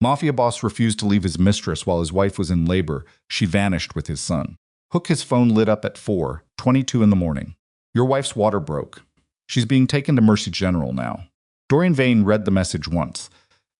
Mafia Boss refused to leave his mistress while his wife was in labor. She vanished with his son. Hook, his phone lit up at 4:22 in the morning. Your wife's water broke. She's being taken to Mercy General now. Dorian Vane read the message once.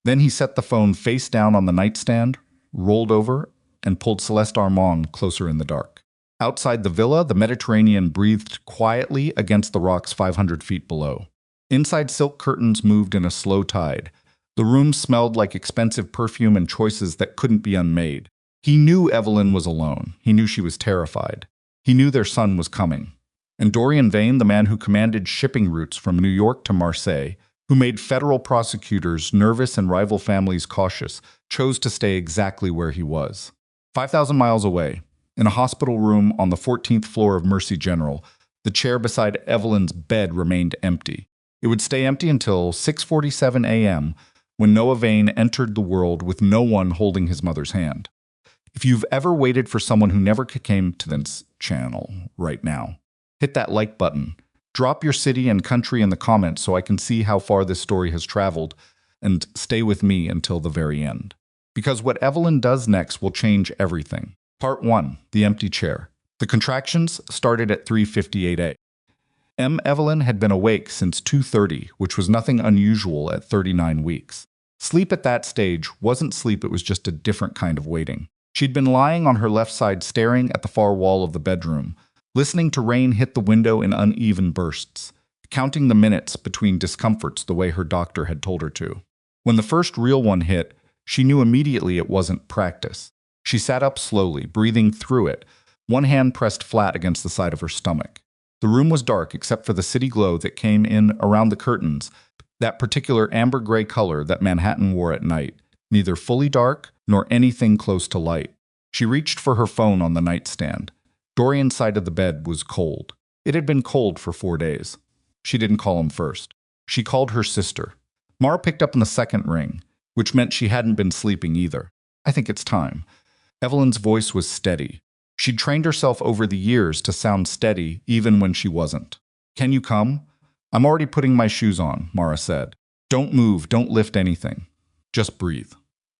Then he set the phone face down on the nightstand, rolled over, and pulled Celeste Armand closer in the dark. Outside the villa, the Mediterranean breathed quietly against the rocks 500 feet below. Inside, silk curtains moved in a slow tide. The room smelled like expensive perfume and choices that couldn't be unmade. He knew Evelyn was alone. He knew she was terrified. He knew their son was coming. And Dorian Vane, the man who commanded shipping routes from New York to Marseille, who made federal prosecutors nervous and rival families cautious, chose to stay exactly where he was. 5,000 miles away, in a hospital room on the 14th floor of Mercy General, the chair beside Evelyn's bed remained empty. It would stay empty until 6:47 a.m., when Noah Vane entered the world with no one holding his mother's hand. If you've ever waited for someone who never came to this channel right now, hit that like button. Drop your city and country in the comments so I can see how far this story has traveled, and stay with me until the very end. Because what Evelyn does next will change everything. Part 1. The Empty Chair. The contractions started at 3:58 a.m. Evelyn had been awake since 2:30, which was nothing unusual at 39 weeks. Sleep at that stage wasn't sleep, it was just a different kind of waiting. She'd been lying on her left side staring at the far wall of the bedroom, listening to rain hit the window in uneven bursts, counting the minutes between discomforts the way her doctor had told her to. When the first real one hit, she knew immediately it wasn't practice. She sat up slowly, breathing through it, one hand pressed flat against the side of her stomach. The room was dark except for the city glow that came in around the curtains, that particular amber-gray color that Manhattan wore at night, neither fully dark nor anything close to light. She reached for her phone on the nightstand. Dorian's side of the bed was cold. It had been cold for 4 days. She didn't call him first. She called her sister. Mara picked up in the second ring, which meant she hadn't been sleeping either. I think it's time. Evelyn's voice was steady. She'd trained herself over the years to sound steady even when she wasn't. Can you come? I'm already putting my shoes on, Mara said. Don't move, don't lift anything. Just breathe.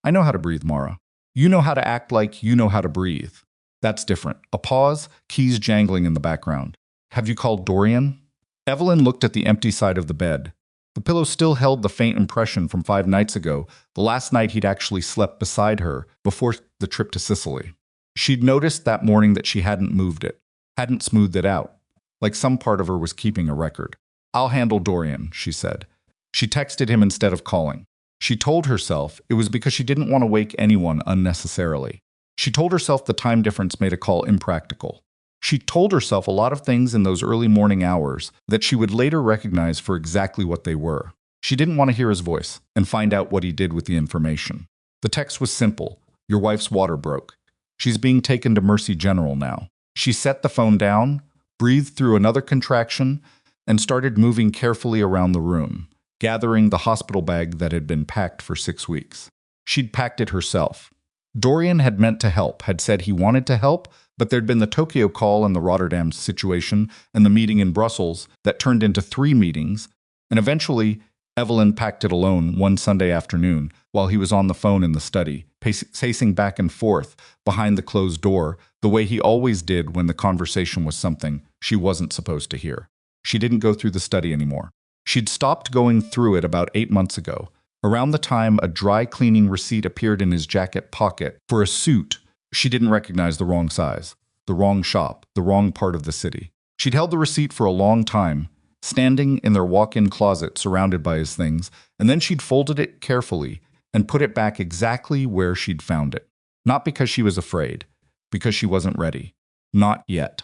I know how to breathe, Mara. You know how to act like you know how to breathe. That's different. A pause, keys jangling in the background. Have you called Dorian? Evelyn looked at the empty side of the bed. The pillow still held the faint impression from 5 nights ago, the last night he'd actually slept beside her before the trip to Sicily. She'd noticed that morning that she hadn't moved it, hadn't smoothed it out, like some part of her was keeping a record. I'll handle Dorian, she said. She texted him instead of calling. She told herself it was because she didn't want to wake anyone unnecessarily. She told herself the time difference made a call impractical. She told herself a lot of things in those early morning hours that she would later recognize for exactly what they were. She didn't want to hear his voice and find out what he did with the information. The text was simple. Your wife's water broke. She's being taken to Mercy General now. She set the phone down, breathed through another contraction, and started moving carefully around the room, gathering the hospital bag that had been packed for 6 weeks. She'd packed it herself. Dorian had meant to help, had said he wanted to help, but there'd been the Tokyo call and the Rotterdam situation and the meeting in Brussels that turned into 3 meetings, and eventually Evelyn packed it alone one Sunday afternoon while he was on the phone in the study, pacing back and forth behind the closed door the way he always did when the conversation was something she wasn't supposed to hear. She didn't go through the study anymore. She'd stopped going through it about 8 months ago, around the time a dry cleaning receipt appeared in his jacket pocket for a suit she didn't recognize, the wrong size, the wrong shop, the wrong part of the city. She'd held the receipt for a long time, standing in their walk-in closet surrounded by his things, and then she'd folded it carefully and put it back exactly where she'd found it. Not because she was afraid, because she wasn't ready. Not yet.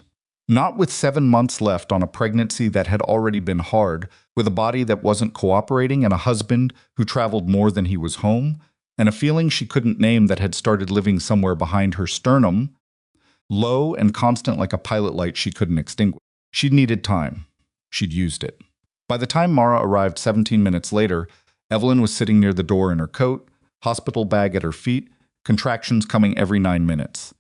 Not with 7 months left on a pregnancy that had already been hard, with a body that wasn't cooperating and a husband who traveled more than he was home, and a feeling she couldn't name that had started living somewhere behind her sternum, low and constant like a pilot light she couldn't extinguish. She'd needed time. She'd used it. By the time Mara arrived 17 minutes later, Evelyn was sitting near the door in her coat, hospital bag at her feet, contractions coming every 9 minutes.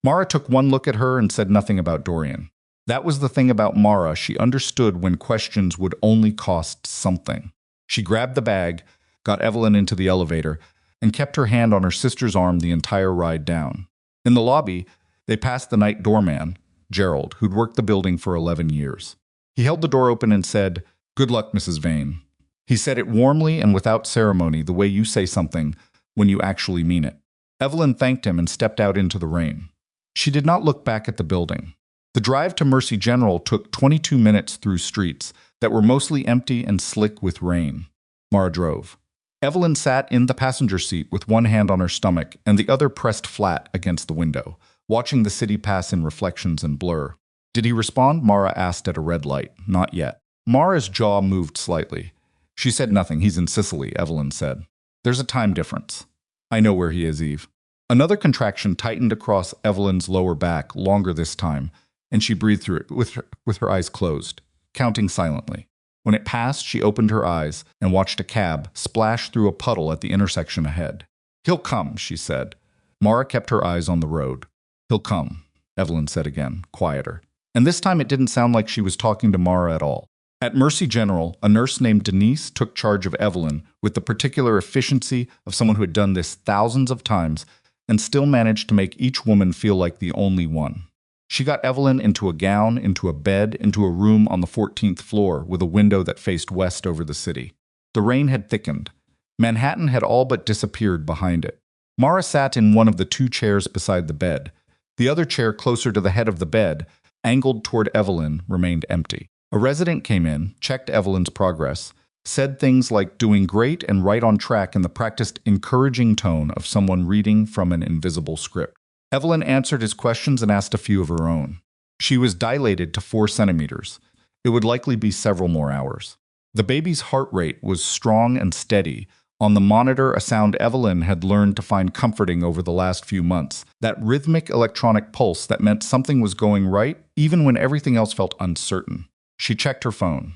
Mara took one look at her and said nothing about Dorian. That was the thing about Mara, she understood when questions would only cost something. She grabbed the bag, got Evelyn into the elevator, and kept her hand on her sister's arm the entire ride down. In the lobby, they passed the night doorman, Gerald, who'd worked the building for 11 years. He held the door open and said, "Good luck, Mrs. Vane." He said it warmly and without ceremony, the way you say something when you actually mean it. Evelyn thanked him and stepped out into the rain. She did not look back at the building. The drive to Mercy General took 22 minutes through streets that were mostly empty and slick with rain. Mara drove. Evelyn sat in the passenger seat with one hand on her stomach and the other pressed flat against the window, watching the city pass in reflections and blur. Did he respond? Mara asked at a red light. Not yet. Mara's jaw moved slightly. She said nothing. He's in Sicily, Evelyn said. There's a time difference. I know where he is, Eve. Another contraction tightened across Evelyn's lower back, longer this time, and she breathed through it with her eyes closed, counting silently. When it passed, she opened her eyes and watched a cab splash through a puddle at the intersection ahead. He'll come, she said. Mara kept her eyes on the road. He'll come, Evelyn said again, quieter. And this time it didn't sound like she was talking to Mara at all. At Mercy General, a nurse named Denise took charge of Evelyn with the particular efficiency of someone who had done this thousands of times and still managed to make each woman feel like the only one. She got Evelyn into a gown, into a bed, into a room on the 14th floor with a window that faced west over the city. The rain had thickened. Manhattan had all but disappeared behind it. Mara sat in one of the two chairs beside the bed. The other chair closer to the head of the bed, angled toward Evelyn, remained empty. A resident came in, checked Evelyn's progress, said things like doing great and right on track in the practiced encouraging tone of someone reading from an invisible script. Evelyn answered his questions and asked a few of her own. She was dilated to 4 centimeters. It would likely be several more hours. The baby's heart rate was strong and steady. On the monitor, a sound Evelyn had learned to find comforting over the last few months. That rhythmic electronic pulse that meant something was going right, even when everything else felt uncertain. She checked her phone.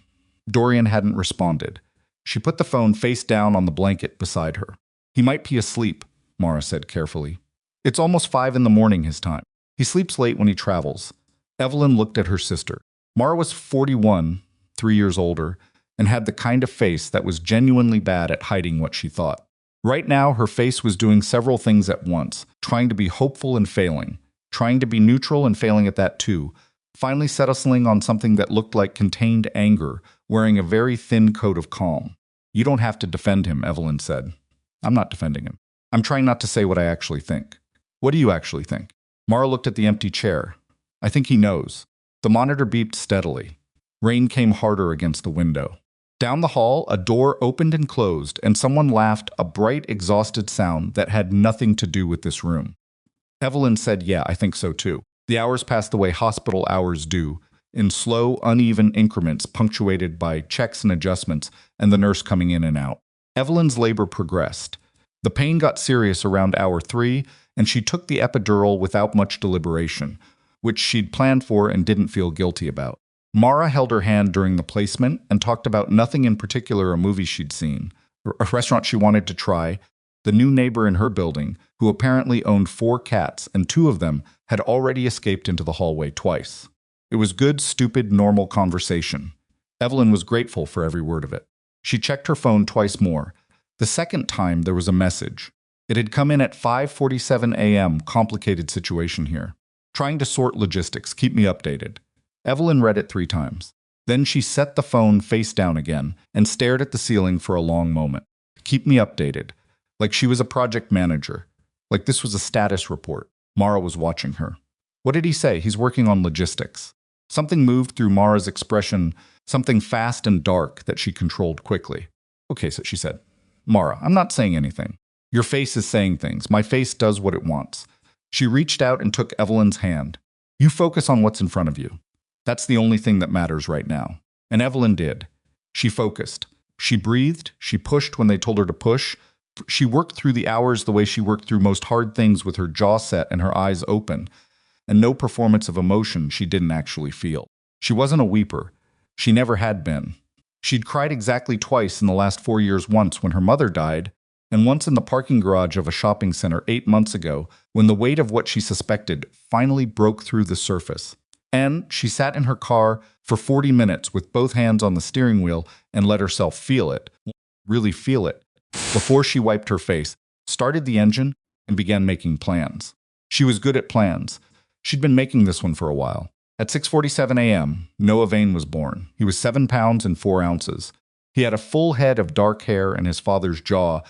Dorian hadn't responded. She put the phone face down on the blanket beside her. He might be asleep, Mara said carefully. It's almost 5 in the morning his time. He sleeps late when he travels. Evelyn looked at her sister. Mara was 41, 3 years older, and had the kind of face that was genuinely bad at hiding what she thought. Right now, her face was doing several things at once, trying to be hopeful and failing, trying to be neutral and failing at that too, finally settling on something that looked like contained anger, wearing a very thin coat of calm. You don't have to defend him, Evelyn said. I'm not defending him. I'm trying not to say what I actually think. What do you actually think? Mara looked at the empty chair. I think he knows. The monitor beeped steadily. Rain came harder against the window. Down the hall, a door opened and closed, and someone laughed, a bright, exhausted sound that had nothing to do with this room. Evelyn said, yeah, I think so too. The hours passed the way hospital hours do, in slow, uneven increments punctuated by checks and adjustments and the nurse coming in and out. Evelyn's labor progressed. The pain got serious around hour 3, and she took the epidural without much deliberation, which she'd planned for and didn't feel guilty about. Mara held her hand during the placement and talked about nothing in particular, a movie she'd seen, a restaurant she wanted to try, the new neighbor in her building, who apparently owned 4 cats, and 2 of them had already escaped into the hallway twice. It was good, stupid, normal conversation. Evelyn was grateful for every word of it. She checked her phone twice more. The second time, there was a message. It had come in at 5:47 a.m., complicated situation here. Trying to sort logistics, keep me updated. Evelyn read it 3 times. Then she set the phone face down again and stared at the ceiling for a long moment. Keep me updated. Like she was a project manager. Like this was a status report. Mara was watching her. What did he say? He's working on logistics. Something moved through Mara's expression, something fast and dark that she controlled quickly. Okay, so she said, Mara, I'm not saying anything. Your face is saying things. My face does what it wants. She reached out and took Evelyn's hand. You focus on what's in front of you. That's the only thing that matters right now. And Evelyn did. She focused. She breathed. She pushed when they told her to push. She worked through the hours the way she worked through most hard things, with her jaw set and her eyes open, and no performance of emotion she didn't actually feel. She wasn't a weeper. She never had been. She'd cried exactly twice in the last 4 years, once when her mother died, and once in the parking garage of a shopping center 8 months ago, when the weight of what she suspected finally broke through the surface. And she sat in her car for 40 minutes with both hands on the steering wheel and let herself feel it, really feel it, before she wiped her face. started the engine, and began making plans. She was good at plans. She'd been making this one for a while. At 6:47 a.m., Noah Vane was born. He was 7 pounds and 4 ounces. He had a full head of dark hair and his father's jaw,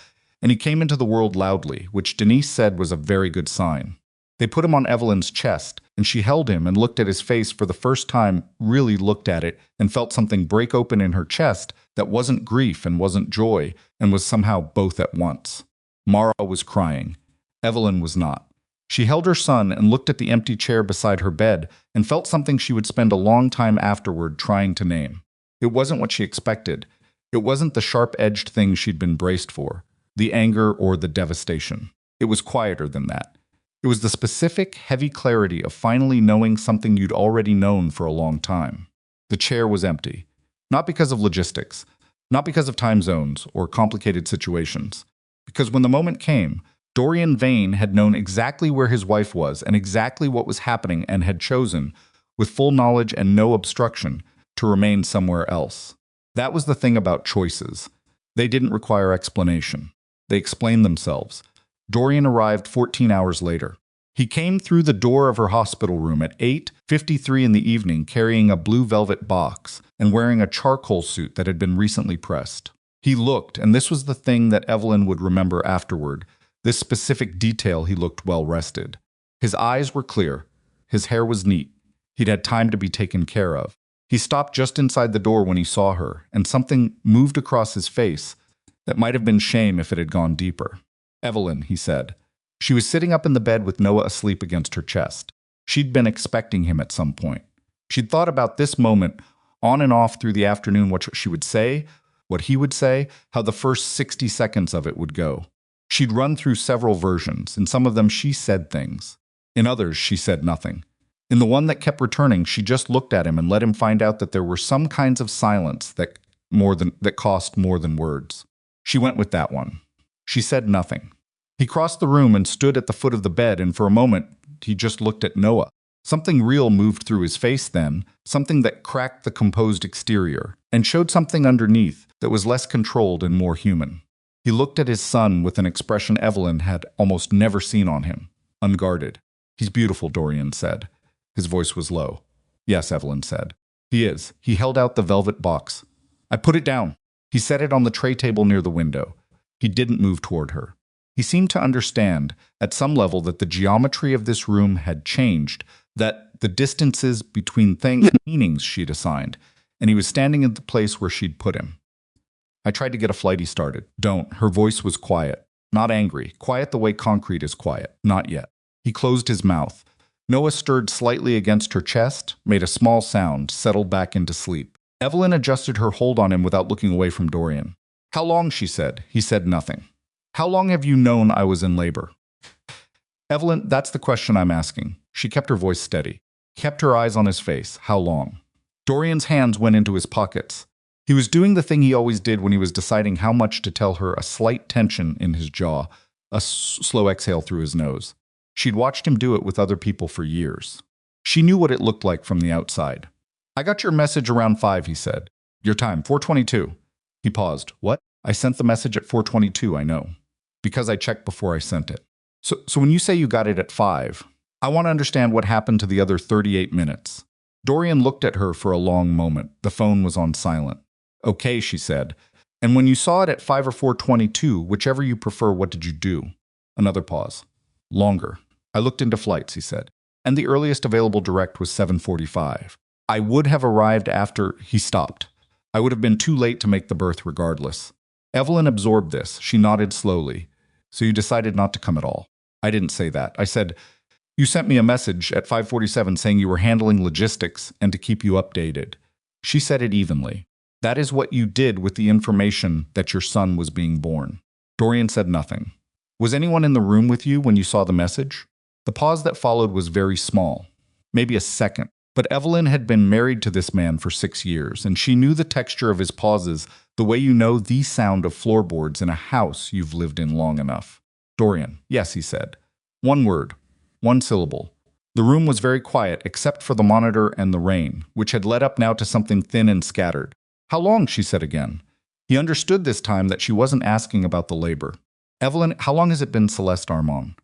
and he came into the world loudly, which Denise said was a very good sign. They put him on Evelyn's chest, and she held him and looked at his face for the first time, really looked at it, and felt something break open in her chest that wasn't grief and wasn't joy, and was somehow both at once. Mara was crying. Evelyn was not. She held her son and looked at the empty chair beside her bed and felt something she would spend a long time afterward trying to name. It wasn't what she expected. It wasn't the sharp-edged thing she'd been braced for, the anger or the devastation. It was quieter than that. It was the specific, heavy clarity of finally knowing something you'd already known for a long time. The chair was empty. Not because of logistics, not because of time zones or complicated situations. Because when the moment came, Dorian Vane had known exactly where his wife was and exactly what was happening and had chosen, with full knowledge and no obstruction, to remain somewhere else. That was the thing about choices. They didn't require explanation. They explained themselves. Dorian arrived 14 hours later. He came through the door of her hospital room at 8:53 in the evening carrying a blue velvet box and wearing a charcoal suit that had been recently pressed. He looked, and this was the thing that Evelyn would remember afterward, this specific detail: he looked well rested. His eyes were clear. His hair was neat. He'd had time to be taken care of. He stopped just inside the door when he saw her, and something moved across his face that might have been shame if it had gone deeper. "Evelyn," he said. She was sitting up in the bed with Noah asleep against her chest. She'd been expecting him at some point. She'd thought about this moment on and off through the afternoon, what she would say, what he would say, how the first 60 seconds of it would go. She'd run through several versions. In some of them, she said things. In others, she said nothing. In the one that kept returning, she just looked at him and let him find out that there were some kinds of silence that cost more than words. She went with that one. She said nothing. He crossed the room and stood at the foot of the bed, and for a moment, he just looked at Noah. Something real moved through his face then, something that cracked the composed exterior, and showed something underneath that was less controlled and more human. He looked at his son with an expression Evelyn had almost never seen on him, unguarded. "He's beautiful," Dorian said. His voice was low. "Yes," Evelyn said. "He is." He held out the velvet box. "I put it down." He set it on the tray table near the window. He didn't move toward her. He seemed to understand, at some level, that the geometry of this room had changed, that the distances between things and meanings she'd assigned, and he was standing in the place where she'd put him. "I tried to get a flight," he started. "Don't." Her voice was quiet, not angry, quiet the way concrete is quiet. "Not yet." He closed his mouth. Noah stirred slightly against her chest, made a small sound, settled back into sleep. Evelyn adjusted her hold on him without looking away from Dorian. "How long?" she said. He said nothing. "How long have you known I was in labor?" "Evelyn, that's the question I'm asking." She kept her voice steady, kept her eyes on his face. "How long?" Dorian's hands went into his pockets. He was doing the thing he always did when he was deciding how much to tell her, a slight tension in his jaw, a slow exhale through his nose. She'd watched him do it with other people for years. She knew what it looked like from the outside. "I got your message around 5, he said. "Your time, 4:22. He paused. "What?" "I sent the message at 4:22, I know. Because I checked before I sent it." So when you say you got it at 5, I want to understand what happened to the other 38 minutes. Dorian looked at her for a long moment. The phone was on silent. "Okay," she said. "And when you saw it at 5 or 4:22, whichever you prefer, what did you do?" Another pause. "Longer. I looked into flights," he said. "And the earliest available direct was 7:45. I would have arrived after..." He stopped. "I would have been too late to make the berth regardless." Evelyn absorbed this. She nodded slowly. "So you decided not to come at all?" "I didn't say that. I said, you sent me a message at 5:47 saying you were handling logistics and to keep you updated." She said it evenly. "That is what you did with the information that your son was being born." Dorian said nothing. "Was anyone in the room with you when you saw the message?" The pause that followed was very small, maybe a second. But Evelyn had been married to this man for 6 years, and she knew the texture of his pauses, the way you know the sound of floorboards in a house you've lived in long enough. "Dorian." "Yes," he said. One word, one syllable. The room was very quiet except for the monitor and the rain, which had led up now to something thin and scattered. "How long?" she said again. He understood this time that she wasn't asking about the labor. Evelyn, how long has it been Celeste Armand?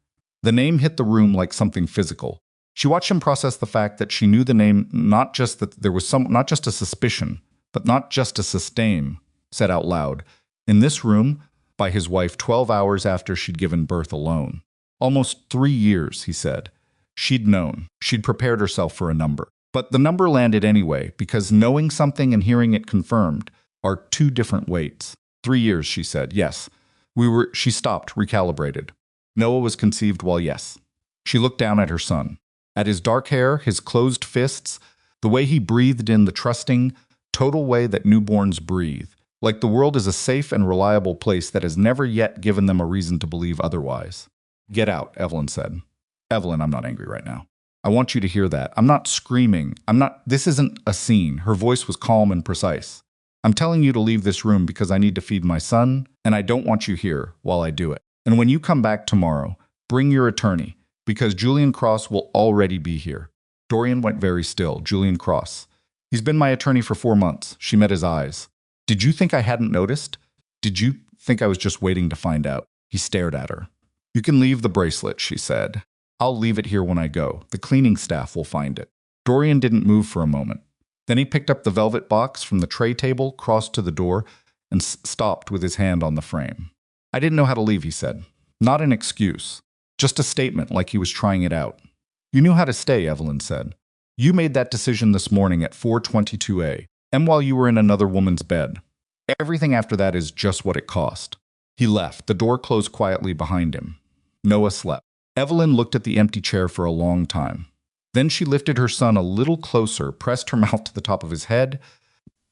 The name hit the room like something physical. She watched him process the fact that she knew the name, not just that there was not just a suspicion, but not just a sustain, said out loud. In this room, by his wife 12 hours after she'd given birth alone. Almost 3 years, he said. She'd known. She'd prepared herself for a number. But the number landed anyway, because knowing something and hearing it confirmed are two different weights. 3 years, she said. Yes. She stopped, recalibrated. Noah was conceived while yes. She looked down at her son. At his dark hair, his closed fists, the way he breathed in the trusting, total way that newborns breathe. Like the world is a safe and reliable place that has never yet given them a reason to believe otherwise. Get out, Evelyn said. Evelyn, I'm not angry right now. I want you to hear that. I'm not screaming. This isn't a scene. Her voice was calm and precise. I'm telling you to leave this room because I need to feed my son, and I don't want you here while I do it. And when you come back tomorrow, bring your attorney, because Julian Cross will already be here. Dorian went very still. Julian Cross. He's been my attorney for 4 months. She met his eyes. Did you think I hadn't noticed? Did you think I was just waiting to find out? He stared at her. You can leave the bracelet, she said. I'll leave it here when I go. The cleaning staff will find it. Dorian didn't move for a moment. Then he picked up the velvet box from the tray table, crossed to the door, and stopped with his hand on the frame. I didn't know how to leave, he said. Not an excuse. Just a statement like he was trying it out. You knew how to stay, Evelyn said. You made that decision this morning at 4:22 and while you were in another woman's bed. Everything after that is just what it cost. He left. The door closed quietly behind him. Noah slept. Evelyn looked at the empty chair for a long time. Then she lifted her son a little closer, pressed her mouth to the top of his head,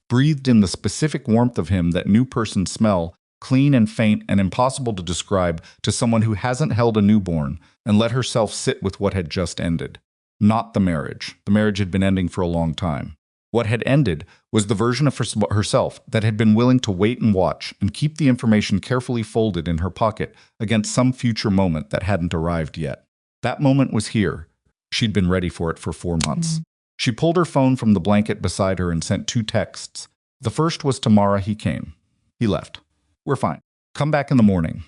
breathed in the specific warmth of him, that new person smell, clean and faint and impossible to describe to someone who hasn't held a newborn, and let herself sit with what had just ended. Not the marriage. The marriage had been ending for a long time. What had ended was the version of herself that had been willing to wait and watch and keep the information carefully folded in her pocket against some future moment that hadn't arrived yet. That moment was here. She'd been ready for it for 4 months. She pulled her phone from the blanket beside her and sent 2 texts. The first was to Mara. He came. He left. We're fine. Come back in the morning.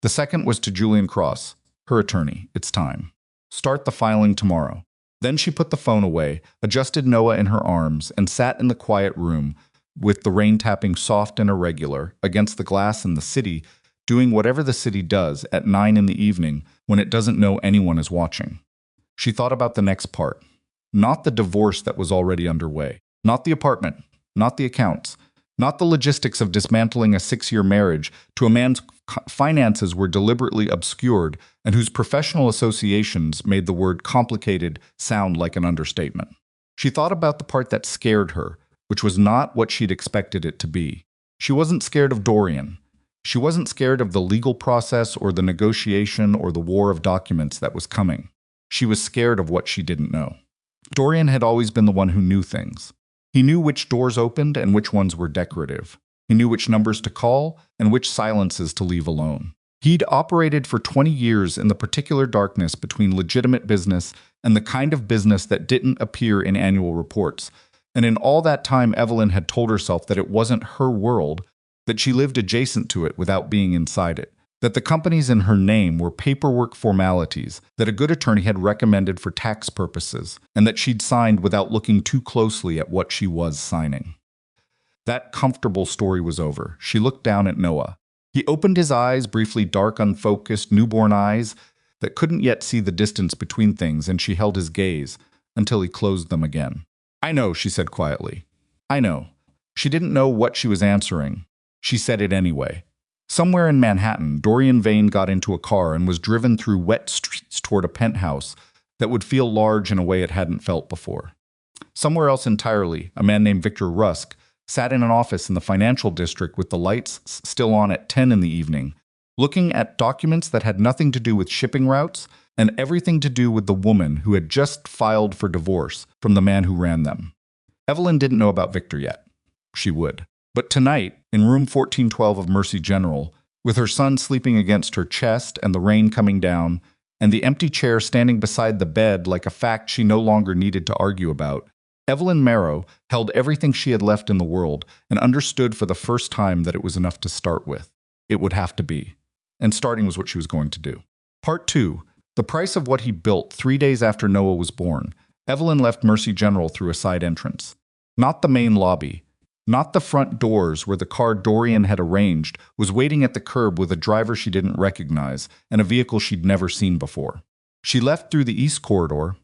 The second was to Julian Cross, her attorney. It's time. Start the filing tomorrow. Then she put the phone away, adjusted Noah in her arms, and sat in the quiet room, with the rain tapping soft and irregular against the glass in the city, doing whatever the city does at 9 in the evening when it doesn't know anyone is watching. She thought about the next part. Not the divorce that was already underway. Not the apartment. Not the accounts. Not the logistics of dismantling a 6-year marriage to a man's finances were deliberately obscured and whose professional associations made the word complicated sound like an understatement. She thought about the part that scared her, which was not what she'd expected it to be. She wasn't scared of Dorian. She wasn't scared of the legal process or the negotiation or the war of documents that was coming. She was scared of what she didn't know. Dorian had always been the one who knew things. He knew which doors opened and which ones were decorative. He knew which numbers to call and which silences to leave alone. He'd operated for 20 years in the particular darkness between legitimate business and the kind of business that didn't appear in annual reports. And in all that time, Evelyn had told herself that it wasn't her world, that she lived adjacent to it without being inside it, that the companies in her name were paperwork formalities that a good attorney had recommended for tax purposes, and that she'd signed without looking too closely at what she was signing. That comfortable story was over. She looked down at Noah. He opened his eyes, briefly dark, unfocused, newborn eyes that couldn't yet see the distance between things, and she held his gaze until he closed them again. I know, she said quietly. I know. She didn't know what she was answering. She said it anyway. Somewhere in Manhattan, Dorian Vane got into a car and was driven through wet streets toward a penthouse that would feel large in a way it hadn't felt before. Somewhere else entirely, a man named Victor Rusk sat in an office in the financial district with the lights still on at 10 in the evening, looking at documents that had nothing to do with shipping routes and everything to do with the woman who had just filed for divorce from the man who ran them. Evelyn didn't know about Victor yet. She would. But tonight, in room 1412 of Mercy General, with her son sleeping against her chest and the rain coming down, and the empty chair standing beside the bed like a fact she no longer needed to argue about, Evelyn Marrow held everything she had left in the world and understood for the first time that it was enough to start with. It would have to be. and starting was what she was going to do. Part 2. The price of what he built 3 days after Noah was born. Evelyn left Mercy General through a side entrance. Not the main lobby. Not the front doors where the car Dorian had arranged was waiting at the curb with a driver she didn't recognize and a vehicle she'd never seen before. She left through the east corridor,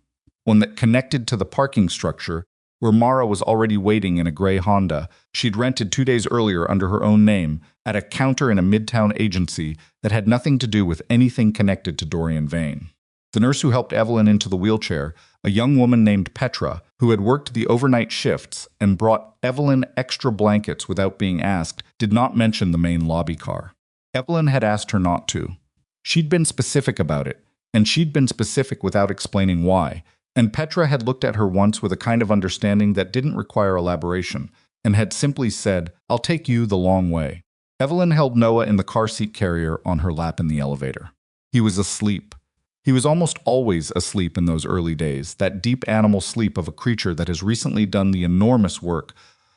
one that connected to the parking structure, where Mara was already waiting in a gray Honda she'd rented 2 days earlier under her own name at a counter in a midtown agency that had nothing to do with anything connected to Dorian Vane. The nurse who helped Evelyn into the wheelchair, a young woman named Petra, who had worked the overnight shifts and brought Evelyn extra blankets without being asked, did not mention the main lobby car. Evelyn had asked her not to. She'd been specific about it, and she'd been specific without explaining why. And Petra had looked at her once with a kind of understanding that didn't require elaboration, and had simply said, "I'll take you the long way." Evelyn held Noah in the car seat carrier on her lap in the elevator. He was asleep. He was almost always asleep in those early days, that deep animal sleep of a creature that has recently done the enormous work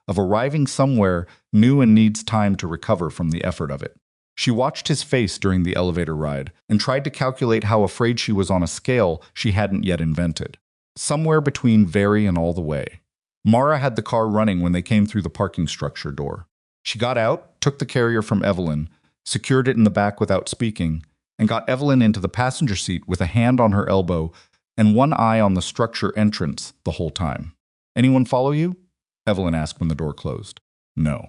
of arriving somewhere new and needs time to recover from the effort of it. She watched his face during the elevator ride and tried to calculate how afraid she was on a scale she hadn't yet invented. Somewhere between very and all the way. Mara had the car running when they came through the parking structure door. She got out, took the carrier from Evelyn, secured it in the back without speaking, and got Evelyn into the passenger seat with a hand on her elbow and one eye on the structure entrance the whole time. "Anyone follow you?" Evelyn asked when the door closed. "No."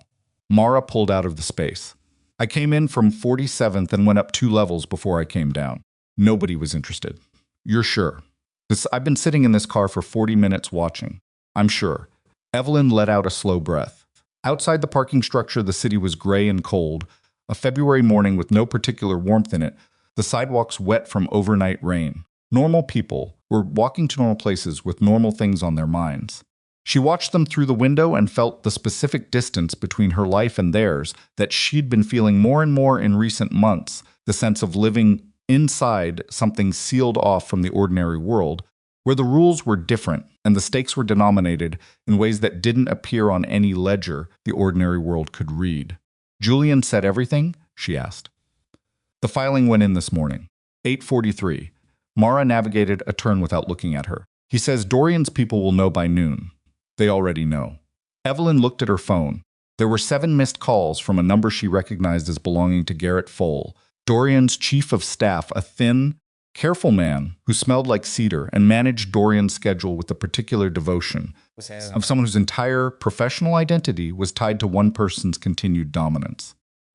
Mara pulled out of the space. "I came in from 47th and went up 2 levels before I came down. Nobody was interested." "You're sure?" "I've been sitting in this car for 40 minutes watching. I'm sure." Evelyn let out a slow breath. Outside the parking structure, the city was gray and cold, a February morning with no particular warmth in it, the sidewalks wet from overnight rain. Normal people were walking to normal places with normal things on their minds. She watched them through the window and felt the specific distance between her life and theirs that she'd been feeling more and more in recent months, the sense of living inside something sealed off from the ordinary world, where the rules were different and the stakes were denominated in ways that didn't appear on any ledger the ordinary world could read. "Julian said everything?" she asked. The filing went in this morning. 8:43. Mara navigated a turn without looking at her. "He says Dorian's people will know by noon." "They already know." Evelyn looked at her phone. There were 7 missed calls from a number she recognized as belonging to Garrett Fole, Dorian's chief of staff, a thin, careful man who smelled like cedar and managed Dorian's schedule with the particular devotion of someone whose entire professional identity was tied to one person's continued dominance.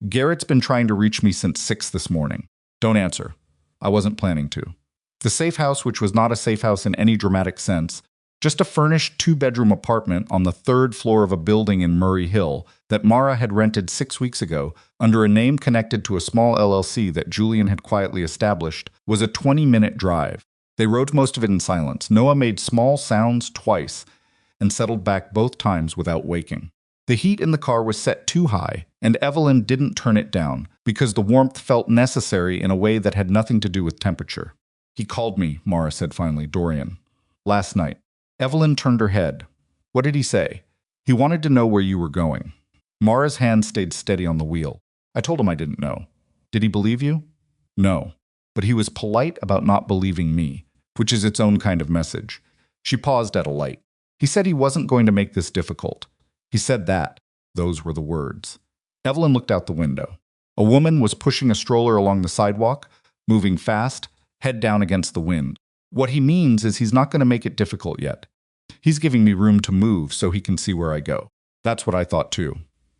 "Garrett's been trying to reach me since 6 this morning. Don't answer. I wasn't planning to." The safe house, which was not a safe house in any dramatic sense, just a furnished 2-bedroom apartment on the 3rd floor of a building in Murray Hill that Mara had rented 6 weeks ago under a name connected to a small LLC that Julian had quietly established, was a 20-minute drive. They rode most of it in silence. Noah made small sounds twice and settled back both times without waking. The heat in the car was set too high, and Evelyn didn't turn it down because the warmth felt necessary in a way that had nothing to do with temperature. "He called me," Mara said finally, "Dorian. Last night." Evelyn turned her head. "What did he say?" "He wanted to know where you were going." Mara's hand stayed steady on the wheel. "I told him I didn't know." "Did he believe you?" "No. But he was polite about not believing me, which is its own kind of message." She paused at a light. "He said he wasn't going to make this difficult. He said that." Those were the words. Evelyn looked out the window. A woman was pushing a stroller along the sidewalk, moving fast, head down against the wind. "What he means is he's not going to make it difficult yet. He's giving me room to move so he can see where I go." That's what I thought too.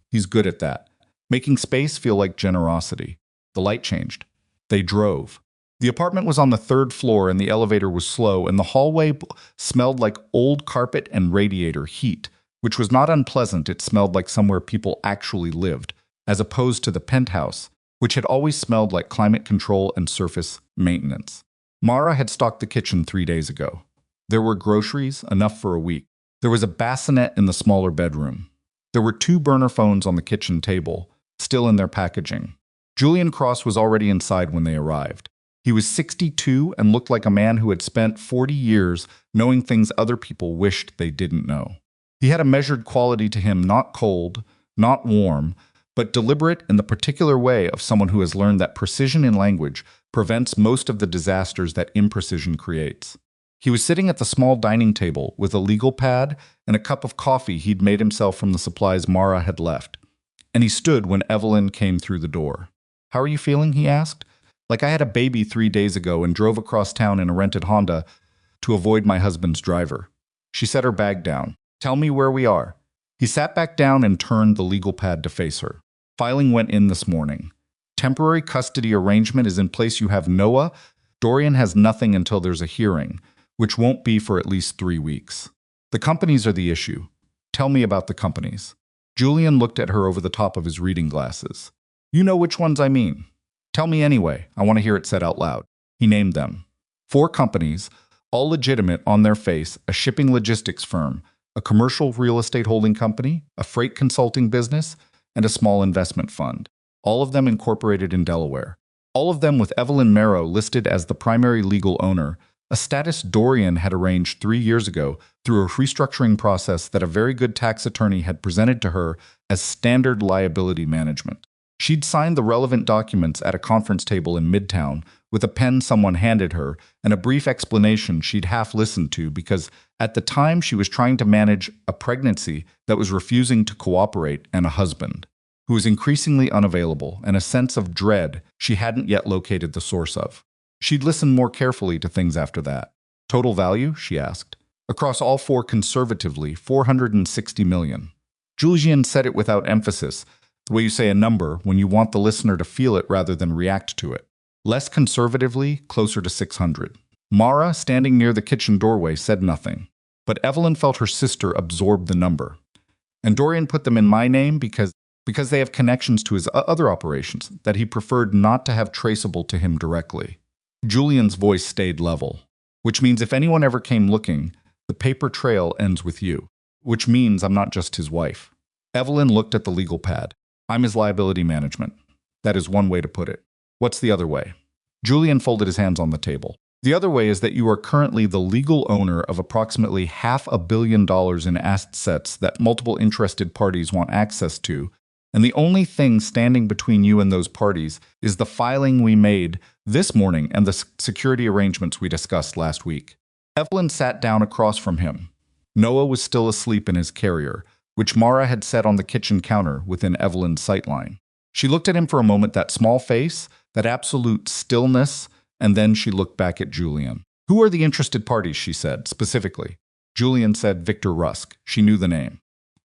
He's good at that. Making space feel like generosity. The light changed. They drove. The apartment was on the 3rd floor and the elevator was slow, and the hallway smelled like old carpet and radiator heat, which was not unpleasant. It smelled like somewhere people actually lived, as opposed to the penthouse, which had always smelled like climate control and surface maintenance. Mara had stocked the kitchen 3 days ago. There were groceries, enough for a week. There was a bassinet in the smaller bedroom. There were 2 burner phones on the kitchen table, still in their packaging. Julian Cross was already inside when they arrived. He was 62 and looked like a man who had spent 40 years knowing things other people wished they didn't know. He had a measured quality to him, not cold, not warm, but deliberate in the particular way of someone who has learned that precision in language prevents most of the disasters that imprecision creates. He was sitting at the small dining table with a legal pad and a cup of coffee he'd made himself from the supplies Mara had left. And he stood when Evelyn came through the door. "How are you feeling?" he asked. "Like I had a baby 3 days ago and drove across town in a rented Honda to avoid my husband's driver." She set her bag down. "Tell me where we are." He sat back down and turned the legal pad to face her. "Filing went in this morning. Temporary custody arrangement is in place. You have Noah. Dorian has nothing until there's a hearing, which won't be for at least 3 weeks. The companies are the issue. Tell me about the companies." Julian looked at her over the top of his reading glasses. "You know which ones I mean. Tell me anyway. I want to hear it said out loud." He named them. 4 companies, all legitimate on their face: a shipping logistics firm, a commercial real estate holding company, a freight consulting business, and a small investment fund. All of them incorporated in Delaware. All of them with Evelyn Marrow listed as the primary legal owner, a status Dorian had arranged 3 years ago through a restructuring process that a very good tax attorney had presented to her as standard liability management. She'd signed the relevant documents at a conference table in Midtown with a pen someone handed her and a brief explanation she'd half listened to because at the time she was trying to manage a pregnancy that was refusing to cooperate and a husband who was increasingly unavailable and a sense of dread she hadn't yet located the source of. She'd listened more carefully to things after that. "Total value?" she asked. "Across all 4 conservatively, $460 million. Julian said it without emphasis, the way you say a number when you want the listener to feel it rather than react to it. Less conservatively, closer to 600. Mara, standing near the kitchen doorway, said nothing. But Evelyn felt her sister absorb the number. "And Dorian put them in my name because they have connections to his other operations that he preferred not to have traceable to him directly." Julian's voice stayed level. "Which means if anyone ever came looking, the paper trail ends with you. Which means I'm not just his wife." Evelyn looked at the legal pad. "I'm his liability management. That is one way to put it. What's the other way?" Julian folded his hands on the table. "The other way is that you are currently the legal owner of approximately $500 million in assets that multiple interested parties want access to, and the only thing standing between you and those parties is the filing we made this morning and the security arrangements we discussed last week." Evelyn sat down across from him. Noah was still asleep in his carrier, which Mara had set on the kitchen counter within Evelyn's sightline. She looked at him for a moment, that small face, that absolute stillness, and then she looked back at Julian. "Who are the interested parties?" she said, specifically. Julian said Victor Rusk. She knew the name.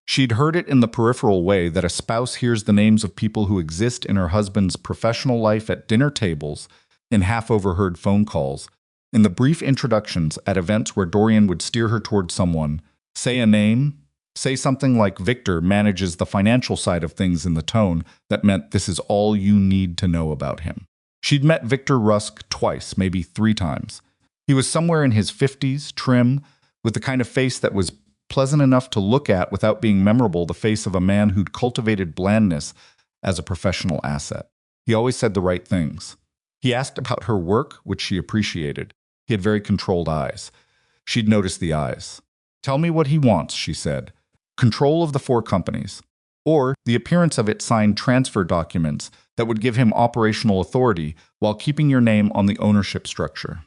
She'd heard it in the peripheral way that a spouse hears the names of people who exist in her husband's professional life at dinner tables, in half-overheard phone calls, in the brief introductions at events where Dorian would steer her toward someone, say a name, say something like Victor manages the financial side of things in the tone that meant this is all you need to know about him. She'd met Victor Rusk twice, maybe 3 times. He was somewhere in his 50s, trim, with the kind of face that was pleasant enough to look at without being memorable, the face of a man who'd cultivated blandness as a professional asset. He always said the right things. He asked about her work, which she appreciated. He had very controlled eyes. She'd noticed the eyes. "Tell me what he wants," she said. "Control of the 4 companies, or the appearance of it signed transfer documents that would give him operational authority while keeping your name on the ownership structure."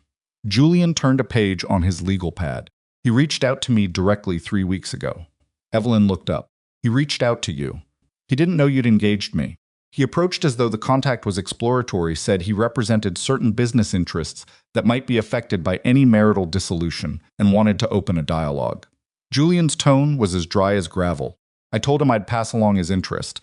Julian turned a page on his legal pad. "He reached out to me directly 3 weeks ago." Evelyn looked up. "He reached out to you. He didn't know you'd engaged me. He approached as though the contact was exploratory, said he represented certain business interests that might be affected by any marital dissolution and wanted to open a dialogue." Julian's tone was as dry as gravel. "I told him I'd pass along his interest.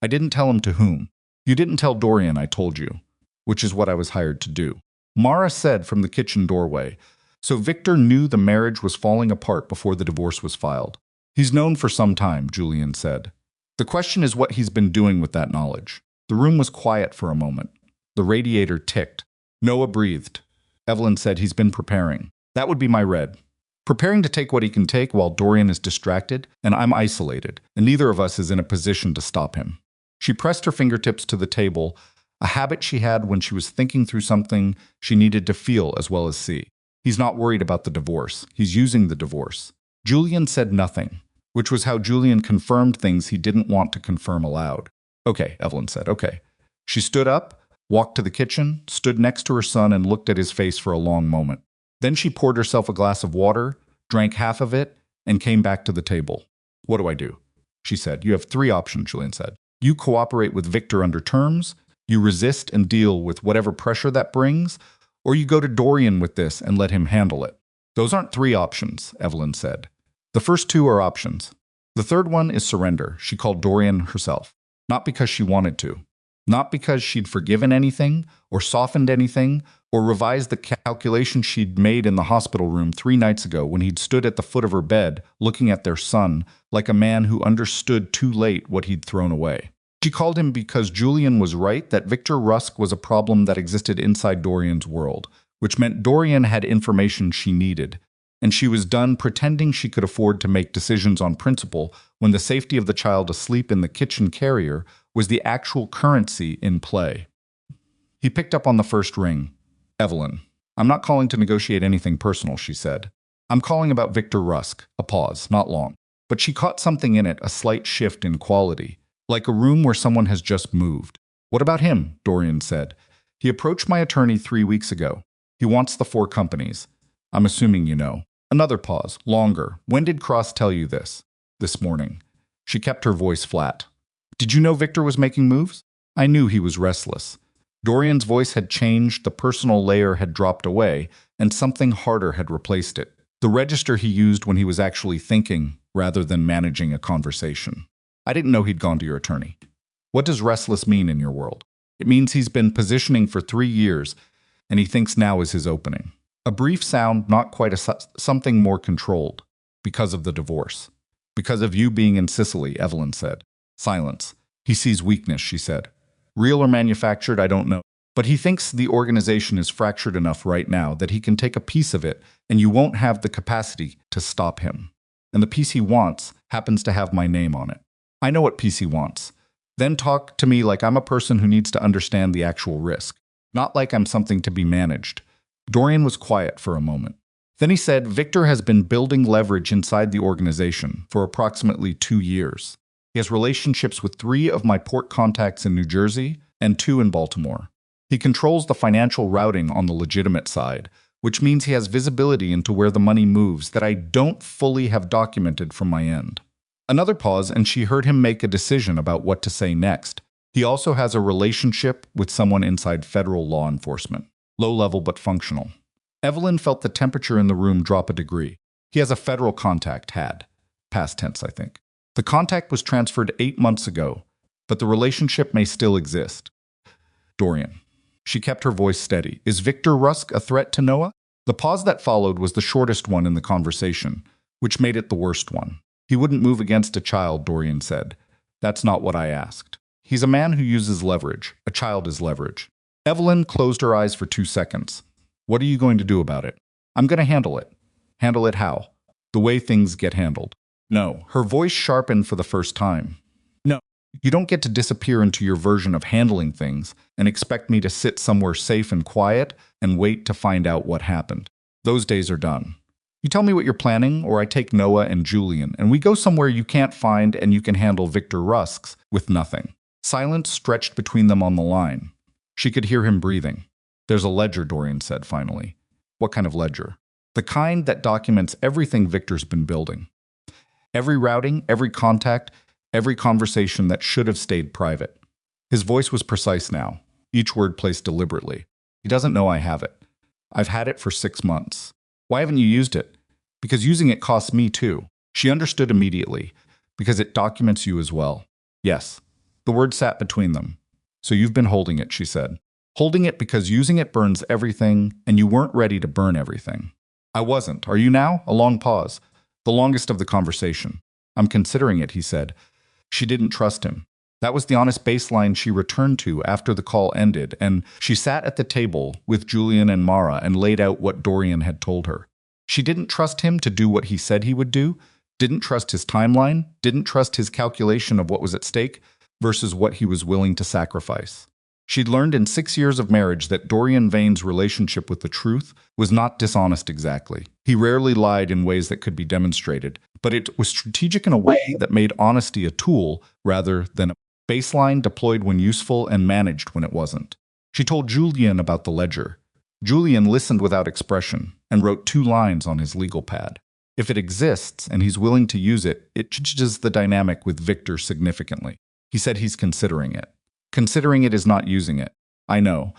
I didn't tell him to whom. You didn't tell Dorian, I told you, which is what I was hired to do." Mara said from the kitchen doorway, "So Victor knew the marriage was falling apart before the divorce was filed." "He's known for some time," Julian said. "The question is what he's been doing with that knowledge." The room was quiet for a moment. The radiator ticked. Noah breathed. Evelyn said, "He's been preparing." "That would be my read. Preparing to take what he can take while Dorian is distracted, and I'm isolated, and neither of us is in a position to stop him." She pressed her fingertips to the table, a habit she had when she was thinking through something she needed to feel as well as see. "He's not worried about the divorce. He's using the divorce." Julian said nothing, which was how Julian confirmed things he didn't want to confirm aloud. Okay, Evelyn said. Okay. She stood up, walked to the kitchen, stood next to her son, and looked at his face for a long moment. Then she poured herself a glass of water, drank half of it, and came back to the table. What do I do? She said. You have three options, Julian said. You cooperate with Victor under terms, you resist and deal with whatever pressure that brings, or you go to Dorian with this and let him handle it. Those aren't three options, Evelyn said. The first two are options. The third one is surrender, she called Dorian herself. Not because she wanted to. Not because she'd forgiven anything, or softened anything, or revised the calculation she'd made in the hospital room 3 nights ago when he'd stood at the foot of her bed, looking at their son, like a man who understood too late what he'd thrown away. She called him because Julian was right that Victor Rusk was a problem that existed inside Dorian's world, which meant Dorian had information she needed, and she was done pretending she could afford to make decisions on principle when the safety of the child asleep in the kitchen carrier was the actual currency in play. He picked up on the first ring. Evelyn, I'm not calling to negotiate anything personal, she said. I'm calling about Victor Rusk. A pause, not long. But she caught something in it, a slight shift in quality, like a room where someone has just moved. What about him? Dorian said. He approached my attorney 3 weeks ago. He wants the 4 companies. I'm assuming you know. Another pause, longer. When did Cross tell you this? This morning. She kept her voice flat. Did you know Victor was making moves? I knew he was restless. Dorian's voice had changed, the personal layer had dropped away, and something harder had replaced it. The register he used when he was actually thinking, rather than managing a conversation. I didn't know he'd gone to your attorney. What does restless mean in your world? It means he's been positioning for 3 years, and he thinks now is his opening. A brief sound, not quite something more controlled. Because of the divorce. Because of you being in Sicily, Evelyn said. Silence. He sees weakness, she said. Real or manufactured, I don't know. But he thinks the organization is fractured enough right now that he can take a piece of it and you won't have the capacity to stop him. And the piece he wants happens to have my name on it. I know what piece he wants. Then talk to me like I'm a person who needs to understand the actual risk, not like I'm something to be managed. Dorian was quiet for a moment. Then he said, Victor has been building leverage inside the organization for approximately 2 years. He has relationships with 3 of my port contacts in New Jersey and 2 in Baltimore. He controls the financial routing on the legitimate side, which means he has visibility into where the money moves that I don't fully have documented from my end. Another pause, and she heard him make a decision about what to say next. He also has a relationship with someone inside federal law enforcement. Low level but functional. Evelyn felt the temperature in the room drop a degree. He has a federal contact, had. Past tense, I think. The contact was transferred 8 months ago, but the relationship may still exist. Dorian. She kept her voice steady. Is Victor Rusk a threat to Noah? The pause that followed was the shortest one in the conversation, which made it the worst one. He wouldn't move against a child, Dorian said. That's not what I asked. He's a man who uses leverage. A child is leverage. Evelyn closed her eyes for 2 seconds. What are you going to do about it? I'm going to handle it. Handle it how? The way things get handled. No. Her voice sharpened for the first time. No. You don't get to disappear into your version of handling things and expect me to sit somewhere safe and quiet and wait to find out what happened. Those days are done. You tell me what you're planning, or I take Noah and Julian, and we go somewhere you can't find and you can handle Victor Rusk's with nothing. Silence stretched between them on the line. She could hear him breathing. There's a ledger, Dorian said finally. What kind of ledger? The kind that documents everything Victor's been building. Every routing, every contact, every conversation that should have stayed private. His voice was precise now, each word placed deliberately. He doesn't know I have it. I've had it for 6 months. Why haven't you used it? Because using it costs me too. She understood immediately. Because it documents you as well. Yes. The word sat between them. So you've been holding it, she said. Holding it because using it burns everything, and you weren't ready to burn everything. I wasn't. Are you now? A long pause. The longest of the conversation. I'm considering it, he said. She didn't trust him. That was the honest baseline she returned to after the call ended, and she sat at the table with Julian and Mara and laid out what Dorian had told her. She didn't trust him to do what he said he would do, didn't trust his timeline, didn't trust his calculation of what was at stake versus what he was willing to sacrifice. She'd learned in 6 years of marriage that Dorian Vane's relationship with the truth was not dishonest exactly. He rarely lied in ways that could be demonstrated, but it was strategic in a way that made honesty a tool rather than a Baseline deployed when useful and managed when it wasn't. She told Julian about the ledger. Julian listened without expression and wrote 2 lines on his legal pad. If it exists and he's willing to use it, it changes the dynamic with Victor significantly. He said he's considering it. Considering it is not using it. I know.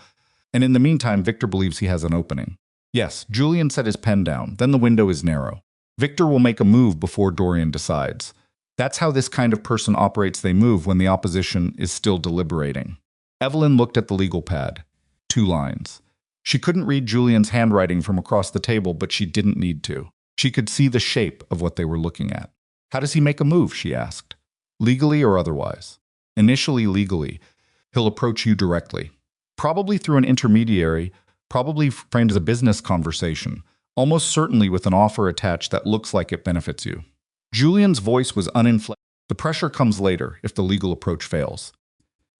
And in the meantime, Victor believes he has an opening. Yes, Julian set his pen down. Then the window is narrow. Victor will make a move before Dorian decides. That's how this kind of person operates. They move when the opposition is still deliberating. Evelyn looked at the legal pad. 2 lines. She couldn't read Julian's handwriting from across the table, but she didn't need to. She could see the shape of what they were looking at. How does he make a move, she asked. Legally or otherwise? Initially legally. He'll approach you directly. Probably through an intermediary, probably framed as a business conversation, almost certainly with an offer attached that looks like it benefits you. Julian's voice was uninflected. The pressure comes later if the legal approach fails.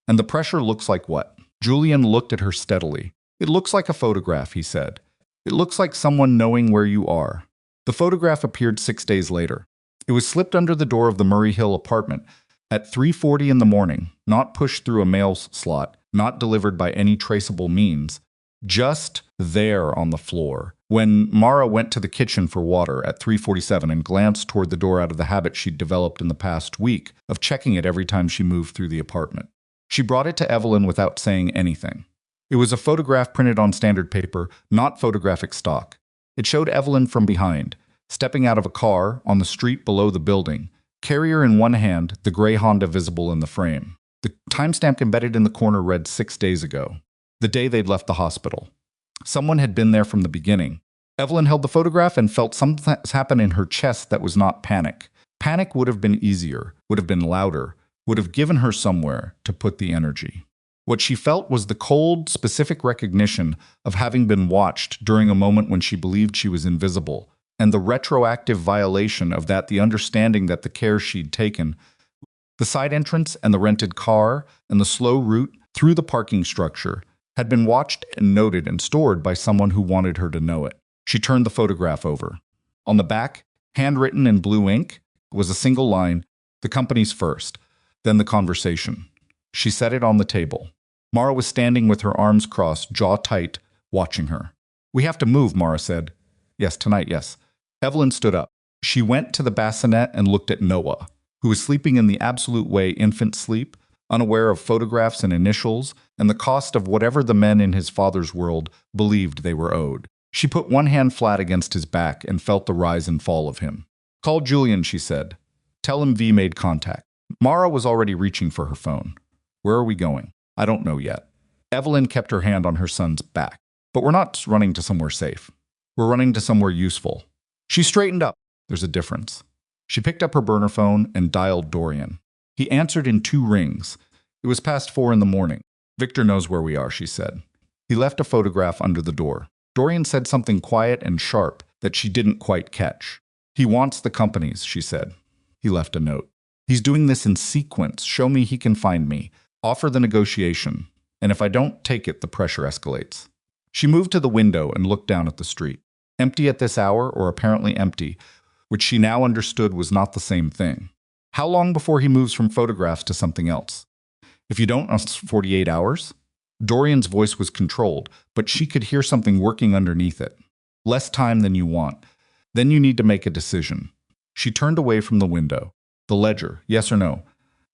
And the pressure looks like what? Julian looked at her steadily. It looks like a photograph, he said. It looks like someone knowing where you are. The photograph appeared 6 days later. It was slipped under the door of the Murray Hill apartment at 3:40 in the morning, not pushed through a mail slot, not delivered by any traceable means, just there on the floor. When Mara went to the kitchen for water at 3:47 and glanced toward the door out of the habit she'd developed in the past week of checking it every time she moved through the apartment. She brought it to Evelyn without saying anything. It was a photograph printed on standard paper, not photographic stock. It showed Evelyn from behind, stepping out of a car on the street below the building, carrier in one hand, the gray Honda visible in the frame. The timestamp embedded in the corner read 6 days ago, the day they'd left the hospital. Someone had been there from the beginning. Evelyn held the photograph and felt something happen in her chest that was not panic. Panic would have been easier, would have been louder, would have given her somewhere to put the energy. What she felt was the cold, specific recognition of having been watched during a moment when she believed she was invisible, and the retroactive violation of that, the understanding that the care she'd taken, the side entrance and the rented car and the slow route through the parking structure, had been watched and noted and stored by someone who wanted her to know it. She turned the photograph over. On the back, handwritten in blue ink, was a single line, the company's first, then the conversation. She set it on the table. Mara was standing with her arms crossed, jaw tight, watching her. "We have to move," Mara said. "Yes, tonight, yes." Evelyn stood up. She went to the bassinet and looked at Noah, who was sleeping in the absolute way infant sleep, unaware of photographs and initials, and the cost of whatever the men in his father's world believed they were owed. She put one hand flat against his back and felt the rise and fall of him. "Call Julian," she said. "Tell him V made contact." Mara was already reaching for her phone. "Where are we going?" "I don't know yet." Evelyn kept her hand on her son's back. "But we're not running to somewhere safe. We're running to somewhere useful." She straightened up. "There's a difference." She picked up her burner phone and dialed Dorian. He answered in 2 rings. It was past 4 in the morning. "Victor knows where we are," she said. He left a photograph under the door. Dorian said something quiet and sharp that she didn't quite catch. "He wants the companies," she said. He left a note. "He's doing this in sequence. Show me he can find me. Offer the negotiation. And if I don't take it, the pressure escalates." She moved to the window and looked down at the street. Empty at this hour, or apparently empty, which she now understood was not the same thing. How long before he moves from photographs to something else? If you don't, 48 hours? Dorian's voice was controlled, but she could hear something working underneath it. Less time than you want. Then you need to make a decision. She turned away from the window. The ledger, yes or no?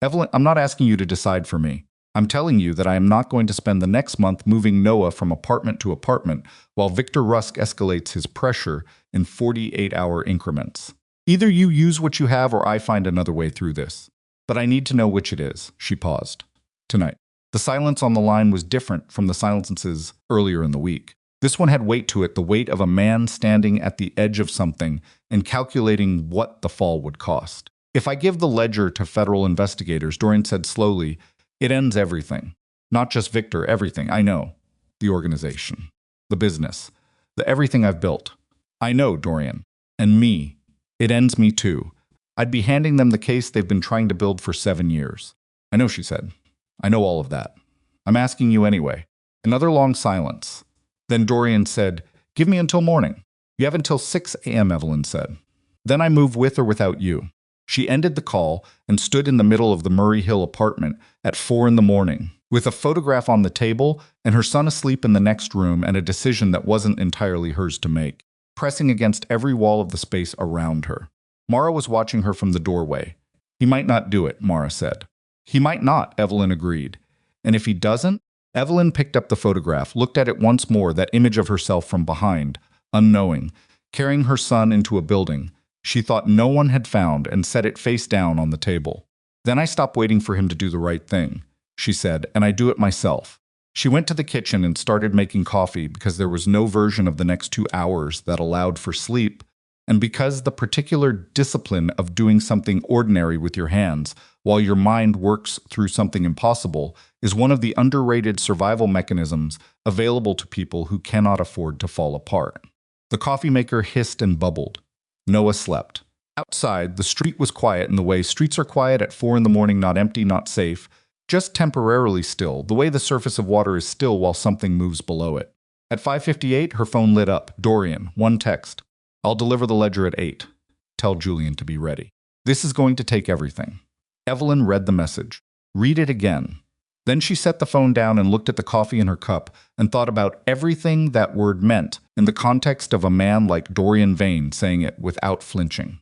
"Evelyn, I'm not asking you to decide for me. I'm telling you that I am not going to spend the next month moving Noah from apartment to apartment while Victor Rusk escalates his pressure in 48-hour increments. Either you use what you have or I find another way through this. But I need to know which it is." She paused. "Tonight." The silence on the line was different from the silences earlier in the week. This one had weight to it, the weight of a man standing at the edge of something and calculating what the fall would cost. "If I give the ledger to federal investigators," Dorian said slowly, "it ends everything. Not just Victor, everything. I know. The organization. The business. The everything I've built. I know, Dorian. And me. It ends me too. I'd be handing them the case they've been trying to build for 7 years." "I know," she said. "I know all of that. I'm asking you anyway." Another long silence. Then Dorian said, "Give me until morning." "You have until 6 a.m., Evelyn said. "Then I move with or without you." She ended the call and stood in the middle of the Murray Hill apartment at 4 in the morning, with a photograph on the table and her son asleep in the next room and a decision that wasn't entirely hers to make, pressing against every wall of the space around her. Mara was watching her from the doorway. He might not do it, Mara said. He might not, Evelyn agreed. And if he doesn't? Evelyn picked up the photograph, looked at it once more, that image of herself from behind, unknowing, carrying her son into a building she thought no one had found, and set it face down on the table. Then I stop waiting for him to do the right thing, she said, and I do it myself. She went to the kitchen and started making coffee because there was no version of the next 2 hours that allowed for sleep, and because the particular discipline of doing something ordinary with your hands while your mind works through something impossible is one of the underrated survival mechanisms available to people who cannot afford to fall apart. The coffee maker hissed and bubbled. Noah slept. Outside, the street was quiet in the way streets are quiet at 4 in the morning, not empty, not safe, just temporarily still, the way the surface of water is still while something moves below it. At 5:58, her phone lit up. Dorian, one text. I'll deliver the ledger at 8. Tell Julian to be ready. This is going to take everything. Evelyn read the message. Read it again. Then she set the phone down and looked at the coffee in her cup and thought about everything that word meant in the context of a man like Dorian Vane saying it without flinching.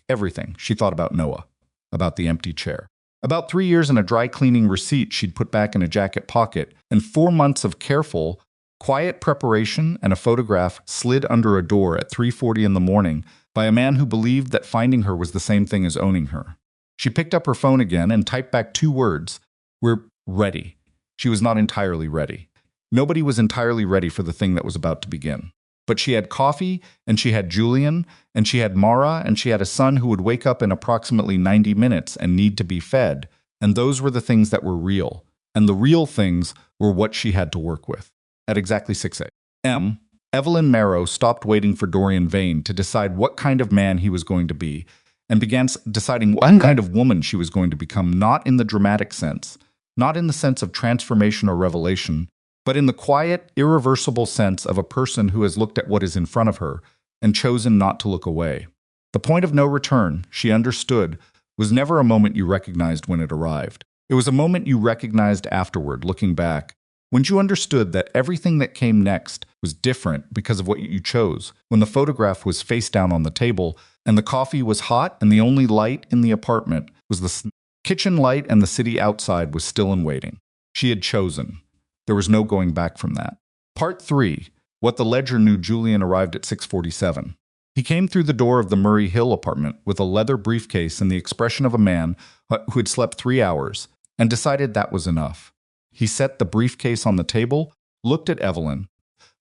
Everything. She thought about Noah, about the empty chair, about 3 years in a dry cleaning receipt she'd put back in a jacket pocket, and 4 months of careful, quiet preparation and a photograph slid under a door at 3:40 in the morning by a man who believed that finding her was the same thing as owning her. She picked up her phone again and typed back 2 words. We're ready. She was not entirely ready. Nobody was entirely ready for the thing that was about to begin. But she had coffee, and she had Julian, and she had Mara, and she had a son who would wake up in approximately 90 minutes and need to be fed. And those were the things that were real. And the real things were what she had to work with. At exactly 6 a.m., Evelyn Marrow stopped waiting for Dorian Vane to decide what kind of man he was going to be, and began deciding what kind of woman she was going to become, not in the dramatic sense, not in the sense of transformation or revelation, but in the quiet, irreversible sense of a person who has looked at what is in front of her and chosen not to look away. The point of no return, she understood, was never a moment you recognized when it arrived. It was a moment you recognized afterward, looking back, when you understood that everything that came next was different because of what you chose, when the photograph was face down on the table, and the coffee was hot, and the only light in the apartment was the kitchen light, and the city outside was still in waiting. She had chosen. There was no going back from that. Part 3. What the ledger knew. Julian arrived at 6:47. He came through the door of the Murray Hill apartment with a leather briefcase and the expression of a man who had slept 3 hours and decided that was enough. He set the briefcase on the table, looked at Evelyn,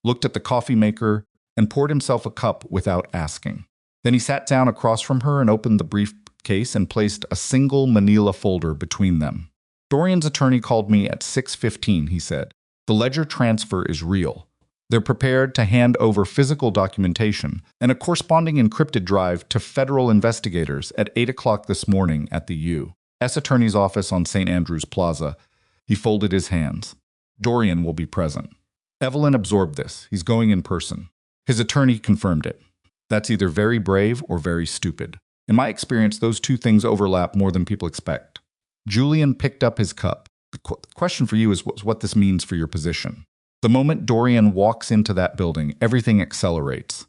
looked at the coffee maker, and poured himself a cup without asking. Then he sat down across from her and opened the briefcase and placed a single manila folder between them. Dorian's attorney called me at 6:15, he said. The ledger transfer is real. They're prepared to hand over physical documentation and a corresponding encrypted drive to federal investigators at 8 o'clock this morning at the U.S. Attorney's office on St. Andrews Plaza. He folded his hands. Dorian will be present. Evelyn absorbed this. He's going in person. His attorney confirmed it. That's either very brave or very stupid. In my experience, those two things overlap more than people expect. Julian picked up his cup. The question for you is what this means for your position. The moment Dorian walks into that building, everything accelerates.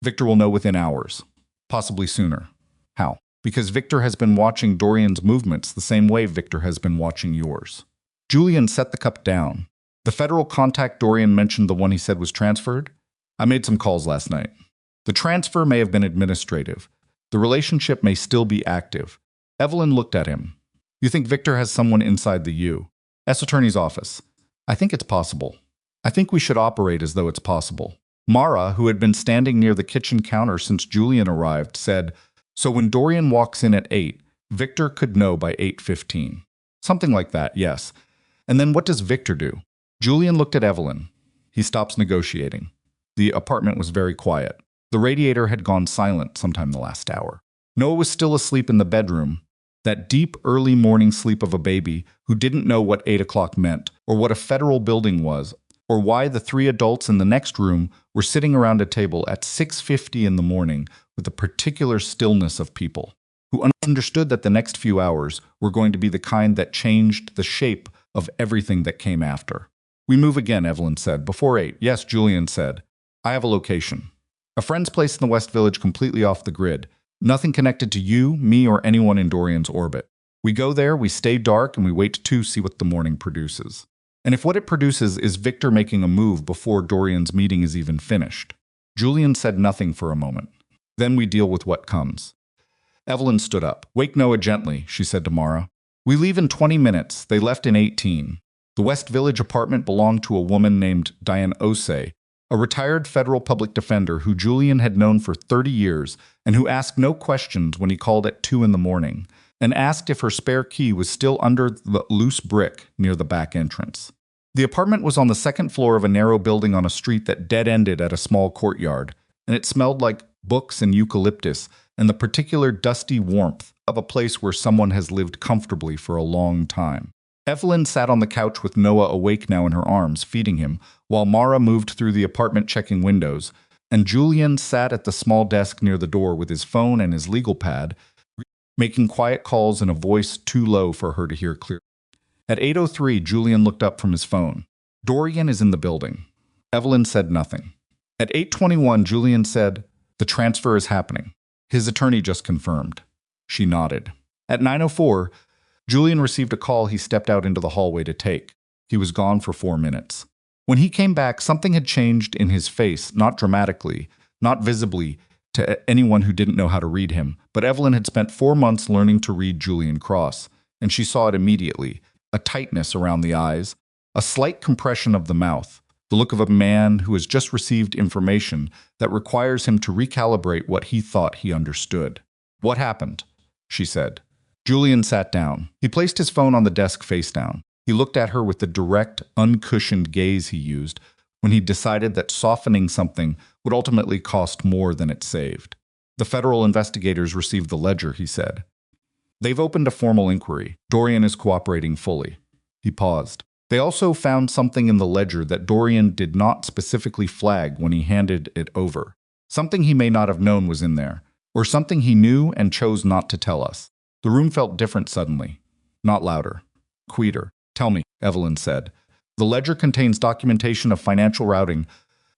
Victor will know within hours, possibly sooner. How? Because Victor has been watching Dorian's movements the same way Victor has been watching yours. Julian set the cup down. The federal contact Dorian mentioned, the one he said was transferred? I made some calls last night. The transfer may have been administrative. The relationship may still be active. Evelyn looked at him. You think Victor has someone inside the U.S. Attorney's office? I think it's possible. I think we should operate as though it's possible. Mara, who had been standing near the kitchen counter since Julian arrived, said, so when Dorian walks in at 8, Victor could know by 8:15. Something like that, yes. And then what does Victor do? Julian looked at Evelyn. He stops negotiating. The apartment was very quiet. The radiator had gone silent sometime the last hour. Noah was still asleep in the bedroom, that deep early morning sleep of a baby who didn't know what 8 o'clock meant, or what a federal building was, or why the 3 adults in the next room were sitting around a table at 6:50 in the morning with a particular stillness of people. who understood that the next few hours were going to be the kind that changed the shape of everything that came after. "We move again," Evelyn said. "Before 8. Yes," Julian said. "I have a location. A friend's place in the West Village completely off the grid. Nothing connected to you, me, or anyone in Dorian's orbit. We go there, we stay dark, and we wait to see what the morning produces. And if what it produces is Victor making a move before Dorian's meeting is even finished." Julian said nothing for a moment. "Then we deal with what comes." Evelyn stood up. "Wake Noah gently," she said to Mara. "We leave in 20 minutes. They left in 18. The West Village apartment belonged to a woman named Diane Osei, a retired federal public defender who Julian had known for 30 years and who asked no questions when he called at 2 in the morning and asked if her spare key was still under the loose brick near the back entrance. The apartment was on the second floor of a narrow building on a street that dead-ended at a small courtyard, and it smelled like books and eucalyptus and the particular dusty warmth of a place where someone has lived comfortably for a long time. Evelyn sat on the couch with Noah awake now in her arms, feeding him, while Mara moved through the apartment checking windows, and Julian sat at the small desk near the door with his phone and his legal pad, making quiet calls in a voice too low for her to hear clearly. At 8:03, Julian looked up from his phone. "Dorian is in the building." Evelyn said nothing. At 8:21, Julian said, "The transfer is happening. His attorney just confirmed." She nodded. At 9:04, Julian received a call he stepped out into the hallway to take. He was gone for 4 minutes. When he came back, something had changed in his face, not dramatically, not visibly to anyone who didn't know how to read him, but Evelyn had spent 4 months learning to read Julian Cross, and she saw it immediately. A tightness around the eyes, a slight compression of the mouth, the look of a man who has just received information that requires him to recalibrate what he thought he understood. "What happened?" she said. Julian sat down. He placed his phone on the desk face down. He looked at her with the direct, uncushioned gaze he used when he decided that softening something would ultimately cost more than it saved. "The federal investigators received the ledger," he said. "They've opened a formal inquiry. Dorian is cooperating fully." He paused. "They also found something in the ledger that Dorian did not specifically flag when he handed it over. Something he may not have known was in there, or something he knew and chose not to tell us." The room felt different suddenly. Not louder. Quieter. "Tell me," Evelyn said. "The ledger contains documentation of financial routing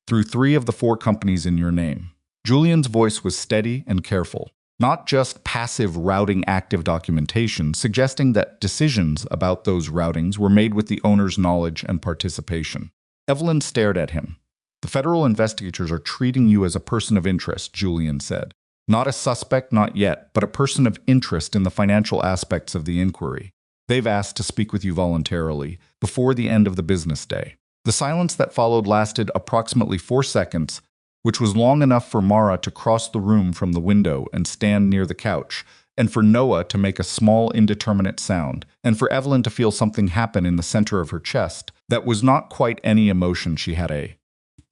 through 3 of the 4 companies in your name." Julian's voice was steady and careful. Not just passive routing active documentation, suggesting that decisions about those routings were made with the owner's knowledge and participation. Evelyn stared at him. "The federal investigators are treating you as a person of interest," Julian said. "Not a suspect, not yet, but a person of interest in the financial aspects of the inquiry. They've asked to speak with you voluntarily, before the end of the business day." The silence that followed lasted approximately 4 seconds, which was long enough for Mara to cross the room from the window and stand near the couch, and for Noah to make a small indeterminate sound, and for Evelyn to feel something happen in the center of her chest that was not quite any emotion she had a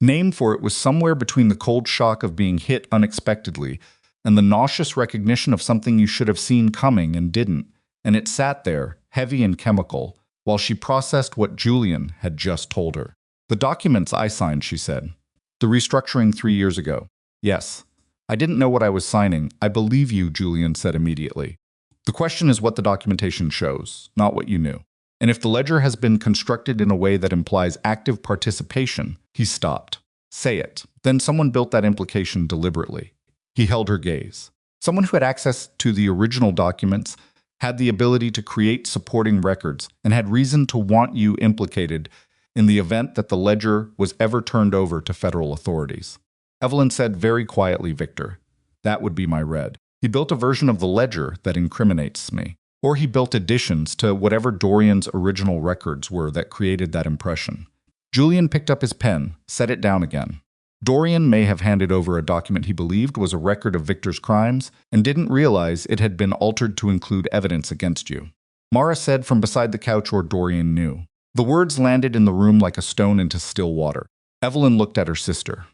name for. It was somewhere between the cold shock of being hit unexpectedly and the nauseous recognition of something you should have seen coming and didn't, and it sat there, heavy and chemical, while she processed what Julian had just told her. "The documents I signed," she said. "The restructuring 3 years ago." "Yes. I didn't know what I was signing." "I believe you," Julian said immediately. "The question is what the documentation shows, not what you knew. And if the ledger has been constructed in a way that implies active participation," he stopped. "Say it. Then someone built that implication deliberately." He held her gaze. "Someone who had access to the original documents, had the ability to create supporting records, and had reason to want you implicated in the event that the ledger was ever turned over to federal authorities." Evelyn said very quietly, "Victor, that would be my red. He built a version of the ledger that incriminates me. Or he built additions to whatever Dorian's original records were that created that impression." Julian picked up his pen, set it down again. "Dorian may have handed over a document he believed was a record of Victor's crimes and didn't realize it had been altered to include evidence against you." Mara said from beside the couch, "Or Dorian knew." The words landed in the room like a stone into still water. Evelyn looked at her sister.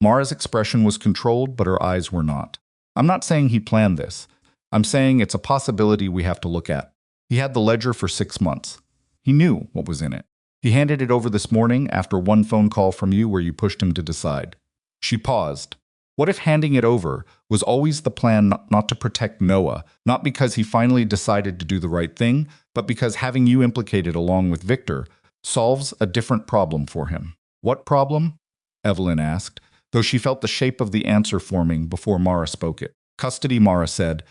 Mara's expression was controlled, but her eyes were not. "I'm not saying he planned this. I'm saying it's a possibility we have to look at. He had the ledger for 6 months. He knew what was in it. He handed it over this morning after one phone call from you where you pushed him to decide." She paused. What if handing it over was always the plan not to protect Noah, not because he finally decided to do the right thing, but because having you implicated along with Victor solves a different problem for him? What problem? Evelyn asked, though she felt the shape of the answer forming before Mara spoke it. Custody, Mara said.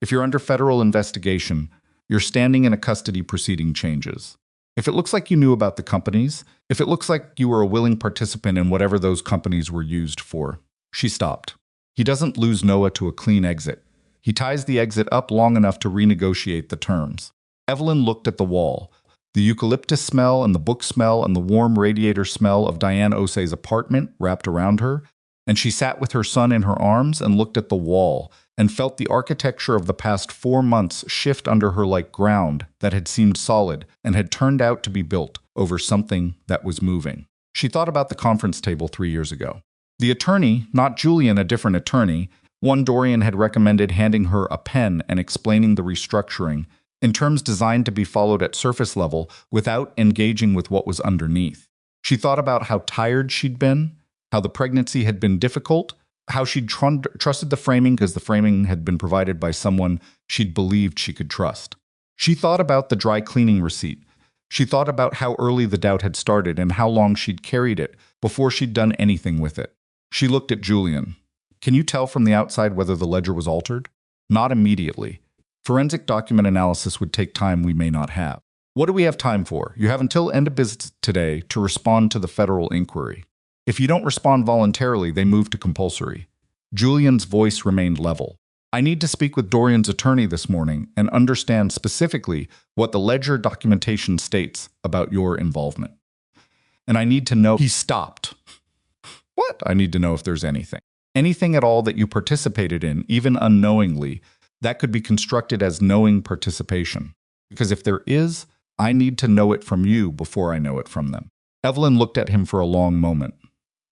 If you're under federal investigation, your standing in a custody proceeding changes. If it looks like you knew about the companies, if it looks like you were a willing participant in whatever those companies were used for. She stopped. He doesn't lose Noah to a clean exit. He ties the exit up long enough to renegotiate the terms. Evelyn looked at the wall. The eucalyptus smell and the book smell and the warm radiator smell of Diane Osei's apartment wrapped around her, and she sat with her son in her arms and looked at the wall and felt the architecture of the past 4 months shift under her like ground that had seemed solid and had turned out to be built over something that was moving. She thought about the conference table 3 years ago. The attorney, not Julian, a different attorney, one Dorian had recommended handing her a pen and explaining the restructuring in terms designed to be followed at surface level without engaging with what was underneath. She thought about how tired she'd been, how the pregnancy had been difficult, how she'd trusted the framing because the framing had been provided by someone she'd believed she could trust. She thought about the dry cleaning receipt. She thought about how early the doubt had started and how long she'd carried it before she'd done anything with it. She looked at Julian. Can you tell from the outside whether the ledger was altered? Not immediately. Forensic document analysis would take time we may not have. What do we have time for? You have until end of business today to respond to the federal inquiry. If you don't respond voluntarily, they move to compulsory. Julian's voice remained level. I need to speak with Dorian's attorney this morning and understand specifically what the ledger documentation states about your involvement. And I need to know. He stopped. What? I need to know if there's anything. Anything at all that you participated in, even unknowingly, that could be constructed as knowing participation. Because if there is, I need to know it from you before I know it from them. Evelyn looked at him for a long moment.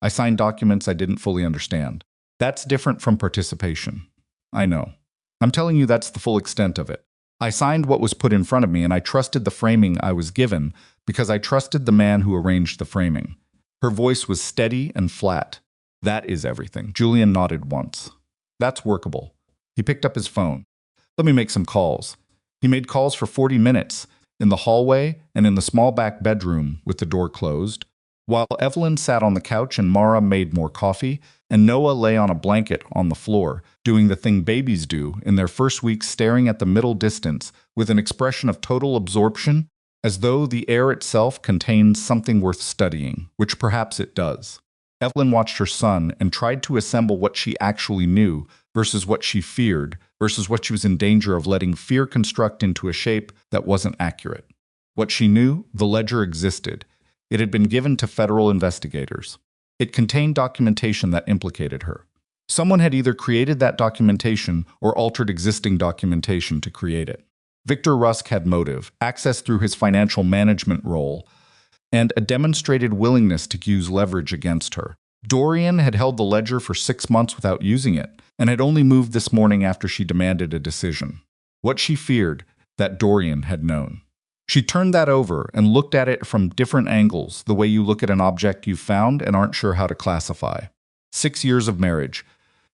I signed documents I didn't fully understand. That's different from participation. I know. I'm telling you that's the full extent of it. I signed what was put in front of me and I trusted the framing I was given because I trusted the man who arranged the framing. Her voice was steady and flat. That is everything. Julian nodded once. That's workable. He picked up his phone. Let me make some calls. He made calls for 40 minutes, in the hallway and in the small back bedroom with the door closed, while Evelyn sat on the couch and Mara made more coffee, and Noah lay on a blanket on the floor, doing the thing babies do in their first week, staring at the middle distance with an expression of total absorption, as though the air itself contains something worth studying, which perhaps it does. Evelyn watched her son and tried to assemble what she actually knew versus what she feared, versus what she was in danger of letting fear construct into a shape that wasn't accurate. What she knew, the ledger existed. It had been given to federal investigators. It contained documentation that implicated her. Someone had either created that documentation or altered existing documentation to create it. Victor Rusk had motive, access through his financial management role, and a demonstrated willingness to use leverage against her. Dorian had held the ledger for 6 months without using it, and had only moved this morning after she demanded a decision. What she feared, that Dorian had known. She turned that over and looked at it from different angles, the way you look at an object you found and aren't sure how to classify. 6 years of marriage.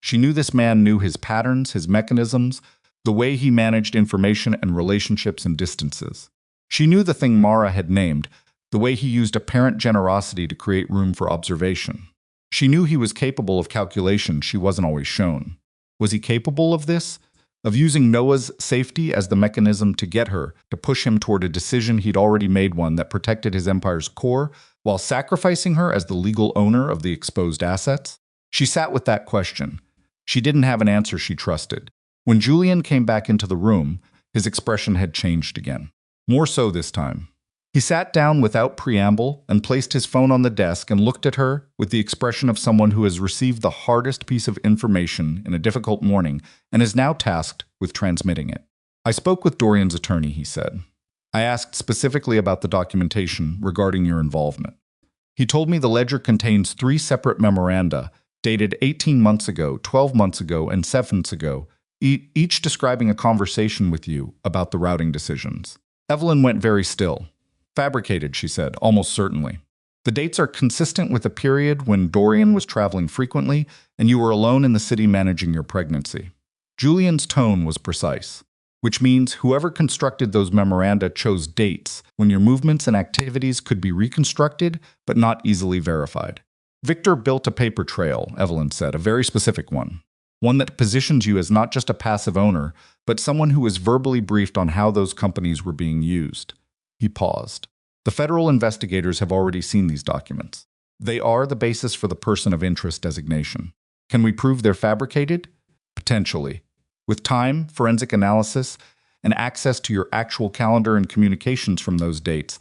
She knew this man knew his patterns, his mechanisms, the way he managed information and relationships and distances. She knew the thing Mara had named, the way he used apparent generosity to create room for observation. She knew he was capable of calculation she wasn't always shown. Was he capable of this? Of using Noah's safety as the mechanism to get her, to push him toward a decision he'd already made, one that protected his empire's core, while sacrificing her as the legal owner of the exposed assets? She sat with that question. She didn't have an answer she trusted. When Julian came back into the room, his expression had changed again. More so this time. He sat down without preamble and placed his phone on the desk and looked at her with the expression of someone who has received the hardest piece of information in a difficult morning and is now tasked with transmitting it. I spoke with Dorian's attorney, he said. I asked specifically about the documentation regarding your involvement. He told me the ledger contains 3 separate memoranda dated 18 months ago, 12 months ago, and 7 months ago, each describing a conversation with you about the routing decisions. Evelyn went very still. Fabricated, she said, almost certainly. The dates are consistent with a period when Dorian was traveling frequently and you were alone in the city managing your pregnancy. Julian's tone was precise, which means whoever constructed those memoranda chose dates when your movements and activities could be reconstructed but not easily verified. Victor built a paper trail, Evelyn said, a very specific one. One that positions you as not just a passive owner, but someone who was verbally briefed on how those companies were being used. He paused. The federal investigators have already seen these documents. They are the basis for the person of interest designation. Can we prove they're fabricated? Potentially. With time, forensic analysis, and access to your actual calendar and communications from those dates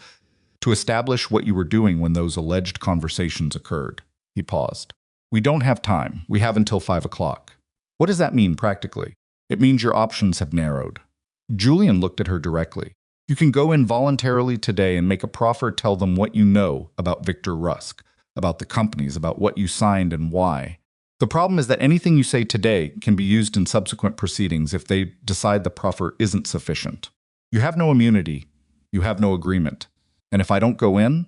to establish what you were doing when those alleged conversations occurred. He paused. We don't have time. We have until 5 o'clock. What does that mean practically? It means your options have narrowed. Julian looked at her directly. You can go in voluntarily today and make a proffer, tell them what you know about Victor Rusk, about the companies, about what you signed and why. The problem is that anything you say today can be used in subsequent proceedings if they decide the proffer isn't sufficient. You have no immunity. You have no agreement. And if I don't go in,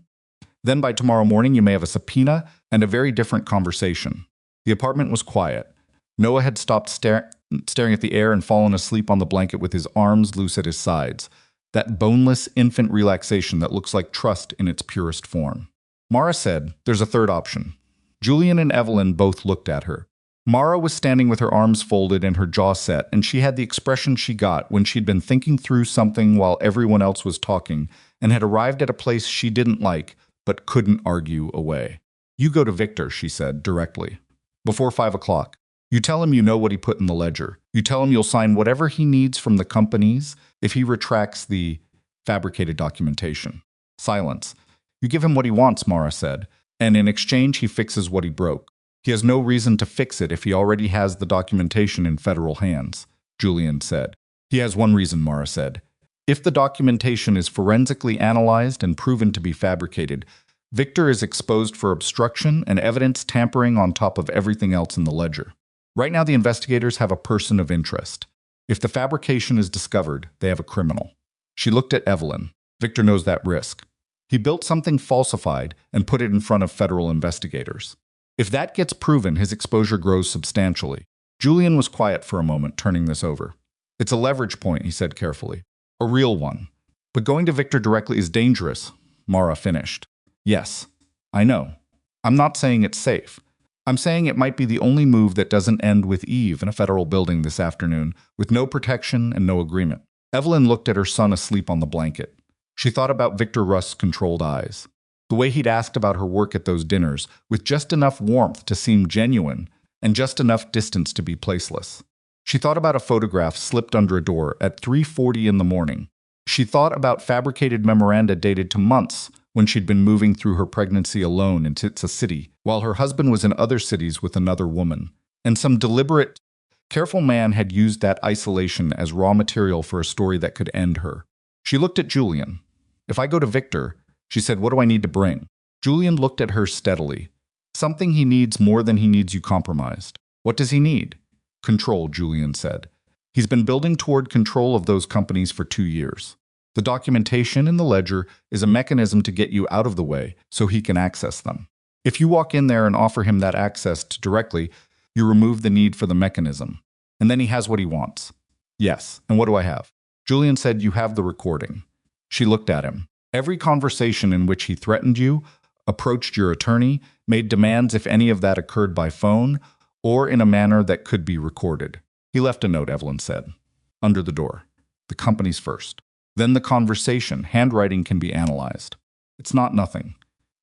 then by tomorrow morning you may have a subpoena and a very different conversation. The apartment was quiet. Noah had stopped staring at the air and fallen asleep on the blanket with his arms loose at his sides. That boneless infant relaxation that looks like trust in its purest form. Mara said, "There's a third option." Julian and Evelyn both looked at her. Mara was standing with her arms folded and her jaw set, and she had the expression she got when she'd been thinking through something while everyone else was talking and had arrived at a place she didn't like but couldn't argue away. "You go to Victor," she said, directly. "Before 5 o'clock. You tell him you know what he put in the ledger. You tell him you'll sign whatever he needs from the companies if he retracts the fabricated documentation." Silence. "You give him what he wants," Mara said, "and in exchange he fixes what he broke. He has no reason to fix it if he already has the documentation in federal hands," Julian said. "He has one reason," Mara said. "If the documentation is forensically analyzed and proven to be fabricated, Victor is exposed for obstruction and evidence tampering on top of everything else in the ledger. Right now the investigators have a person of interest. If the fabrication is discovered, they have a criminal." She looked at Evelyn. "Victor knows that risk. He built something falsified and put it in front of federal investigators. If that gets proven, his exposure grows substantially." Julian was quiet for a moment, turning this over. "It's a leverage point," he said carefully. "A real one. But going to Victor directly is dangerous," Mara finished. "Yes, I know. I'm not saying it's safe. I'm saying it might be the only move that doesn't end with Eve in a federal building this afternoon, with no protection and no agreement." Evelyn looked at her son asleep on the blanket. She thought about Victor Rusk's controlled eyes. The way he'd asked about her work at those dinners, with just enough warmth to seem genuine, and just enough distance to be placeless. She thought about a photograph slipped under a door at 3:40 in the morning. She thought about fabricated memoranda dated to months when she'd been moving through her pregnancy alone into a city, while her husband was in other cities with another woman. And some deliberate, careful man had used that isolation as raw material for a story that could end her. She looked at Julian. "If I go to Victor," she said, "what do I need to bring?" Julian looked at her steadily. "Something he needs more than he needs you compromised." "What does he need?" "Control," Julian said. "He's been building toward control of those companies for 2 years. The documentation in the ledger is a mechanism to get you out of the way so he can access them. If you walk in there and offer him that access directly, you remove the need for the mechanism. And then he has what he wants." "Yes, and what do I have?" Julian said, "You have the recording." She looked at him. "Every conversation in which he threatened you, approached your attorney, made demands if any of that occurred by phone, or in a manner that could be recorded." "He left a note," Evelyn said. "Under the door. The companies first. Then the conversation, handwriting can be analyzed. It's not nothing."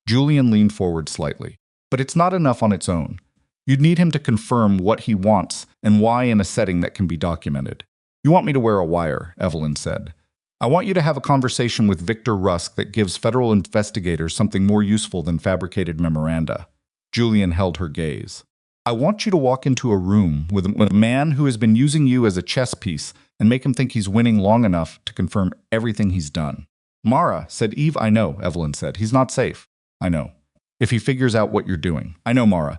Julian leaned forward slightly. "But it's not enough on its own. You'd need him to confirm what he wants and why in a setting that can be documented." "You want me to wear a wire," Evelyn said. "I want you to have a conversation with Victor Rusk that gives federal investigators something more useful than fabricated memoranda." Julian held her gaze. "I want you to walk into a room with a man who has been using you as a chess piece and make him think he's winning long enough to confirm everything he's done." "Mara," said Eve. "I know," Evelyn said. "He's not safe." "I know. If he figures out what you're doing." "I know, Mara."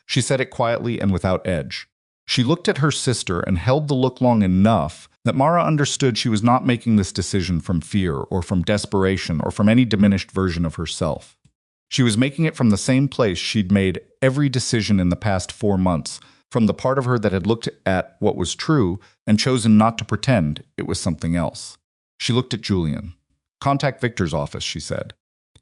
She said it quietly and without edge. She looked at her sister and held the look long enough that Mara understood she was not making this decision from fear or from desperation or from any diminished version of herself. She was making it from the same place she'd made every decision in the past 4 months, from the part of her that had looked at what was true and chosen not to pretend it was something else. She looked at Julian. "Contact Victor's office," she said.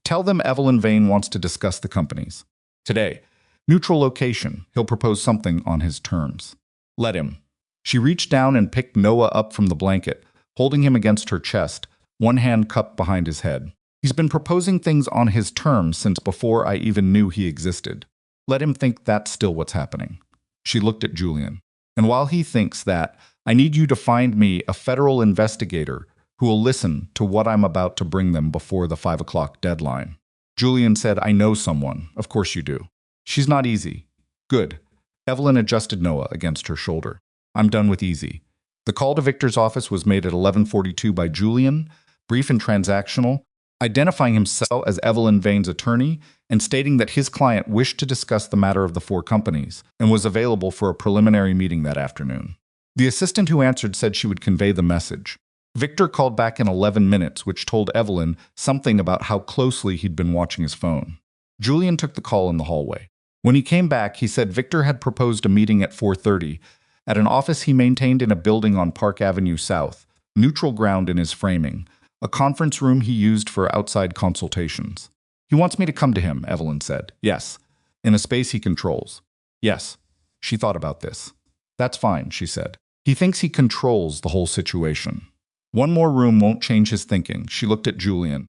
"Tell them Evelyn Vane wants to discuss the companies. Today. Neutral location. He'll propose something on his terms. Let him." She reached down and picked Noah up from the blanket, holding him against her chest, one hand cupped behind his head. "He's been proposing things on his terms since before I even knew he existed. Let him think that's still what's happening." She looked at Julian. "And while he thinks that, I need you to find me a federal investigator who will listen to what I'm about to bring them before the 5 o'clock deadline." Julian said, "I know someone. Of course you do. She's not easy." "Good." Evelyn adjusted Noah against her shoulder. "I'm done with easy." The call to Victor's office was made at 11:42 by Julian, brief and transactional, identifying himself as Evelyn Vane's attorney and stating that his client wished to discuss the matter of the 4 companies and was available for a preliminary meeting that afternoon. The assistant who answered said she would convey the message. Victor called back in 11 minutes, which told Evelyn something about how closely he'd been watching his phone. Julian took the call in the hallway. When he came back, he said Victor had proposed a meeting at 4:30 at an office he maintained in a building on Park Avenue South, neutral ground in his framing, a conference room he used for outside consultations. "He wants me to come to him," Evelyn said. "Yes." "In a space he controls." "Yes." She thought about this. "That's fine," she said. "He thinks he controls the whole situation. One more room won't change his thinking." She looked at Julian.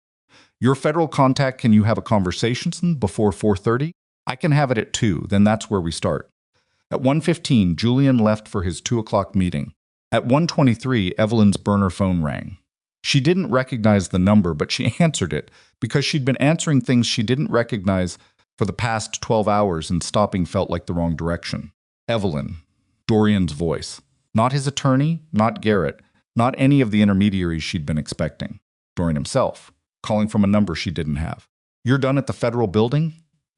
"Your federal contact, can you have a conversation before 4:30? I can have it at 2, then that's where we start." At 1:15, Julian left for his 2 o'clock meeting. At 1:23, Evelyn's burner phone rang. She didn't recognize the number, but she answered it because she'd been answering things she didn't recognize for the past 12 hours, and stopping felt like the wrong direction. Evelyn. Dorian's voice. Not his attorney, not Garrett, not any of the intermediaries she'd been expecting. Dorian himself, calling from a number she didn't have. "You're done at the federal building?"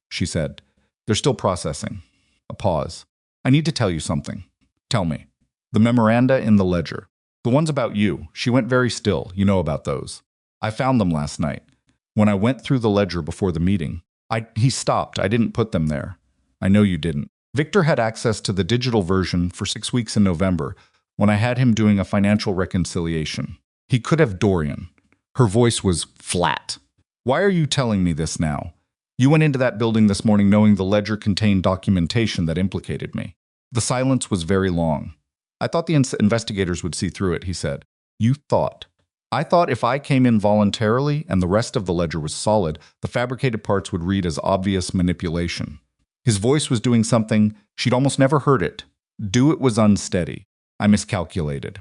she said. "They're still processing." A pause. "I need to tell you something." "Tell me." "The memoranda in the ledger. The ones about you." She went very still. "You know about those." "I found them last night. When I went through the ledger before the meeting." He stopped. "I didn't put them there." "I know you didn't." "Victor had access to the digital version for 6 weeks in November, when I had him doing a financial reconciliation. He could have." Dorian. Her voice was flat. "Why are you telling me this now? You went into that building this morning knowing the ledger contained documentation that implicated me." The silence was very long. "I thought the investigators would see through it," he said. "You thought?" "I thought if I came in voluntarily and the rest of the ledger was solid, the fabricated parts would read as obvious manipulation." His voice was doing something she'd almost never heard it. Do it was unsteady. "I miscalculated."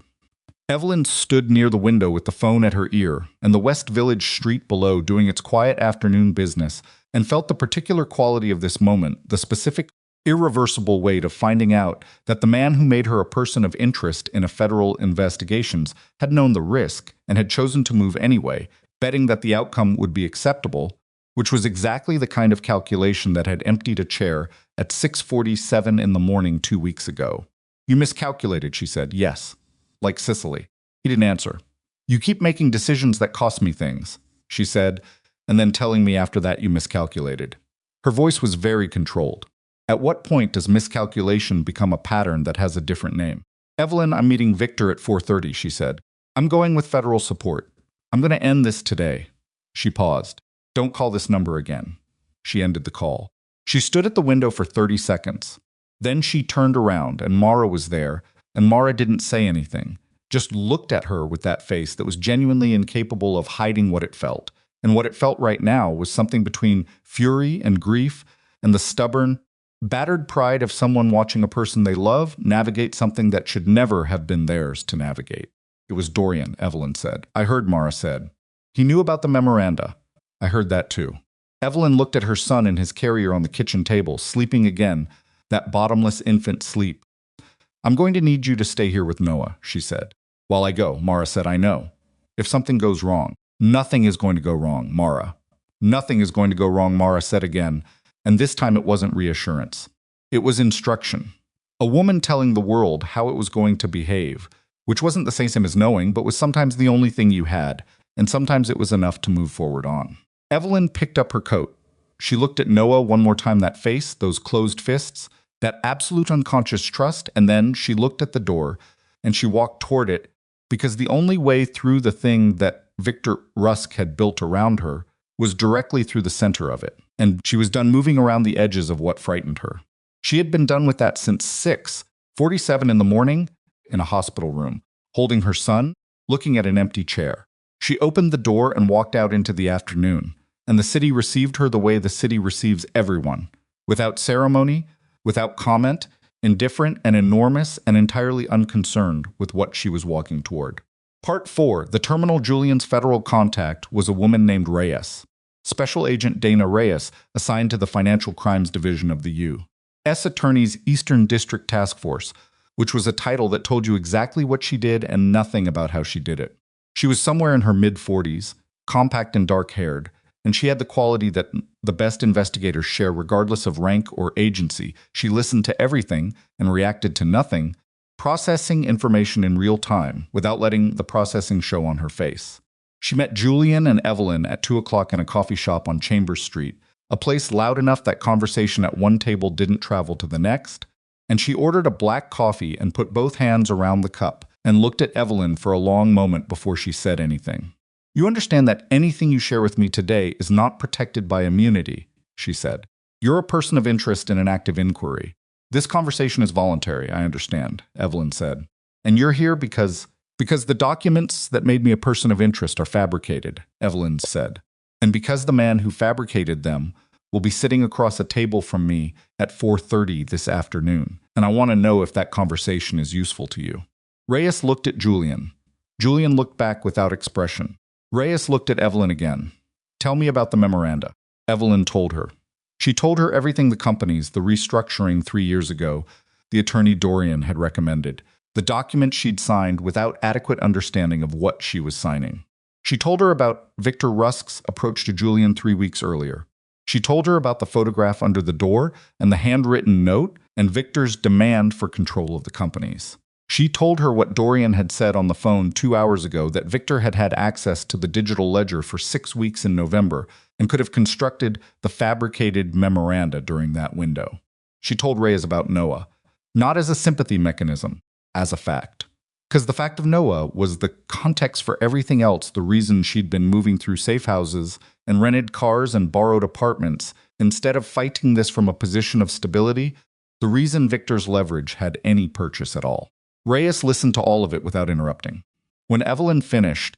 Evelyn stood near the window with the phone at her ear and the West Village street below doing its quiet afternoon business, and felt the particular quality of this moment, the specific, irreversible weight of finding out that the man who made her a person of interest in a federal investigations had known the risk and had chosen to move anyway, betting that the outcome would be acceptable, which was exactly the kind of calculation that had emptied a chair at 6:47 in the morning 2 weeks ago. "You miscalculated," she said. "Yes." Like Sicily. He didn't answer. "You keep making decisions that cost me things," she said, "and then telling me after that you miscalculated." Her voice was very controlled. "At what point does miscalculation become a pattern that has a different name?" "Evelyn, I'm meeting Victor at 4:30, she said. "I'm going with federal support. I'm going to end this today." She paused. "Don't call this number again." She ended the call. She stood at the window for 30 seconds. Then she turned around, and Mara was there, and Mara didn't say anything, just looked at her with that face that was genuinely incapable of hiding what it felt. And what it felt right now was something between fury and grief and the stubborn, battered pride of someone watching a person they love navigate something that should never have been theirs to navigate. "It was Dorian," Evelyn said. "I heard," Mara said. "He knew about the memoranda." "I heard that too." Evelyn looked at her son in his carrier on the kitchen table, sleeping again, that bottomless infant sleep. "I'm going to need you to stay here with Noah," she said. "While I go," Mara said. "I know. If something goes wrong." "Nothing is going to go wrong, Mara." "Nothing is going to go wrong," Mara said again, and this time it wasn't reassurance. It was instruction. A woman telling the world how it was going to behave, which wasn't the same as knowing, but was sometimes the only thing you had, and sometimes it was enough to move forward on. Evelyn picked up her coat. She looked at Noah one more time, that face, those closed fists, that absolute unconscious trust, and then she looked at the door, and she walked toward it, because the only way through the thing that Victor Rusk had built around her was directly through the center of it, and she was done moving around the edges of what frightened her. She had been done with that since 6:47 in the morning in a hospital room, holding her son, looking at an empty chair. She opened the door and walked out into the afternoon, and the city received her the way the city receives everyone, without ceremony, without comment, indifferent and enormous and entirely unconcerned with what she was walking toward. Part 4. The terminal Julian's federal contact was a woman named Reyes. Special Agent Dana Reyes, assigned to the Financial Crimes Division of the U.S. Attorney's Eastern District Task Force, which was a title that told you exactly what she did and nothing about how she did it. She was somewhere in her mid-40s, compact and dark-haired, and she had the quality that the best investigators share regardless of rank or agency. She listened to everything and reacted to nothing, processing information in real time without letting the processing show on her face. She met Julian and Evelyn at 2 o'clock in a coffee shop on Chambers Street, a place loud enough that conversation at one table didn't travel to the next, and she ordered a black coffee and put both hands around the cup and looked at Evelyn for a long moment before she said anything. "You understand that anything you share with me today is not protected by immunity," she said. "You're a person of interest in an active inquiry. This conversation is voluntary, I understand," Evelyn said. "And you're here because the documents that made me a person of interest are fabricated," Evelyn said. "And because the man who fabricated them will be sitting across a table from me at 4:30 this afternoon, and I want to know if that conversation is useful to you." Reyes looked at Julian. Julian looked back without expression. Reyes looked at Evelyn again. "Tell me about the memoranda." Evelyn told her. She told her everything the companies, the restructuring 3 years ago, the attorney Dorian had recommended, the document she'd signed without adequate understanding of what she was signing. She told her about Victor Rusk's approach to Julian 3 weeks earlier. She told her about the photograph under the door and the handwritten note and Victor's demand for control of the companies. She told her what Dorian had said on the phone 2 hours ago, that Victor had had access to the digital ledger for 6 weeks in November and could have constructed the fabricated memoranda during that window. She told Reyes about Noah, not as a sympathy mechanism, as a fact. Because the fact of Noah was the context for everything else, the reason she'd been moving through safe houses and rented cars and borrowed apartments, instead of fighting this from a position of stability, the reason Victor's leverage had any purchase at all. Reyes listened to all of it without interrupting. When Evelyn finished,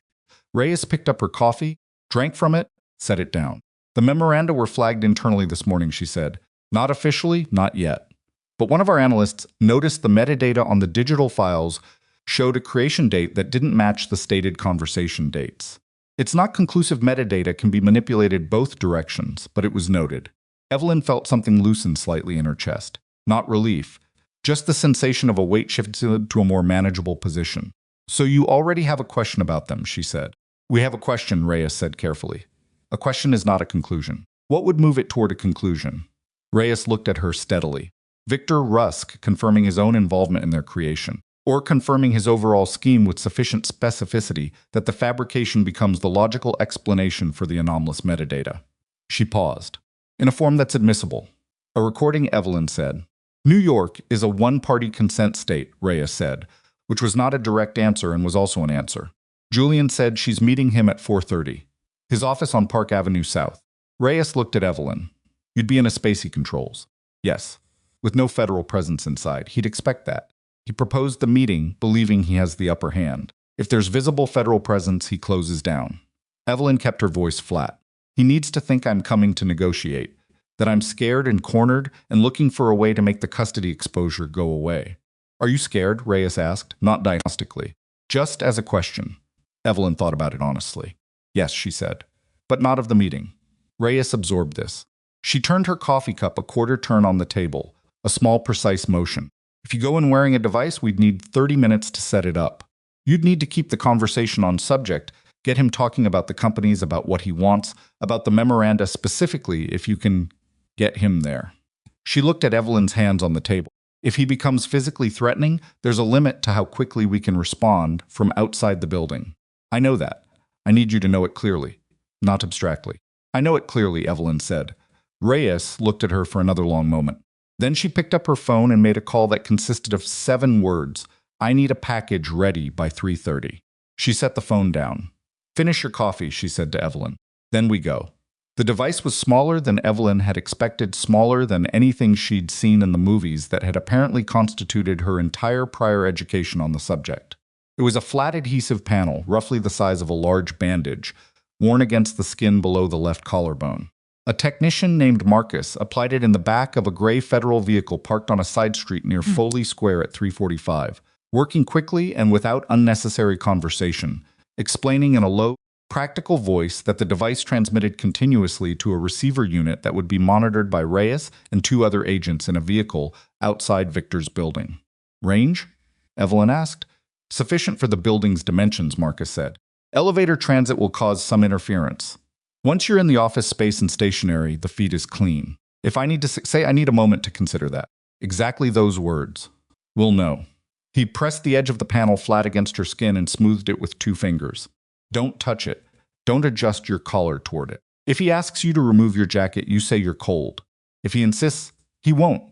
Reyes picked up her coffee, drank from it, set it down. "The memoranda were flagged internally this morning," she said. "Not officially, not yet. But one of our analysts noticed the metadata on the digital files showed a creation date that didn't match the stated conversation dates. It's not conclusive. Metadata can be manipulated both directions, but it was noted." Evelyn felt something loosen slightly in her chest. Not relief, just the sensation of a weight shifted to a more manageable position. "So you already have a question about them," she said. "We have a question," Reyes said carefully. "A question is not a conclusion. What would move it toward a conclusion?" Reyes looked at her steadily. Victor Rusk confirming his own involvement in their creation, or confirming his overall scheme with sufficient specificity that the fabrication becomes the logical explanation for the anomalous metadata. She paused. "In a form that's admissible." A recording, Evelyn said. "New York is a one-party consent state," Reyes said, which was not a direct answer and was also an answer. Julian said she's meeting him at 4:30. His office on Park Avenue South. Reyes looked at Evelyn. "You'd be in a space he controls." "Yes. With no federal presence inside. He'd expect that. He proposed the meeting, believing he has the upper hand. If there's visible federal presence, he closes down." Evelyn kept her voice flat. "He needs to think I'm coming to negotiate, that I'm scared and cornered and looking for a way to make the custody exposure go away." "Are you scared?" Reyes asked, not diagnostically. Just as a question. Evelyn thought about it honestly. "Yes," she said. "But not of the meeting." Reyes absorbed this. She turned her coffee cup a quarter turn on the table, a small precise motion. "If you go in wearing a device, we'd need 30 minutes to set it up. You'd need to keep the conversation on subject, get him talking about the companies, about what he wants, about the memoranda specifically, if you can get him there." She looked at Evelyn's hands on the table. "If he becomes physically threatening, there's a limit to how quickly we can respond from outside the building." "I know that. I need you to know it clearly, not abstractly." "I know it clearly," Evelyn said. Reyes looked at her for another long moment. Then she picked up her phone and made a call that consisted of 7 words. I need a package ready by 3:30. She set the phone down. Finish your coffee, she said to Evelyn. Then we go. The device was smaller than Evelyn had expected, smaller than anything she'd seen in the movies that had apparently constituted her entire prior education on the subject. It was a flat adhesive panel, roughly the size of a large bandage, worn against the skin below the left collarbone. A technician named Marcus applied it in the back of a gray federal vehicle parked on a side street near Foley Square at 3:45, working quickly and without unnecessary conversation, explaining in a low, practical voice that the device transmitted continuously to a receiver unit that would be monitored by Reyes and 2 other agents in a vehicle outside Victor's building. Range? Evelyn asked. Sufficient for the building's dimensions, Marcus said. Elevator transit will cause some interference. Once you're in the office space and stationary, the feed is clean. If I need to say I need a moment to consider that. Exactly those words. We'll know. He pressed the edge of the panel flat against her skin and smoothed it with 2 fingers. Don't touch it. Don't adjust your collar toward it. If he asks you to remove your jacket, you say you're cold. If he insists, he won't,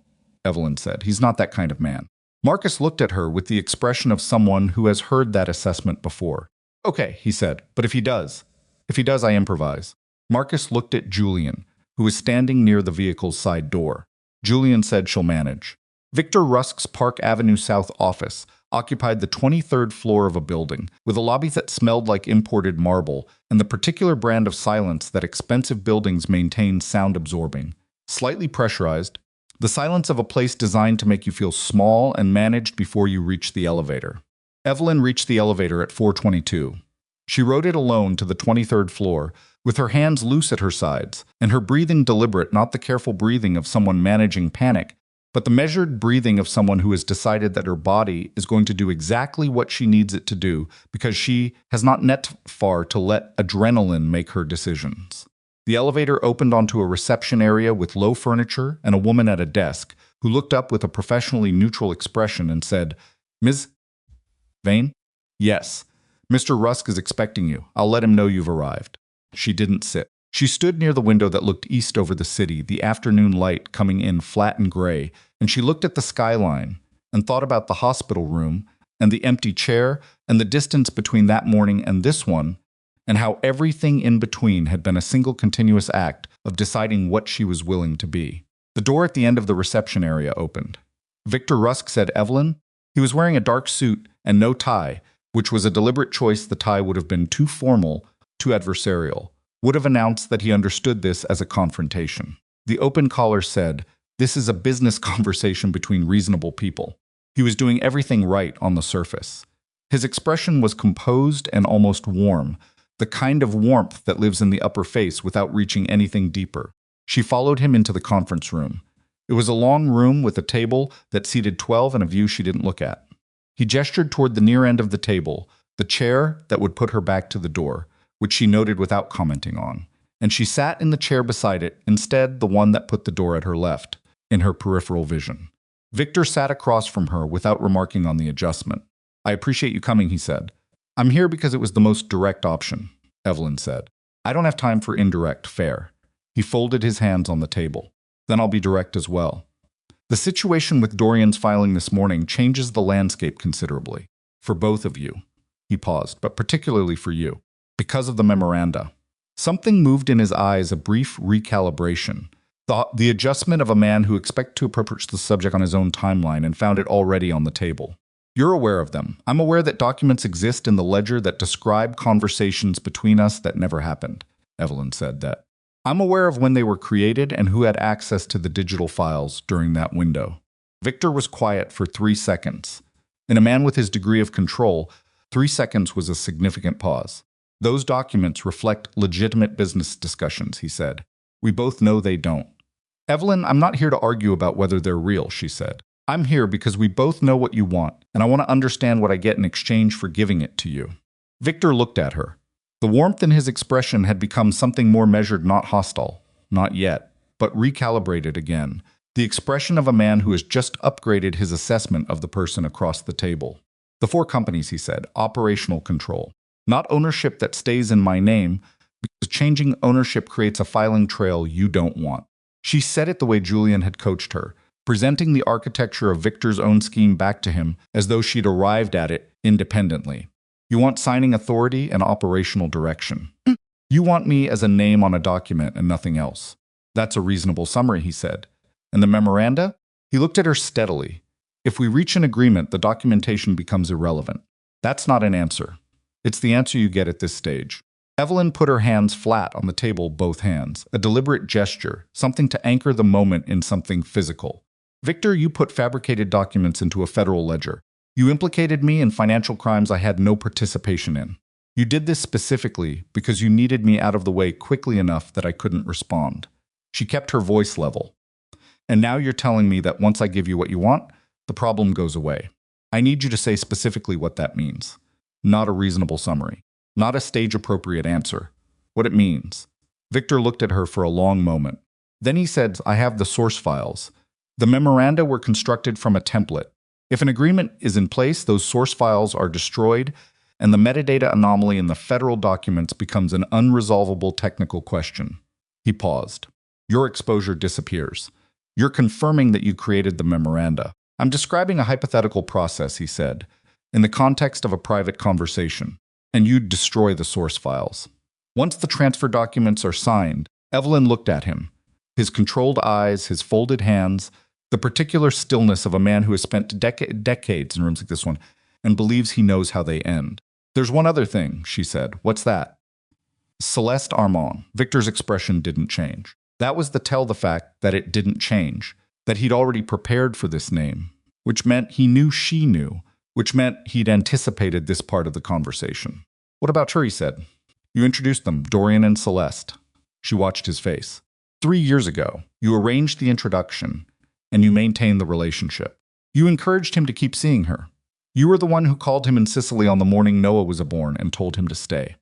Evelyn said. He's not that kind of man. Marcus looked at her with the expression of someone who has heard that assessment before. Okay, he said, but if he does, I improvise. Marcus looked at Julian, who was standing near the vehicle's side door. Julian said she'll manage. Victor Rusk's Park Avenue South office occupied the 23rd floor of a building, with a lobby that smelled like imported marble and the particular brand of silence that expensive buildings maintain, sound-absorbing. Slightly pressurized, the silence of a place designed to make you feel small and managed before you reach the elevator. Evelyn reached the elevator at 4:22. She rode it alone to the 23rd floor, with her hands loose at her sides, and her breathing deliberate, not the careful breathing of someone managing panic, but the measured breathing of someone who has decided that her body is going to do exactly what she needs it to do because she has not net far to let adrenaline make her decisions. The elevator opened onto a reception area with low furniture and a woman at a desk who looked up with a professionally neutral expression and said, Ms. Vane? Yes. Mr. Rusk is expecting you. I'll let him know you've arrived. She didn't sit. She stood near the window that looked east over the city, the afternoon light coming in flat and gray, and she looked at the skyline and thought about the hospital room and the empty chair and the distance between that morning and this one, and how everything in between had been a single continuous act of deciding what she was willing to be. The door at the end of the reception area opened. Victor Rusk said Evelyn. He was wearing a dark suit and no tie, which was a deliberate choice. The tie would have been too formal, too adversarial. Would have announced that he understood this as a confrontation. The open collar said, this is a business conversation between reasonable people. He was doing everything right on the surface. His expression was composed and almost warm, the kind of warmth that lives in the upper face without reaching anything deeper. She followed him into the conference room. It was a long room with a table that seated 12 and a view she didn't look at. He gestured toward the near end of the table, the chair that would put her back to the door, which she noted without commenting on, and she sat in the chair beside it, instead the one that put the door at her left, in her peripheral vision. Victor sat across from her without remarking on the adjustment. I appreciate you coming, he said. I'm here because it was the most direct option, Evelyn said. I don't have time for indirect fare. He folded his hands on the table. Then I'll be direct as well. The situation with Dorian's filing this morning changes the landscape considerably. For both of you. He paused, but particularly for you. Because of the memoranda. Something moved in his eyes, a brief recalibration. The adjustment of a man who expected to approach the subject on his own timeline and found it already on the table. You're aware of them. I'm aware that documents exist in the ledger that describe conversations between us that never happened. Evelyn said that. I'm aware of when they were created and who had access to the digital files during that window. Victor was quiet for 3 seconds. In a man with his degree of control, 3 seconds was a significant pause. Those documents reflect legitimate business discussions, he said. We both know they don't. Evelyn, I'm not here to argue about whether they're real, she said. I'm here because we both know what you want, and I want to understand what I get in exchange for giving it to you. Victor looked at her. The warmth in his expression had become something more measured, not hostile, not yet, but recalibrated again. The expression of a man who has just upgraded his assessment of the person across the table. The 4 companies, he said, operational control. Not ownership that stays in my name, because changing ownership creates a filing trail you don't want. She said it the way Julian had coached her, presenting the architecture of Victor's own scheme back to him as though she'd arrived at it independently. You want signing authority and operational direction. You want me as a name on a document and nothing else. That's a reasonable summary, he said. And the memoranda? He looked at her steadily. If we reach an agreement, the documentation becomes irrelevant. That's not an answer. It's the answer you get at this stage. Evelyn put her hands flat on the table, both hands, a deliberate gesture, something to anchor the moment in something physical. Victor, you put fabricated documents into a federal ledger. You implicated me in financial crimes I had no participation in. You did this specifically because you needed me out of the way quickly enough that I couldn't respond. She kept her voice level. And now you're telling me that once I give you what you want, the problem goes away. I need you to say specifically what that means. Not a reasonable summary. Not a stage-appropriate answer. What it means. Victor looked at her for a long moment. Then he said, I have the source files. The memoranda were constructed from a template. If an agreement is in place, those source files are destroyed, and the metadata anomaly in the federal documents becomes an unresolvable technical question. He paused. Your exposure disappears. You're confirming that you created the memoranda. I'm describing a hypothetical process, he said, in the context of a private conversation, and you'd destroy the source files. Once the transfer documents are signed, Evelyn looked at him. His controlled eyes, his folded hands, the particular stillness of a man who has spent decades in rooms like this one and believes he knows how they end. There's one other thing, she said. What's that? Celeste Armand. Victor's expression didn't change. That was the fact that it didn't change, that he'd already prepared for this name, which meant he knew she knew, which meant he'd anticipated this part of the conversation. What about her, he said. You introduced them, Dorian and Celeste. She watched his face. 3 years ago, you arranged the introduction, and you maintained the relationship. You encouraged him to keep seeing her. You were the one who called him in Sicily on the morning Noah was born and told him to stay.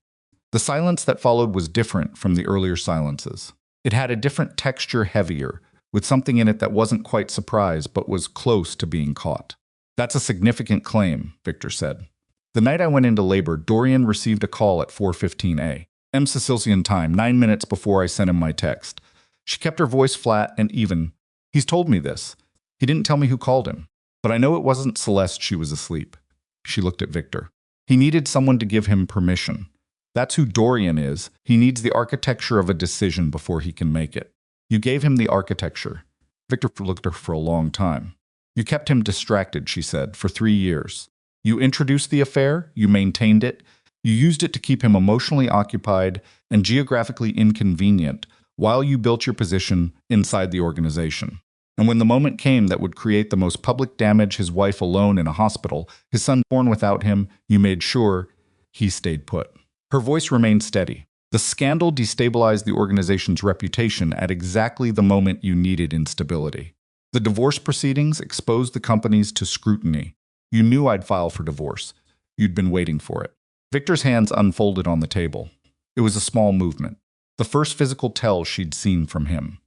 The silence that followed was different from the earlier silences. It had a different texture, heavier, with something in it that wasn't quite surprise but was close to being caught. That's a significant claim, Victor said. The night I went into labor, Dorian received a call at 4:15 a.m. Sicilian time, 9 minutes before I sent him my text. She kept her voice flat and even. He's told me this. He didn't tell me who called him. But I know it wasn't Celeste, she was asleep. She looked at Victor. He needed someone to give him permission. That's who Dorian is. He needs the architecture of a decision before he can make it. You gave him the architecture. Victor looked at her for a long time. You kept him distracted, she said, for 3 years. You introduced the affair, you maintained it, you used it to keep him emotionally occupied and geographically inconvenient while you built your position inside the organization. And when the moment came that would create the most public damage, his wife alone in a hospital, his son born without him, you made sure he stayed put. Her voice remained steady. The scandal destabilized the organization's reputation at exactly the moment you needed instability. The divorce proceedings exposed the companies to scrutiny. You knew I'd file for divorce. You'd been waiting for it. Victor's hands unfolded on the table. It was a small movement. The first physical tell she'd seen from him.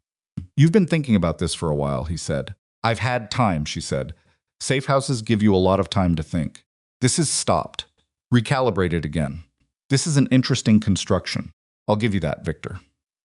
You've been thinking about this for a while, he said. I've had time, she said. Safe houses give you a lot of time to think. This is stopped. Recalibrated again. This is an interesting construction. I'll give you that, Victor.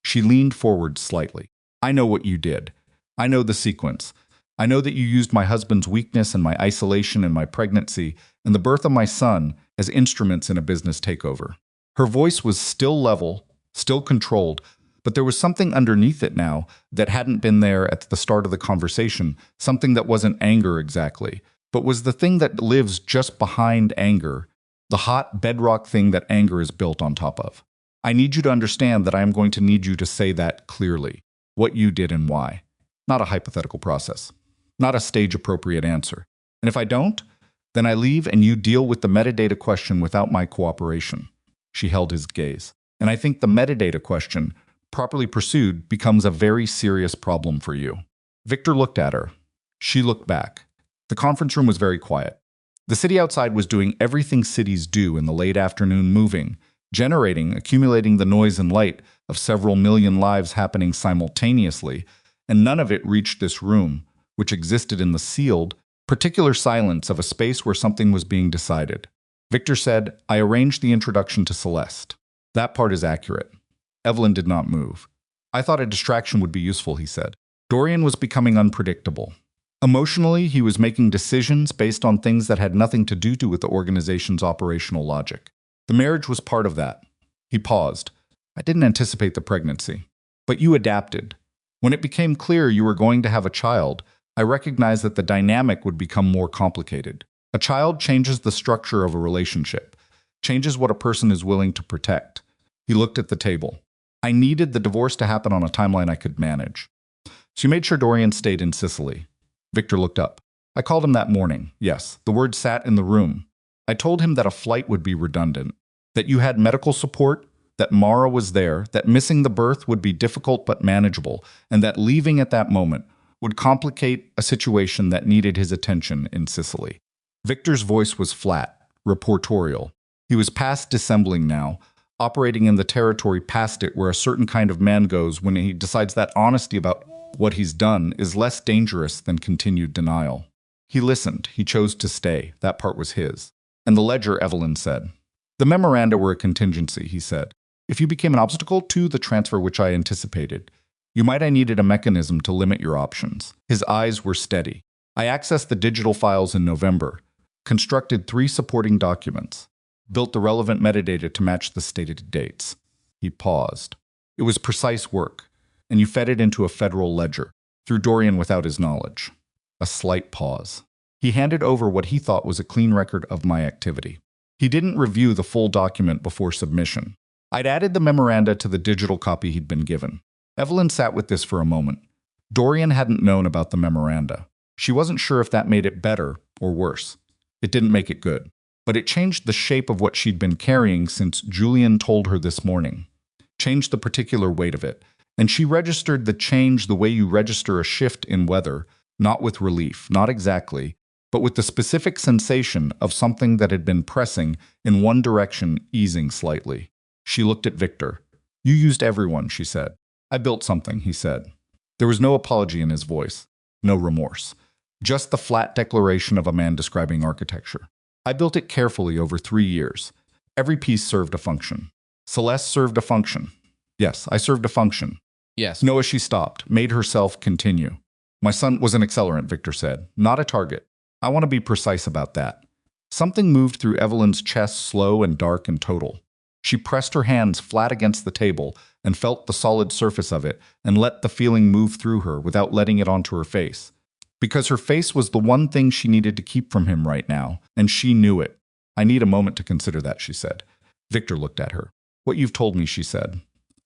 She leaned forward slightly. I know what you did. I know the sequence. I know that you used my husband's weakness and my isolation and my pregnancy and the birth of my son as instruments in a business takeover. Her voice was still level, still controlled, but there was something underneath it now that hadn't been there at the start of the conversation, something that wasn't anger exactly, but was the thing that lives just behind anger, the hot bedrock thing that anger is built on top of. I need you to understand that I am going to need you to say that clearly, what you did and why. Not a hypothetical process, not a stage-appropriate answer. And if I don't, then I leave and you deal with the metadata question without my cooperation. She held his gaze. And I think the metadata question, properly pursued, becomes a very serious problem for you. Victor looked at her. She looked back. The conference room was very quiet. The city outside was doing everything cities do in the late afternoon, moving, generating, accumulating the noise and light of several million lives happening simultaneously, and none of it reached this room, which existed in the sealed, particular silence of a space where something was being decided. Victor said, I arranged the introduction to Celeste. That part is accurate. Evelyn did not move. I thought a distraction would be useful, he said. Dorian was becoming unpredictable. Emotionally, he was making decisions based on things that had nothing to do with the organization's operational logic. The marriage was part of that. He paused. I didn't anticipate the pregnancy. But you adapted. When it became clear you were going to have a child, I recognized that the dynamic would become more complicated. A child changes the structure of a relationship, changes what a person is willing to protect. He looked at the table. I needed the divorce to happen on a timeline I could manage. So you made sure Dorian stayed in Sicily. Victor looked up. I called him that morning. Yes, the word sat in the room. I told him that a flight would be redundant, that you had medical support, that Mara was there, that missing the birth would be difficult but manageable, and that leaving at that moment would complicate a situation that needed his attention in Sicily. Victor's voice was flat, reportorial. He was past dissembling now, operating in the territory past it where a certain kind of man goes when he decides that honesty about what he's done is less dangerous than continued denial. He listened. He chose to stay. That part was his. And the ledger, Evelyn said. The memoranda were a contingency, he said. If you became an obstacle to the transfer which I anticipated, you might have needed a mechanism to limit your options. His eyes were steady. I accessed the digital files in November, constructed 3 supporting documents, built the relevant metadata to match the stated dates. He paused. It was precise work, and you fed it into a federal ledger, through Dorian without his knowledge. A slight pause. He handed over what he thought was a clean record of my activity. He didn't review the full document before submission. I'd added the memoranda to the digital copy he'd been given. Evelyn sat with this for a moment. Dorian hadn't known about the memoranda. She wasn't sure if that made it better or worse. It didn't make it good. But it changed the shape of what she'd been carrying since Julian told her this morning. Changed the particular weight of it. And she registered the change the way you register a shift in weather, not with relief, not exactly, but with the specific sensation of something that had been pressing in one direction, easing slightly. She looked at Victor. You used everyone, she said. I built something, he said. There was no apology in his voice, no remorse, just the flat declaration of a man describing architecture. I built it carefully over 3 years. Every piece served a function. Celeste served a function. Yes, I served a function. Yes. Noah, she stopped, made herself continue. My son was an accelerant, Victor said, not a target. I want to be precise about that. Something moved through Evelyn's chest, slow and dark and total. She pressed her hands flat against the table and felt the solid surface of it and let the feeling move through her without letting it onto her face. Because her face was the one thing she needed to keep from him right now, and she knew it. I need a moment to consider that, she said. Victor looked at her. What you've told me, she said.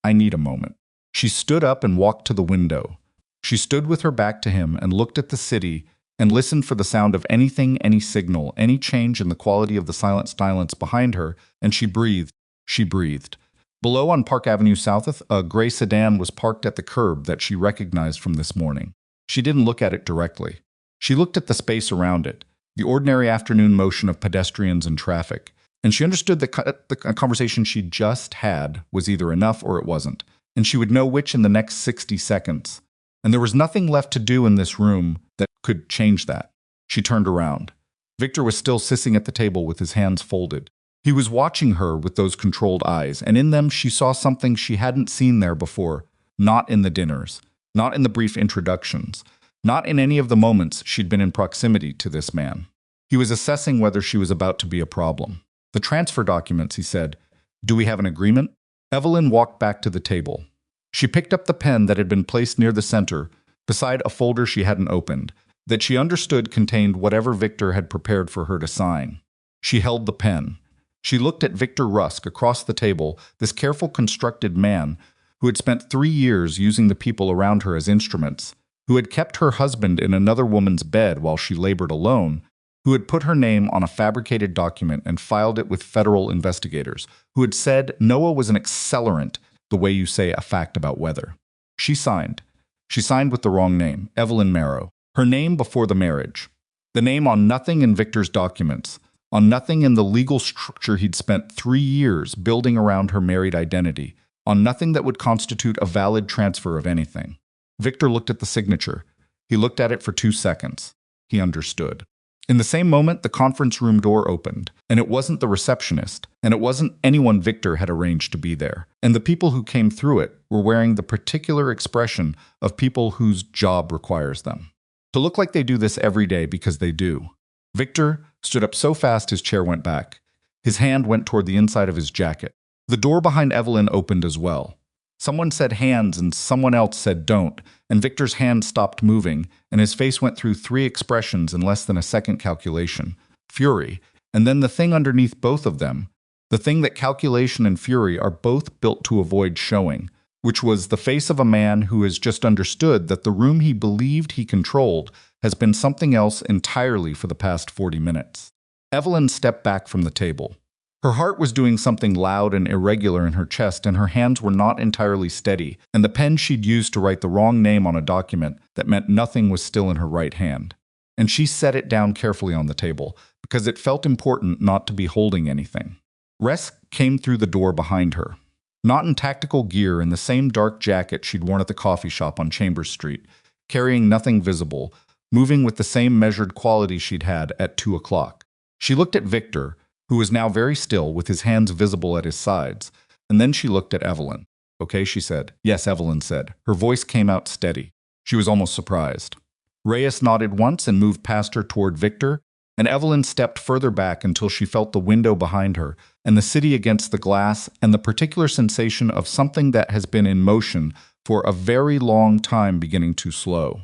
I need a moment. She stood up and walked to the window. She stood with her back to him and looked at the city and listened for the sound of anything, any signal, any change in the quality of the silent silence behind her, and she breathed. She breathed. Below on Park Avenue South, a gray sedan was parked at the curb that she recognized from this morning. She didn't look at it directly. She looked at the space around it, the ordinary afternoon motion of pedestrians and traffic, and she understood that the conversation she just had was either enough or it wasn't, and she would know which in the next 60 seconds. And there was nothing left to do in this room that could change that. She turned around. Victor was still sitting at the table with his hands folded. He was watching her with those controlled eyes, and in them she saw something she hadn't seen there before, not in the dinners, not in the brief introductions, not in any of the moments she'd been in proximity to this man. He was assessing whether she was about to be a problem. The transfer documents, he said. Do we have an agreement? Evelyn walked back to the table. She picked up the pen that had been placed near the center, beside a folder she hadn't opened, that she understood contained whatever Victor had prepared for her to sign. She held the pen. She looked at Victor Rusk across the table, this careful constructed man who had spent 3 years using the people around her as instruments, who had kept her husband in another woman's bed while she labored alone, who had put her name on a fabricated document and filed it with federal investigators, who had said Noah was an accelerant, the way you say a fact about weather. She signed. She signed with the wrong name, Evelyn Marrow. Her name before the marriage. The name on nothing in Victor's documents, on nothing in the legal structure he'd spent 3 years building around her married identity, on nothing that would constitute a valid transfer of anything. Victor looked at the signature. He looked at it for 2 seconds. He understood. In the same moment, the conference room door opened, and it wasn't the receptionist, and it wasn't anyone Victor had arranged to be there. And the people who came through it were wearing the particular expression of people whose job requires them to look like they do this every day because they do. Victor stood up so fast his chair went back. His hand went toward the inside of his jacket. The door behind Evelyn opened as well. Someone said hands and someone else said don't, and Victor's hand stopped moving, and his face went through 3 expressions in less than a second calculation. Fury, and then the thing underneath both of them, the thing that calculation and fury are both built to avoid showing, which was the face of a man who has just understood that the room he believed he controlled has been something else entirely for the past 40 minutes. Evelyn stepped back from the table. Her heart was doing something loud and irregular in her chest, and her hands were not entirely steady, and the pen she'd used to write the wrong name on a document that meant nothing was still in her right hand. And she set it down carefully on the table, because it felt important not to be holding anything. Ress came through the door behind her. Not in tactical gear, in the same dark jacket she'd worn at the coffee shop on Chambers Street, carrying nothing visible, moving with the same measured quality she'd had at 2 o'clock. She looked at Victor, who was now very still with his hands visible at his sides, and then she looked at Evelyn. "Okay," she said. "Yes," Evelyn said. Her voice came out steady. She was almost surprised. Reyes nodded once and moved past her toward Victor, and Evelyn stepped further back until she felt the window behind her, and the city against the glass, and the particular sensation of something that has been in motion for a very long time beginning to slow.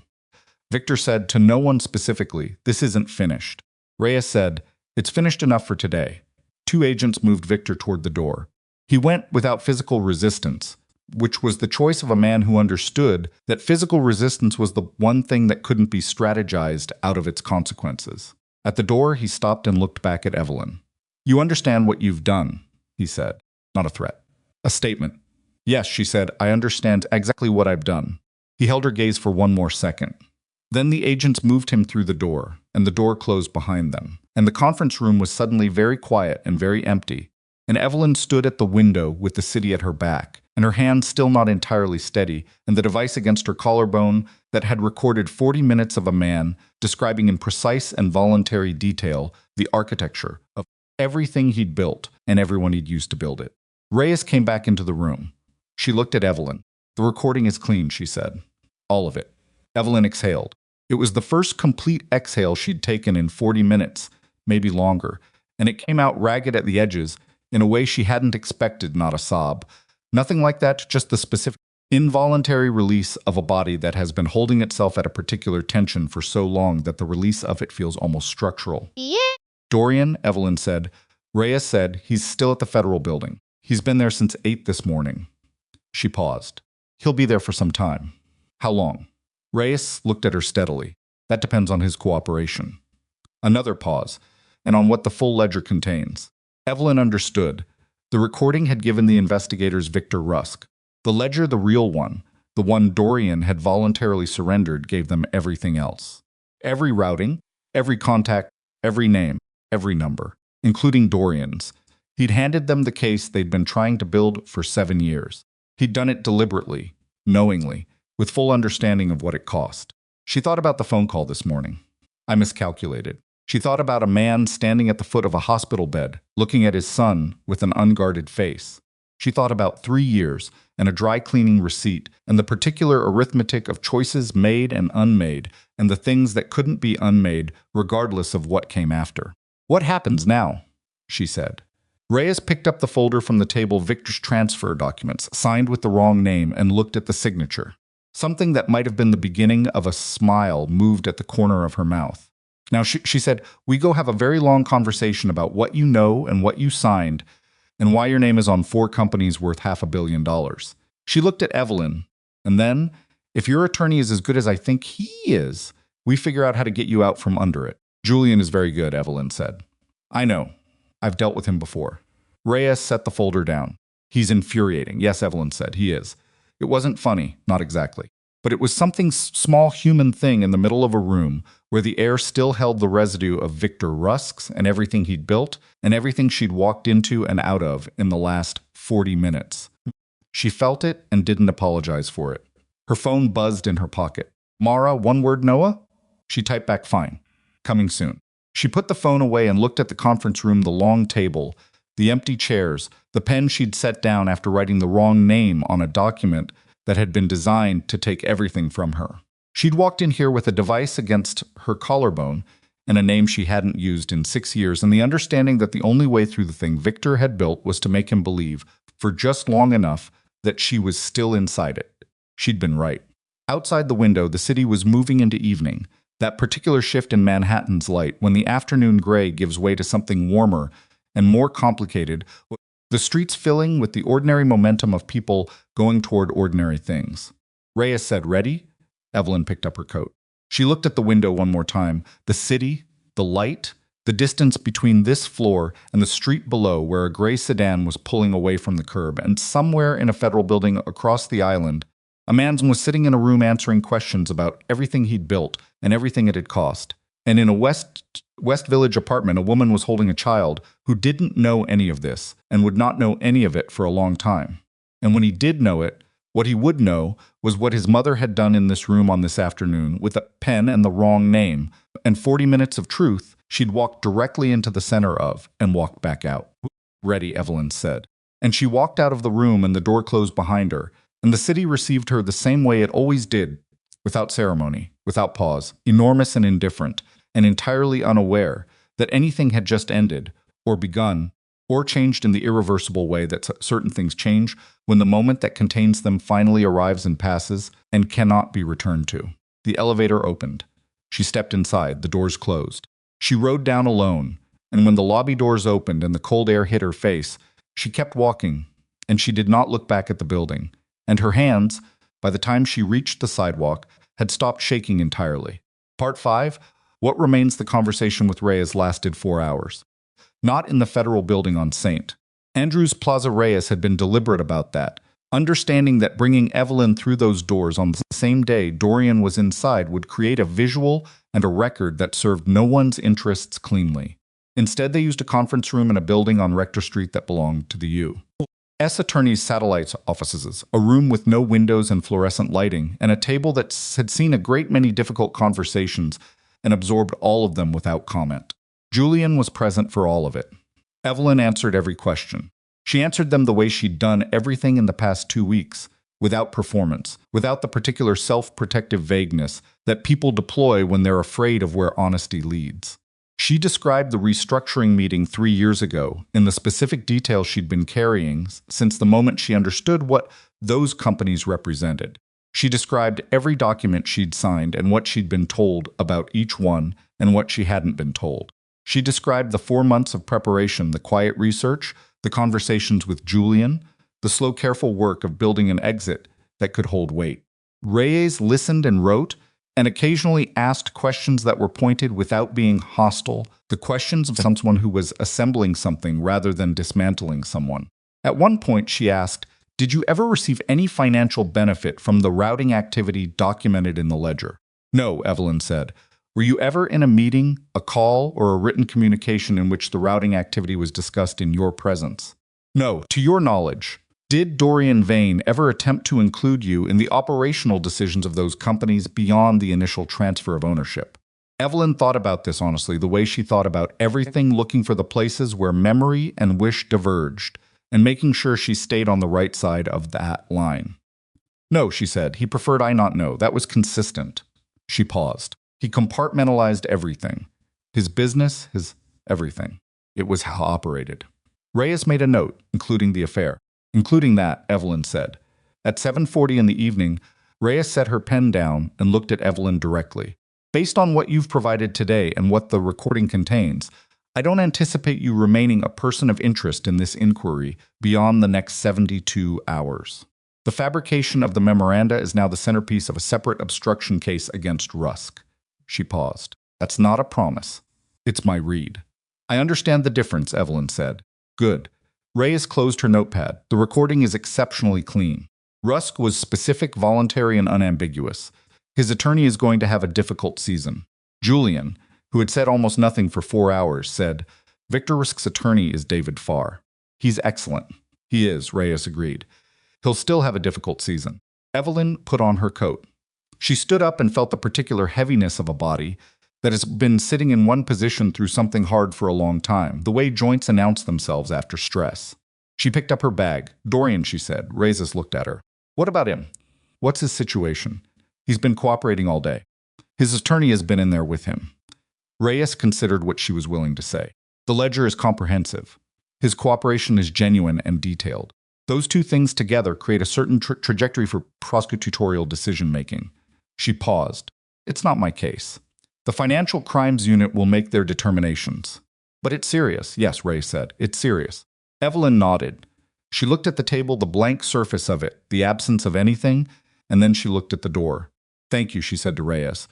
Victor said to no one specifically, "This isn't finished." Reyes said, "It's finished enough for today." 2 agents moved Victor toward the door. He went without physical resistance, which was the choice of a man who understood that physical resistance was the one thing that couldn't be strategized out of its consequences. At the door, he stopped and looked back at Evelyn. "You understand what you've done," he said. Not a threat. A statement. "Yes," she said, "I understand exactly what I've done." He held her gaze for 1 more second. Then the agents moved him through the door, and the door closed behind them. And the conference room was suddenly very quiet and very empty, and Evelyn stood at the window with the city at her back, and her hand still not entirely steady, and the device against her collarbone that had recorded 40 minutes of a man describing in precise and voluntary detail the architecture of everything he'd built and everyone he'd used to build it. Reyes came back into the room. She looked at Evelyn. "The recording is clean," she said. "All of it." Evelyn exhaled. It was the first complete exhale she'd taken in 40 minutes, maybe longer, and it came out ragged at the edges in a way she hadn't expected, not a sob. Nothing like that, just the specific, involuntary release of a body that has been holding itself at a particular tension for so long that the release of it feels almost structural. Yeah. "Dorian," Evelyn said. Reyes said, "He's still at the federal building. He's been there since 8 this morning." She paused. "He'll be there for some time." "How long?" Reyes looked at her steadily. "That depends on his cooperation." Another pause, and on what the full ledger contains. Evelyn understood. The recording had given the investigators Victor Rusk. The ledger, the real one, the one Dorian had voluntarily surrendered, gave them everything else. Every routing, every contact, every name, every number, including Dorian's. He'd handed them the case they'd been trying to build for 7 years. He'd done it deliberately, knowingly, with full understanding of what it cost. She thought about the phone call this morning. I miscalculated. She thought about a man standing at the foot of a hospital bed, looking at his son with an unguarded face. She thought about 3 years and a dry cleaning receipt and the particular arithmetic of choices made and unmade and the things that couldn't be unmade regardless of what came after. "What happens now?" she said. Reyes picked up the folder from the table, Victor's transfer documents, signed with the wrong name, and looked at the signature. Something that might have been the beginning of a smile moved at the corner of her mouth. "Now," she said, "we go have a very long conversation about what you know and what you signed and why your name is on 4 companies worth $500 million. She looked at Evelyn, and then, "If your attorney is as good as I think he is, we figure out how to get you out from under it." "Julian is very good," Evelyn said. "I know. I've dealt with him before." Reyes set the folder down. "He's infuriating." "Yes," Evelyn said, "he is. It wasn't funny, not exactly. But it was something small human thing in the middle of a room where the air still held the residue of Victor Rusk's and everything he'd built and everything she'd walked into and out of in the last 40 minutes. She felt it and didn't apologize for it. Her phone buzzed in her pocket. "Mara, one word, Noah?" She typed back, "Fine. Coming soon." She put the phone away and looked at the conference room, the long table, the empty chairs, the pen she'd set down after writing the wrong name on a document that had been designed to take everything from her. She'd walked in here with a device against her collarbone and a name she hadn't used in 6 years, and the understanding that the only way through the thing Victor had built was to make him believe, for just long enough, that she was still inside it. She'd been right. Outside the window, the city was moving into evening, that particular shift in Manhattan's light when the afternoon gray gives way to something warmer and more complicated, the streets filling with the ordinary momentum of people going toward ordinary things. Reyes said, "Ready?" Evelyn picked up her coat. She looked at the window one more time. The city, the light, the distance between this floor and the street below where a gray sedan was pulling away from the curb, and somewhere in a federal building across the island, a man was sitting in a room answering questions about everything he'd built and everything it had cost. And in a West Village apartment, a woman was holding a child who didn't know any of this and would not know any of it for a long time. And when he did know it, what he would know was what his mother had done in this room on this afternoon with a pen and the wrong name, and 40 minutes of truth she'd walked directly into the center of and walked back out. "Ready," Evelyn said. And she walked out of the room and the door closed behind her, and the city received her the same way it always did, without ceremony, without pause, enormous and indifferent, and entirely unaware that anything had just ended, or begun, or changed in the irreversible way that certain things change when the moment that contains them finally arrives and passes and cannot be returned to. The elevator opened. She stepped inside. The doors closed. She rode down alone, and when the lobby doors opened and the cold air hit her face, she kept walking, and she did not look back at the building, and her hands, by the time she reached the sidewalk, had stopped shaking entirely. Part 5. What Remains the Conversation with Reyes lasted 4 hours. Not in the federal building on St. Andrews Plaza. Reyes had been deliberate about that, understanding that bringing Evelyn through those doors on the same day Dorian was inside would create a visual and a record that served no one's interests cleanly. Instead, they used a conference room in a building on Rector Street that belonged to the U.S. Attorney's satellite offices, a room with no windows and fluorescent lighting, and a table that had seen a great many difficult conversations and absorbed all of them without comment. Julian was present for all of it. Evelyn answered every question. She answered them the way she'd done everything in the past 2 weeks, without performance, without the particular self-protective vagueness that people deploy when they're afraid of where honesty leads. She described the restructuring meeting 3 years ago in the specific details she'd been carrying since the moment she understood what those companies represented. She described every document she'd signed and what she'd been told about each one and what she hadn't been told. She described the 4 months of preparation, the quiet research, the conversations with Julian, the slow, careful work of building an exit that could hold weight. Reyes listened and wrote, and occasionally asked questions that were pointed without being hostile, the questions of someone who was assembling something rather than dismantling someone. At one point, she asked, "Did you ever receive any financial benefit from the routing activity documented in the ledger?" "No," Evelyn said. "Were you ever in a meeting, a call, or a written communication in which the routing activity was discussed in your presence?" "No." "To your knowledge, did Dorian Vane ever attempt to include you in the operational decisions of those companies beyond the initial transfer of ownership?" Evelyn thought about this honestly, the way she thought about everything, looking for the places where memory and wish diverged, and making sure she stayed on the right side of that line. "No," she said. "He preferred I not know. That was consistent." She paused. He compartmentalized everything. His business, his everything. It was how he operated. Reyes made a note, including the affair. "Including that," Evelyn said. At 7:40 in the evening, Reyes set her pen down and looked at Evelyn directly. "Based on what you've provided today and what the recording contains, I don't anticipate you remaining a person of interest in this inquiry beyond the next 72 hours. The fabrication of the memoranda is now the centerpiece of a separate obstruction case against Rusk." She paused. "That's not a promise. It's my read." "I understand the difference," Evelyn said. "Good." Reyes closed her notepad. "The recording is exceptionally clean. Rusk was specific, voluntary, and unambiguous. His attorney is going to have a difficult season." Julian, who had said almost nothing for 4 hours, said, "Victor Rusk's attorney is David Farr." "He's excellent." "He is," Reyes agreed. "He'll still have a difficult season." Evelyn put on her coat. She stood up and felt the particular heaviness of a body that has been sitting in one position through something hard for a long time, the way joints announce themselves after stress. She picked up her bag. Dorian, she said. Reyes looked at her. What about him? What's his situation? He's been cooperating all day. His attorney has been in there with him. Reyes considered what she was willing to say. The ledger is comprehensive. His cooperation is genuine and detailed. Those two things together create a certain trajectory for prosecutorial decision-making. She paused. It's not my case. The Financial Crimes Unit will make their determinations. But it's serious. Yes, Ray said. It's serious. Evelyn nodded. She looked at the table, the blank surface of it, the absence of anything, and then she looked at the door. Thank you, she said to Reyes.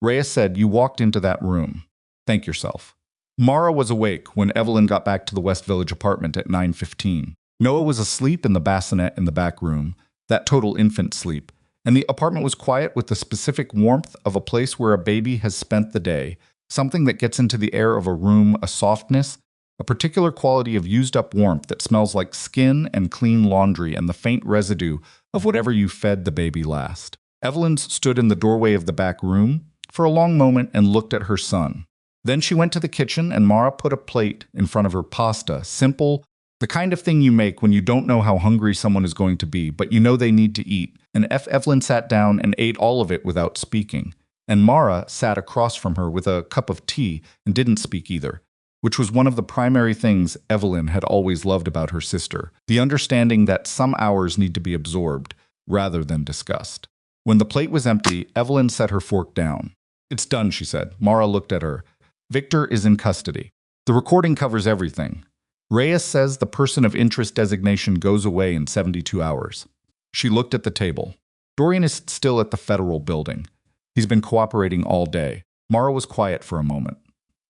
Reyes said, you walked into that room. Thank yourself. Mara was awake when Evelyn got back to the West Village apartment at 9:15. Noah was asleep in the bassinet in the back room, that total infant sleep, and the apartment was quiet with the specific warmth of a place where a baby has spent the day, something that gets into the air of a room, a softness, a particular quality of used-up warmth that smells like skin and clean laundry and the faint residue of whatever you fed the baby last. Evelyn stood in the doorway of the back room for a long moment and looked at her son. Then she went to the kitchen and Mara put a plate in front of her, pasta, simple, the kind of thing you make when you don't know how hungry someone is going to be, but you know they need to eat. And Evelyn sat down and ate all of it without speaking. And Mara sat across from her with a cup of tea and didn't speak either, which was one of the primary things Evelyn had always loved about her sister, the understanding that some hours need to be absorbed rather than discussed. When the plate was empty, Evelyn set her fork down. It's done, she said. Mara looked at her. Victor is in custody. The recording covers everything. Reyes says the person of interest designation goes away in 72 hours. She looked at the table. Dorian is still at the federal building. He's been cooperating all day. Mara was quiet for a moment.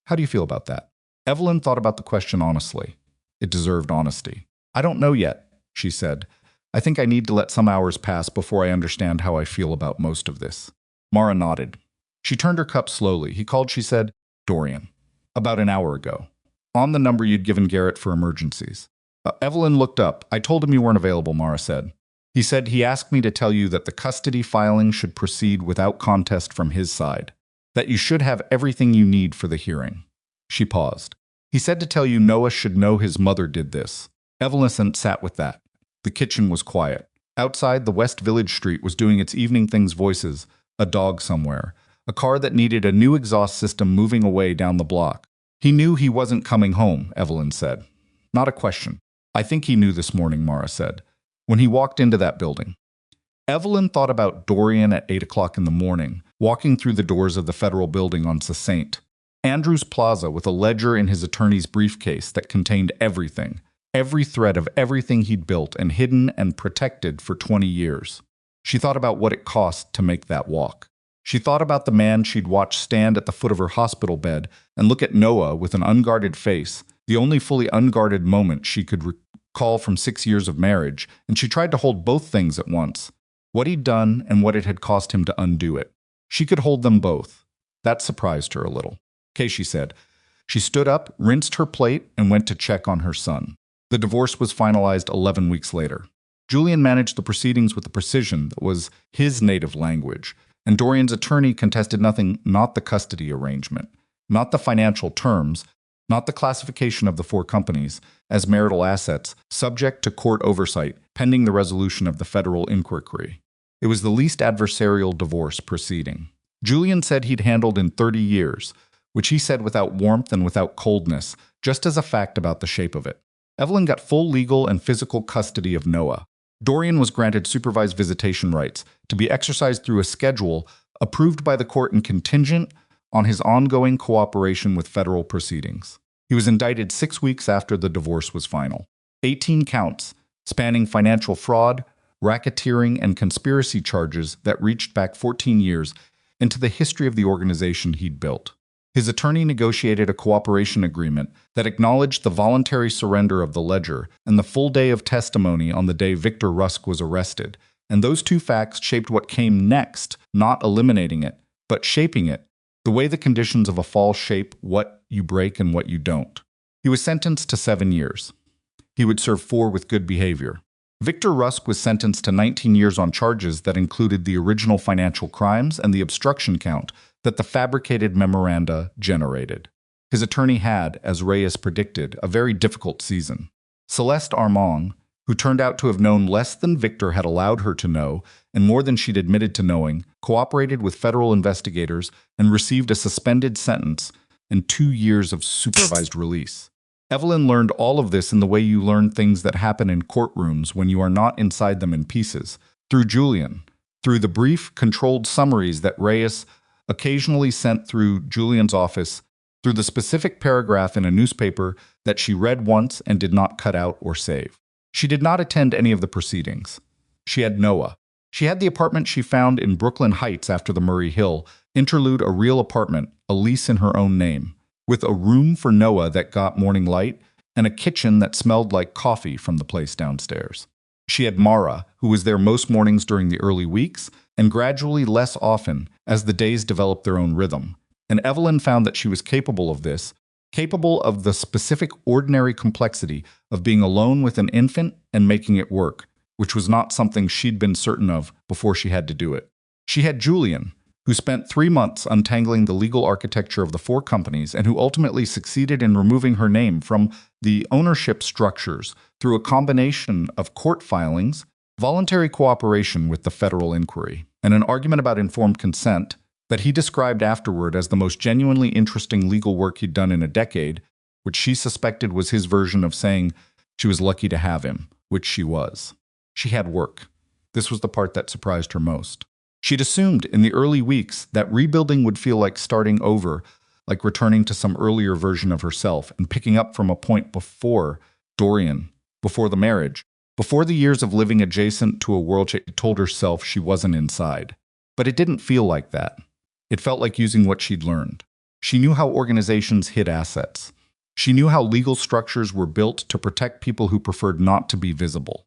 How do you feel about that? Evelyn thought about the question honestly. It deserved honesty. I don't know yet, she said. I think I need to let some hours pass before I understand how I feel about most of this. Mara nodded. She turned her cup slowly. He called, she said, Dorian. About an hour ago. On the number you'd given Garrett for emergencies. Evelyn looked up. I told him you weren't available, Mara said. He said he asked me to tell you that the custody filing should proceed without contest from his side. That you should have everything you need for the hearing. She paused. He said to tell you Noah should know his mother did this. Evelyn sat with that. The kitchen was quiet. Outside, the West Village street was doing its evening things voices, a dog somewhere, a car that needed a new exhaust system moving away down the block. He knew he wasn't coming home, Evelyn said. Not a question. I think he knew this morning, Mara said, when he walked into that building. Evelyn thought about Dorian at 8 o'clock in the morning, walking through the doors of the federal building on St. Andrews Plaza with a ledger in his attorney's briefcase that contained everything, every thread of everything he'd built and hidden and protected for 20 years. She thought about what it cost to make that walk. She thought about the man she'd watched stand at the foot of her hospital bed and look at Noah with an unguarded face, the only fully unguarded moment she could recall from 6 years of marriage, and she tried to hold both things at once, what he'd done and what it had cost him to undo it. She could hold them both. That surprised her a little. Okay, she said. She stood up, rinsed her plate, and went to check on her son. The divorce was finalized 11 weeks later. Julian managed the proceedings with the precision that was his native language, and Dorian's attorney contested nothing, not the custody arrangement, not the financial terms, not the classification of the 4 companies as marital assets subject to court oversight pending the resolution of the federal inquiry. It was the least adversarial divorce proceeding. Julian said he'd handled in 30 years, which he said without warmth and without coldness, just as a fact about the shape of it. Evelyn got full legal and physical custody of Noah. Dorian was granted supervised visitation rights to be exercised through a schedule approved by the court and contingent on his ongoing cooperation with federal proceedings. He was indicted 6 weeks after the divorce was final. 18 counts, spanning financial fraud, racketeering, and conspiracy charges that reached back 14 years into the history of the organization he'd built. His attorney negotiated a cooperation agreement that acknowledged the voluntary surrender of the ledger and the full day of testimony on the day Victor Rusk was arrested, and those 2 facts shaped what came next, not eliminating it, but shaping it, the way the conditions of a fall shape what you break and what you don't. He was sentenced to 7 years. He would serve 4 with good behavior. Victor Rusk was sentenced to 19 years on charges that included the original financial crimes and the obstruction count that the fabricated memoranda generated. His attorney had, as Reyes predicted, a very difficult season. Celeste Armand, who turned out to have known less than Victor had allowed her to know, and more than she'd admitted to knowing, cooperated with federal investigators and received a suspended sentence and 2 years of supervised release. Evelyn learned all of this in the way you learn things that happen in courtrooms when you are not inside them in pieces, through Julian, through the brief, controlled summaries that Reyes occasionally sent through Julian's office, through the specific paragraph in a newspaper that she read once and did not cut out or save. She did not attend any of the proceedings. She had Noah. She had the apartment she found in Brooklyn Heights after the Murray Hill interlude, a real apartment, a lease in her own name, with a room for Noah that got morning light and a kitchen that smelled like coffee from the place downstairs. She had Mara, who was there most mornings during the early weeks and gradually less often as the days developed their own rhythm. And Evelyn found that she was capable of this, capable of the specific ordinary complexity of being alone with an infant and making it work, which was not something she'd been certain of before she had to do it. She had Julian, who spent 3 months untangling the legal architecture of the 4 companies and who ultimately succeeded in removing her name from the ownership structures through a combination of court filings, voluntary cooperation with the federal inquiry, and an argument about informed consent that he described afterward as the most genuinely interesting legal work he'd done in a decade, which she suspected was his version of saying she was lucky to have him, which she was. She had work. This was the part that surprised her most. She'd assumed in the early weeks that rebuilding would feel like starting over, like returning to some earlier version of herself and picking up from a point before Dorian, before the marriage, before the years of living adjacent to a world she told herself she wasn't inside. But it didn't feel like that. It felt like using what she'd learned. She knew how organizations hid assets. She knew how legal structures were built to protect people who preferred not to be visible.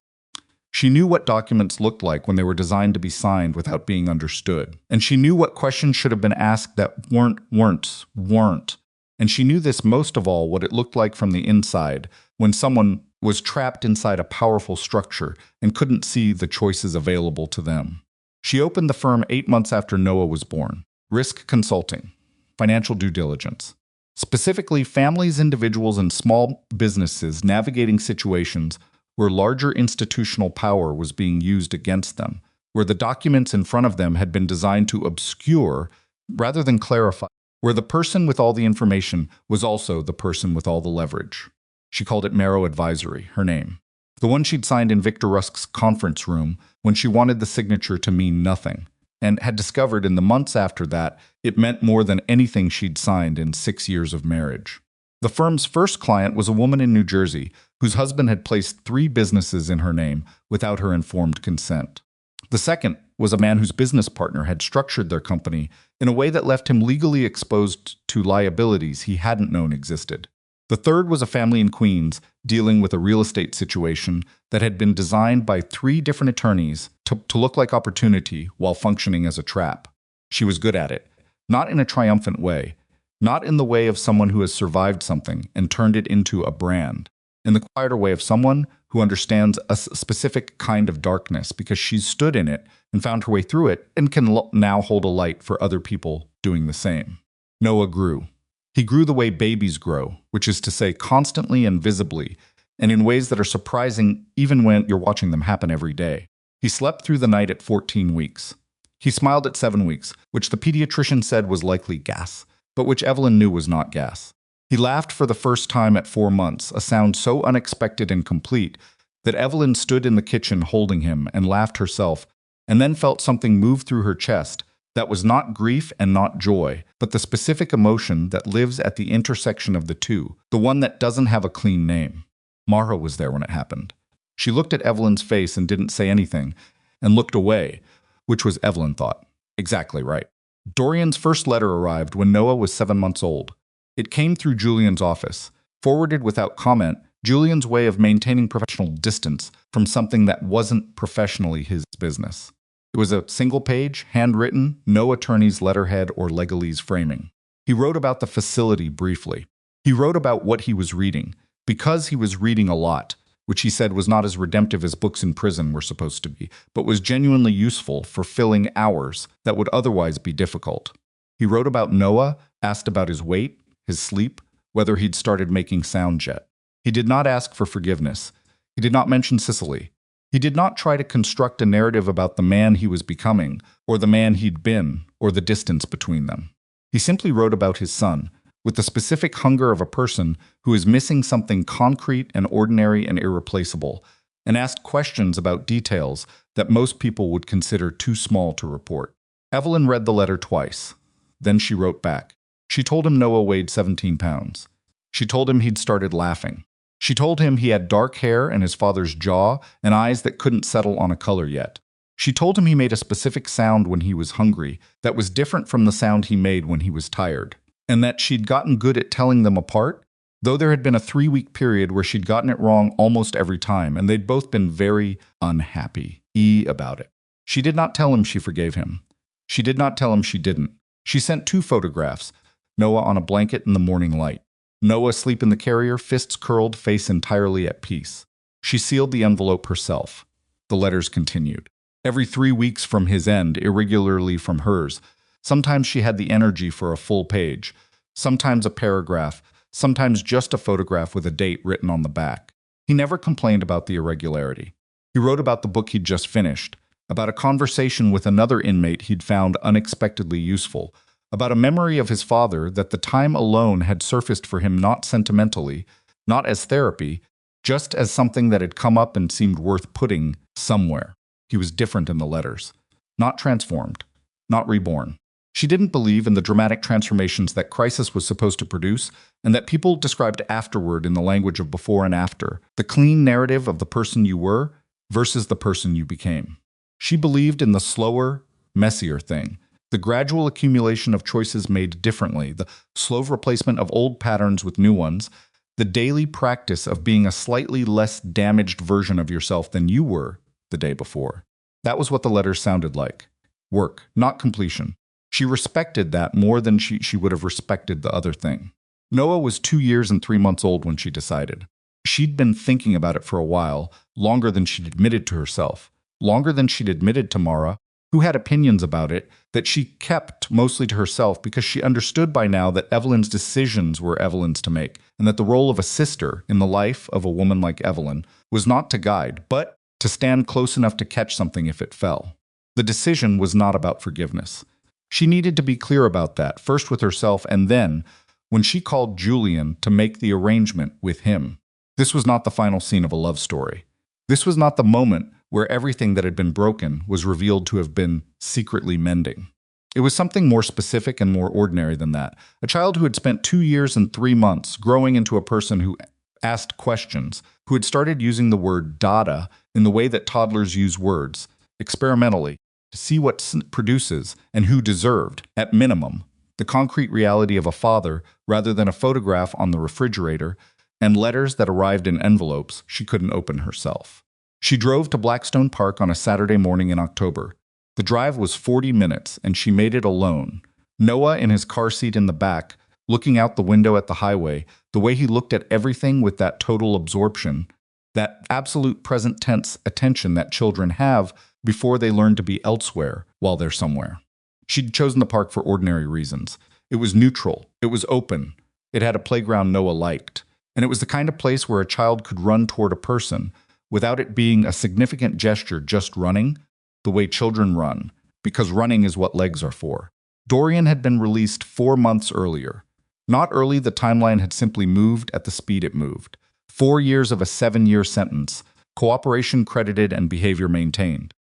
She knew what documents looked like when they were designed to be signed without being understood. And she knew what questions should have been asked that weren't. And she knew this most of all, what it looked like from the inside, when someone was trapped inside a powerful structure and couldn't see the choices available to them. She opened the firm 8 months after Noah was born. Risk consulting, financial due diligence. Specifically, families, individuals, and small businesses navigating situations where larger institutional power was being used against them, where the documents in front of them had been designed to obscure rather than clarify, where the person with all the information was also the person with all the leverage. She called it Marrow Advisory, her name. The one she'd signed in Victor Rusk's conference room when she wanted the signature to mean nothing, and had discovered in the months after that it meant more than anything she'd signed in 6 years of marriage. The firm's first client was a woman in New Jersey whose husband had placed 3 businesses in her name without her informed consent. The second was a man whose business partner had structured their company in a way that left him legally exposed to liabilities he hadn't known existed. The third was a family in Queens dealing with a real estate situation that had been designed by 3 different attorneys to look like opportunity while functioning as a trap. She was good at it, not in a triumphant way, not in the way of someone who has survived something and turned it into a brand, in the quieter way of someone who understands a specific kind of darkness because she's stood in it and found her way through it and can now hold a light for other people doing the same. Noah grew. He grew the way babies grow, which is to say constantly and visibly, and in ways that are surprising even when you're watching them happen every day. He slept through the night at 14 weeks. He smiled at 7 weeks, which the pediatrician said was likely gas, but which Evelyn knew was not gas. He laughed for the first time at 4 months, a sound so unexpected and complete that Evelyn stood in the kitchen holding him and laughed herself, and then felt something move through her chest that was not grief and not joy, but the specific emotion that lives at the intersection of the two, the one that doesn't have a clean name. Mara was there when it happened. She looked at Evelyn's face and didn't say anything, and looked away, which was, Evelyn thought, exactly right. Dorian's first letter arrived when Noah was 7 months old. It came through Julian's office, forwarded without comment, Julian's way of maintaining professional distance from something that wasn't professionally his business. It was a single-page, handwritten, no attorney's letterhead or legalese framing. He wrote about the facility briefly. He wrote about what he was reading, because he was reading a lot, which he said was not as redemptive as books in prison were supposed to be, but was genuinely useful for filling hours that would otherwise be difficult. He wrote about Noah, asked about his weight, his sleep, whether he'd started making sound yet. He did not ask for forgiveness. He did not mention Sicily. He did not try to construct a narrative about the man he was becoming, or the man he'd been, or the distance between them. He simply wrote about his son, with the specific hunger of a person who is missing something concrete and ordinary and irreplaceable, and asked questions about details that most people would consider too small to report. Evelyn read the letter twice. Then she wrote back. She told him Noah weighed 17 pounds. She told him he'd started laughing. She told him he had dark hair and his father's jaw and eyes that couldn't settle on a color yet. She told him he made a specific sound when he was hungry that was different from the sound he made when he was tired, and that she'd gotten good at telling them apart, though there had been a 3-week period where she'd gotten it wrong almost every time, and they'd both been very unhappy about it. She did not tell him she forgave him. She did not tell him she didn't. She sent 2 photographs, Noah on a blanket in the morning light. Noah asleep in the carrier, fists curled, face entirely at peace. She sealed the envelope herself. The letters continued. Every 3 weeks from his end, irregularly from hers. Sometimes she had the energy for a full page, sometimes a paragraph, sometimes just a photograph with a date written on the back. He never complained about the irregularity. He wrote about the book he'd just finished, about a conversation with another inmate he'd found unexpectedly useful, about a memory of his father that the time alone had surfaced for him not sentimentally, not as therapy, just as something that had come up and seemed worth putting somewhere. He was different in the letters, not transformed, not reborn. She didn't believe in the dramatic transformations that crisis was supposed to produce and that people described afterward in the language of before and after, the clean narrative of the person you were versus the person you became. She believed in the slower, messier thing, the gradual accumulation of choices made differently, the slow replacement of old patterns with new ones, the daily practice of being a slightly less damaged version of yourself than you were the day before. That was what the letters sounded like. Work, not completion. She respected that more than she would have respected the other thing. Noah was 2 years and 3 months old when she decided. She'd been thinking about it for a while, longer than she'd admitted to herself, longer than she'd admitted to Mara, who had opinions about it that she kept mostly to herself because she understood by now that Evelyn's decisions were Evelyn's to make, and that the role of a sister in the life of a woman like Evelyn was not to guide, but to stand close enough to catch something if it fell. The decision was not about forgiveness. She needed to be clear about that, first with herself and then when she called Julian to make the arrangement with him. This was not the final scene of a love story. This was not the moment where everything that had been broken was revealed to have been secretly mending. It was something more specific and more ordinary than that. A child who had spent 2 years and 3 months growing into a person who asked questions, who had started using the word dada in the way that toddlers use words, experimentally, to see what produces and who deserved, at minimum, the concrete reality of a father rather than a photograph on the refrigerator and letters that arrived in envelopes she couldn't open herself. She drove to Blackstone Park on a Saturday morning in October. The drive was 40 minutes, and she made it alone. Noah in his car seat in the back, looking out the window at the highway, the way he looked at everything with that total absorption, that absolute present tense attention that children have before they learn to be elsewhere while they're somewhere. She'd chosen the park for ordinary reasons. It was neutral. It was open. It had a playground Noah liked. And it was the kind of place where a child could run toward a person without it being a significant gesture just running, the way children run, because running is what legs are for. Dorian had been released 4 months earlier. Not early, the timeline had simply moved at the speed it moved. 4 years of a 7-year sentence, cooperation credited and behavior maintained.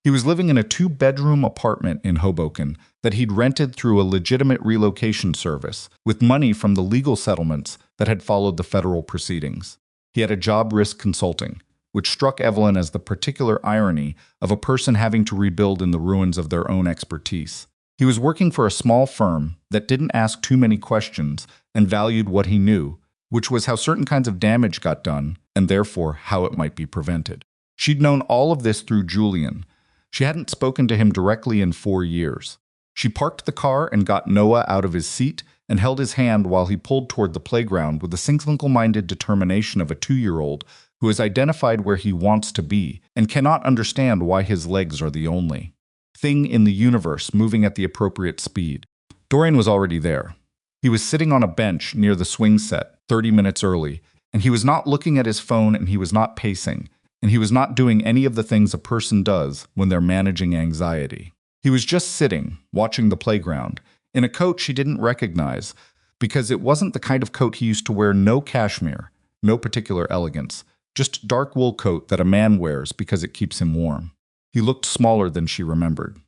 He was living in a 2-bedroom apartment in Hoboken that he'd rented through a legitimate relocation service, with money from the legal settlements that had followed the federal proceedings. He had a job risk consulting, which struck Evelyn as the particular irony of a person having to rebuild in the ruins of their own expertise. He was working for a small firm that didn't ask too many questions and valued what he knew, which was how certain kinds of damage got done and therefore how it might be prevented. She'd known all of this through Julian. She hadn't spoken to him directly in 4 years. She parked the car and got Noah out of his seat and held his hand while he pulled toward the playground with the single-minded determination of a 2-year-old who has identified where he wants to be and cannot understand why his legs are the only thing in the universe moving at the appropriate speed. Dorian was already there. He was sitting on a bench near the swing set, 30 minutes early, and he was not looking at his phone and he was not pacing, and he was not doing any of the things a person does when they're managing anxiety. He was just sitting, watching the playground, in a coat she didn't recognize, because it wasn't the kind of coat he used to wear. No cashmere, no particular elegance, just dark wool coat that a man wears because it keeps him warm. He looked smaller than she remembered.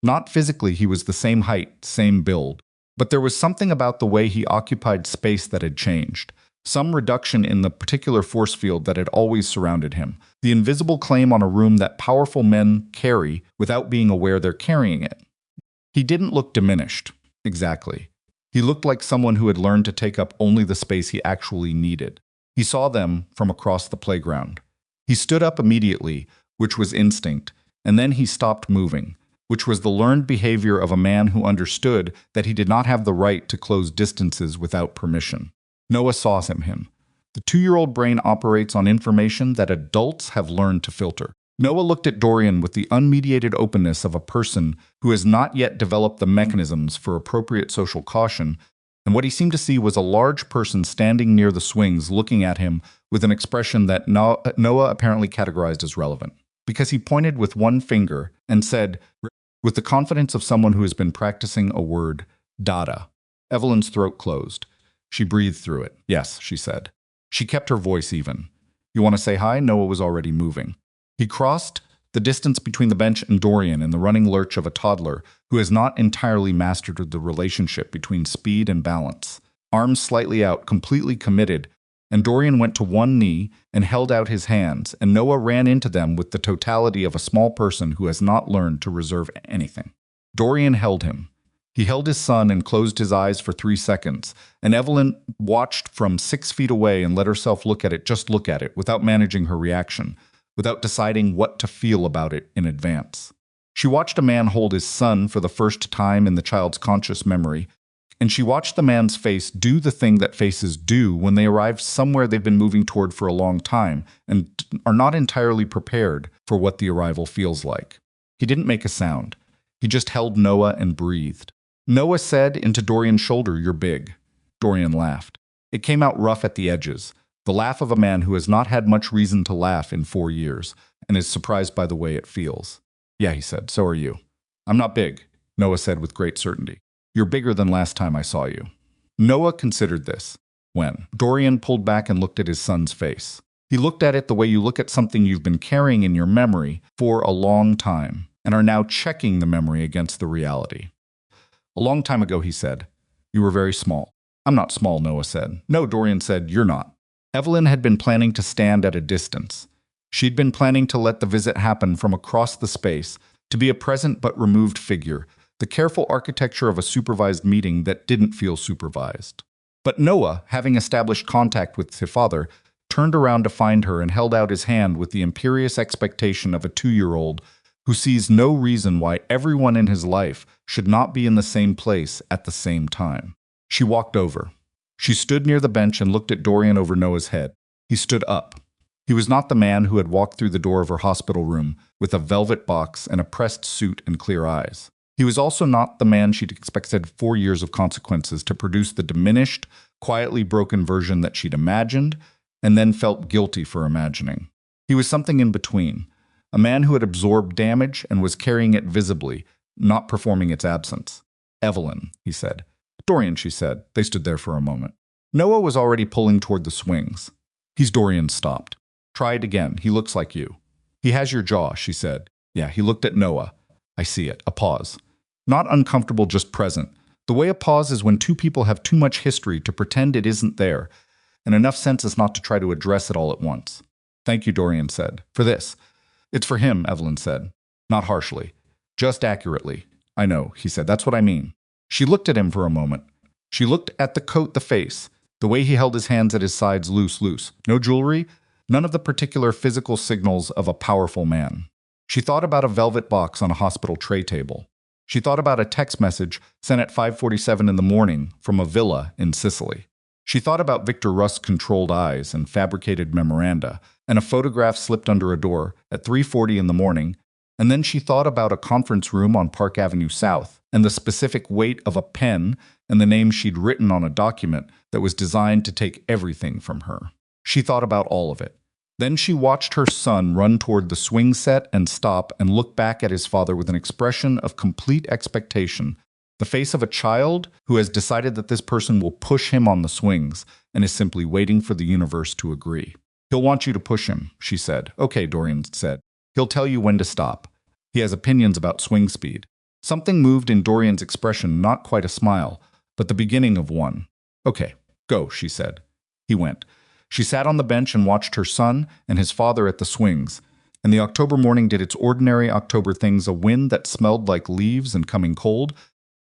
Not physically, he was the same height, same build, but there was something about the way he occupied space that had changed. Some reduction in the particular force field that had always surrounded him. The invisible claim on a room that powerful men carry without being aware they're carrying it. He didn't look diminished. Exactly. He looked like someone who had learned to take up only the space he actually needed. He saw them from across the playground. He stood up immediately, which was instinct, and then he stopped moving, which was the learned behavior of a man who understood that he did not have the right to close distances without permission. Noah saw him. The 2-year-old brain operates on information that adults have learned to filter. Noah looked at Dorian with the unmediated openness of a person who has not yet developed the mechanisms for appropriate social caution, and what he seemed to see was a large person standing near the swings looking at him with an expression that Noah apparently categorized as relevant. Because he pointed with one finger and said, with the confidence of someone who has been practicing a word, Dada. Evelyn's throat closed. She breathed through it. Yes, she said. She kept her voice even. You want to say hi? Noah was already moving. He crossed the distance between the bench and Dorian in the running lurch of a toddler who has not entirely mastered the relationship between speed and balance. Arms slightly out, completely committed, and Dorian went to one knee and held out his hands, and Noah ran into them with the totality of a small person who has not learned to reserve anything. Dorian held him. He held his son and closed his eyes for 3 seconds, and Evelyn watched from 6 feet away and let herself look at it, just look at it, without managing her reaction, without deciding what to feel about it in advance. She watched a man hold his son for the first time in the child's conscious memory, and she watched the man's face do the thing that faces do when they arrive somewhere they've been moving toward for a long time and are not entirely prepared for what the arrival feels like. He didn't make a sound. He just held Noah and breathed. Noah said into Dorian's shoulder, "You're big." Dorian laughed. It came out rough at the edges, the laugh of a man who has not had much reason to laugh in 4 years and is surprised by the way it feels. "Yeah," he said, "so are you." "I'm not big," Noah said with great certainty. "You're bigger than last time I saw you." Noah considered this. When Dorian pulled back and looked at his son's face. He looked at it the way you look at something you've been carrying in your memory for a long time and are now checking the memory against the reality. "A long time ago," he said, "you were very small." "I'm not small," Noah said. "No," Dorian said, "you're not." Evelyn had been planning to stand at a distance. She'd been planning to let the visit happen from across the space, to be a present but removed figure, the careful architecture of a supervised meeting that didn't feel supervised. But Noah, having established contact with his father, turned around to find her and held out his hand with the imperious expectation of a 2-year-old who sees no reason why everyone in his life should not be in the same place at the same time. She walked over. She stood near the bench and looked at Dorian over Noah's head. He stood up. He was not the man who had walked through the door of her hospital room with a velvet box and a pressed suit and clear eyes. He was also not the man she'd expected 4 years of consequences to produce the diminished, quietly broken version that she'd imagined and then felt guilty for imagining. He was something in between, a man who had absorbed damage and was carrying it visibly, not performing its absence. "Evelyn," he said. "Dorian," she said. They stood there for a moment. Noah was already pulling toward the swings. "He's Dorian," stopped. "Try it again. He looks like you." "He has your jaw," she said. "Yeah," he looked at Noah. "I see it." A pause. Not uncomfortable, just present. The way a pause is when two people have too much history to pretend it isn't there, and enough sense as not to try to address it all at once. "Thank you," Dorian said. "For this." "It's for him," Evelyn said. Not harshly. Just accurately. "I know," he said. "That's what I mean." She looked at him for a moment. She looked at the coat, the face, the way he held his hands at his sides loose. No jewelry, none of the particular physical signals of a powerful man. She thought about a velvet box on a hospital tray table. She thought about a text message sent at 5:47 in the morning from a villa in Sicily. She thought about Victor Russ's controlled eyes and fabricated memoranda, and a photograph slipped under a door at 3:40 in the morning And then she thought about a conference room on Park Avenue South and the specific weight of a pen and the name she'd written on a document that was designed to take everything from her. She thought about all of it. Then she watched her son run toward the swing set and stop and look back at his father with an expression of complete expectation, the face of a child who has decided that this person will push him on the swings and is simply waiting for the universe to agree. He'll want you to push him, she said. Okay, Dorian said. He'll tell you when to stop. He has opinions about swing speed. Something moved in Dorian's expression, not quite a smile, but the beginning of one. Okay, go, she said. He went. She sat on the bench and watched her son and his father at the swings, and the October morning did its ordinary October things, a wind that smelled like leaves and coming cold,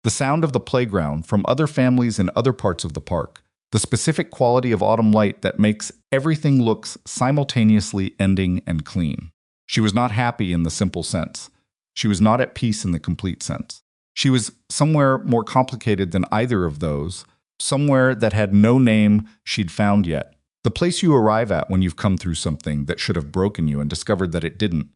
the sound of the playground from other families in other parts of the park, the specific quality of autumn light that makes everything look simultaneously ending and clean. She was not happy in the simple sense. She was not at peace in the complete sense. She was somewhere more complicated than either of those, somewhere that had no name she'd found yet. The place you arrive at when you've come through something that should have broken you and discovered that it didn't.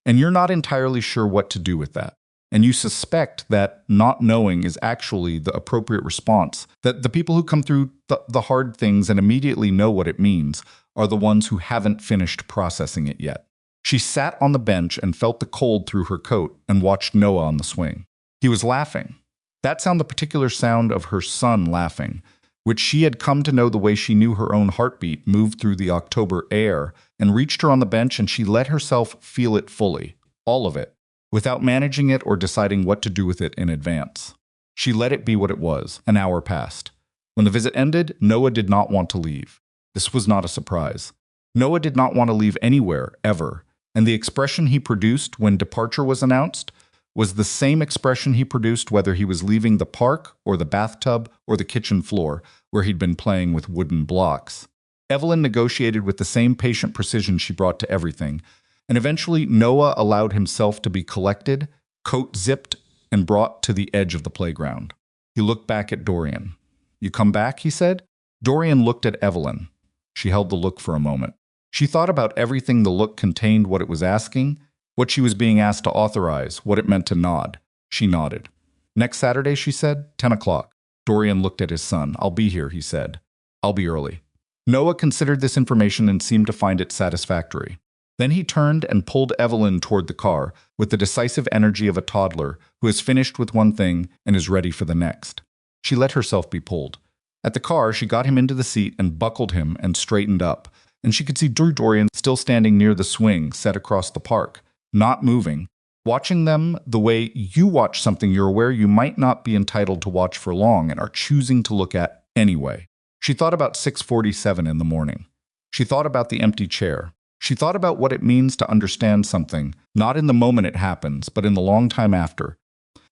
And you're not entirely sure what to do with that. And you suspect that not knowing is actually the appropriate response, that the people who come through the hard things and immediately know what it means are the ones who haven't finished processing it yet. She sat on the bench and felt the cold through her coat and watched Noah on the swing. He was laughing. That sound, the particular sound of her son laughing, which she had come to know the way she knew her own heartbeat, moved through the October air and reached her on the bench, and she let herself feel it fully, all of it, without managing it or deciding what to do with it in advance. She let it be what it was. An hour passed. When the visit ended, Noah did not want to leave. This was not a surprise. Noah did not want to leave anywhere, ever, and the expression he produced when departure was announced was the same expression he produced whether he was leaving the park or the bathtub or the kitchen floor, where he'd been playing with wooden blocks. Evelyn negotiated with the same patient precision she brought to everything, and eventually Noah allowed himself to be collected, coat zipped, and brought to the edge of the playground. He looked back at Dorian. "You come back?" he said. Dorian looked at Evelyn. She held the look for a moment. She thought about everything the look contained, what it was asking, what she was being asked to authorize, what it meant to nod. She nodded. "Next Saturday," she said, 10 o'clock. Dorian looked at his son. "I'll be here," he said. "I'll be early." Noah considered this information and seemed to find it satisfactory. Then he turned and pulled Evelyn toward the car with the decisive energy of a toddler who has finished with one thing and is ready for the next. She let herself be pulled. At the car, she got him into the seat and buckled him and straightened up, and she could see Dorian still standing near the swing set across the park, not moving, watching them the way you watch something you're aware you might not be entitled to watch for long and are choosing to look at anyway. She thought about 6:47 in the morning. She thought about the empty chair. She thought about what it means to understand something, not in the moment it happens, but in the long time after.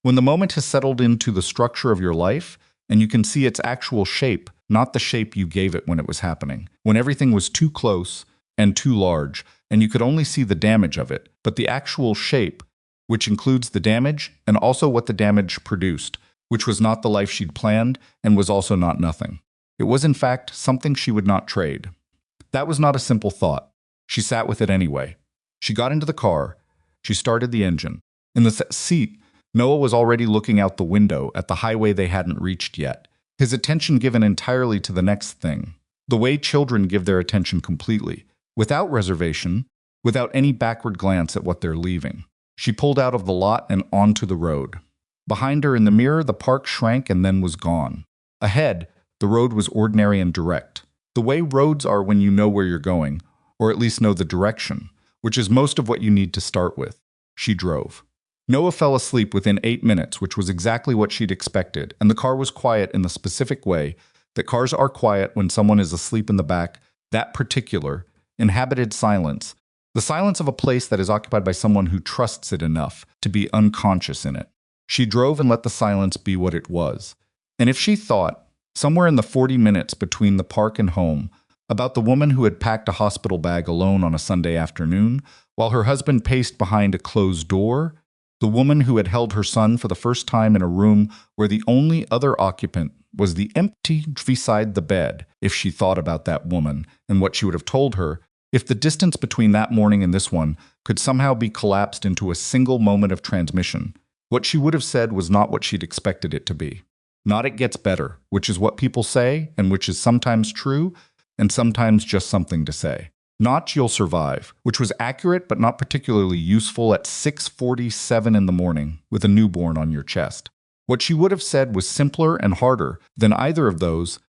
When the moment has settled into the structure of your life, and you can see its actual shape, not the shape you gave it when it was happening, when everything was too close and too large, and you could only see the damage of it, but the actual shape, which includes the damage and also what the damage produced, which was not the life she'd planned and was also not nothing. It was, in fact, something she would not trade. That was not a simple thought. She sat with it anyway. She got into the car. She started the engine. In the seat, Noah was already looking out the window at the highway they hadn't reached yet, his attention given entirely to the next thing, the way children give their attention completely, without reservation, without any backward glance at what they're leaving. She pulled out of the lot and onto the road. Behind her in the mirror, the park shrank and then was gone. Ahead, the road was ordinary and direct, the way roads are when you know where you're going, or at least know the direction, which is most of what you need to start with. She drove. Noah fell asleep within 8 minutes, which was exactly what she'd expected, and the car was quiet in the specific way that cars are quiet when someone is asleep in the back, that particular, inhabited silence, the silence of a place that is occupied by someone who trusts it enough to be unconscious in it. She drove and let the silence be what it was. And if she thought, somewhere in the 40 minutes between the park and home, about the woman who had packed a hospital bag alone on a Sunday afternoon, while her husband paced behind a closed door, the woman who had held her son for the first time in a room where the only other occupant was the empty beside the bed, if she thought about that woman and what she would have told her, If the distance between that morning and this one could somehow be collapsed into a single moment of transmission, what she would have said was not what she'd expected it to be. Not "it gets better," which is what people say and which is sometimes true and sometimes just something to say. Not "you'll survive," which was accurate but not particularly useful at 6:47 in the morning with a newborn on your chest. What she would have said was simpler and harder than either of those.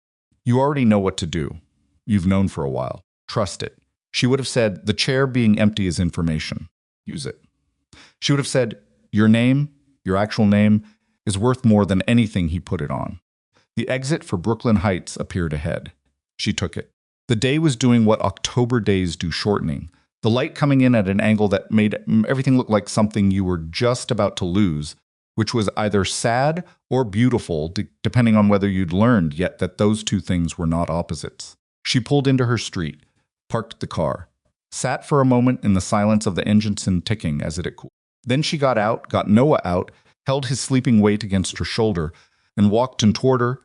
"You already know what to do. You've known for a while. Trust it." She would have said, "The chair being empty is information. Use it." She would have said, "Your name, your actual name, is worth more than anything he put it on." The exit for Brooklyn Heights appeared ahead. She took it. The day was doing what October days do, shortening. The light coming in at an angle that made everything look like something you were just about to lose, which was either sad or beautiful, depending on whether you'd learned yet that those two things were not opposites. She pulled into her street, parked the car, sat for a moment in the silence of the engines ticking as it cooled. Then she got out, got Noah out, held his sleeping weight against her shoulder, and walked in toward her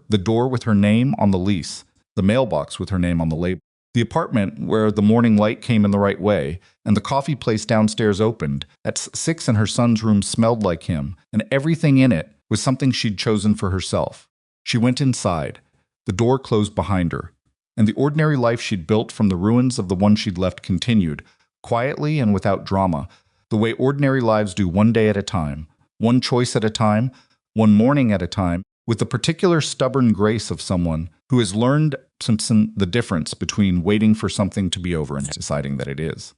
the door with her name on the lease, the mailbox with her name on the label, the apartment where the morning light came in the right way, and the coffee place downstairs opened. At 6, and her son's room smelled like him, and everything in it was something she'd chosen for herself. She went inside. The door closed behind her, and the ordinary life she'd built from the ruins of the one she'd left continued, quietly and without drama, the way ordinary lives do, one day at a time, one choice at a time, one morning at a time, with the particular stubborn grace of someone who has learned the difference between waiting for something to be over and deciding that it is.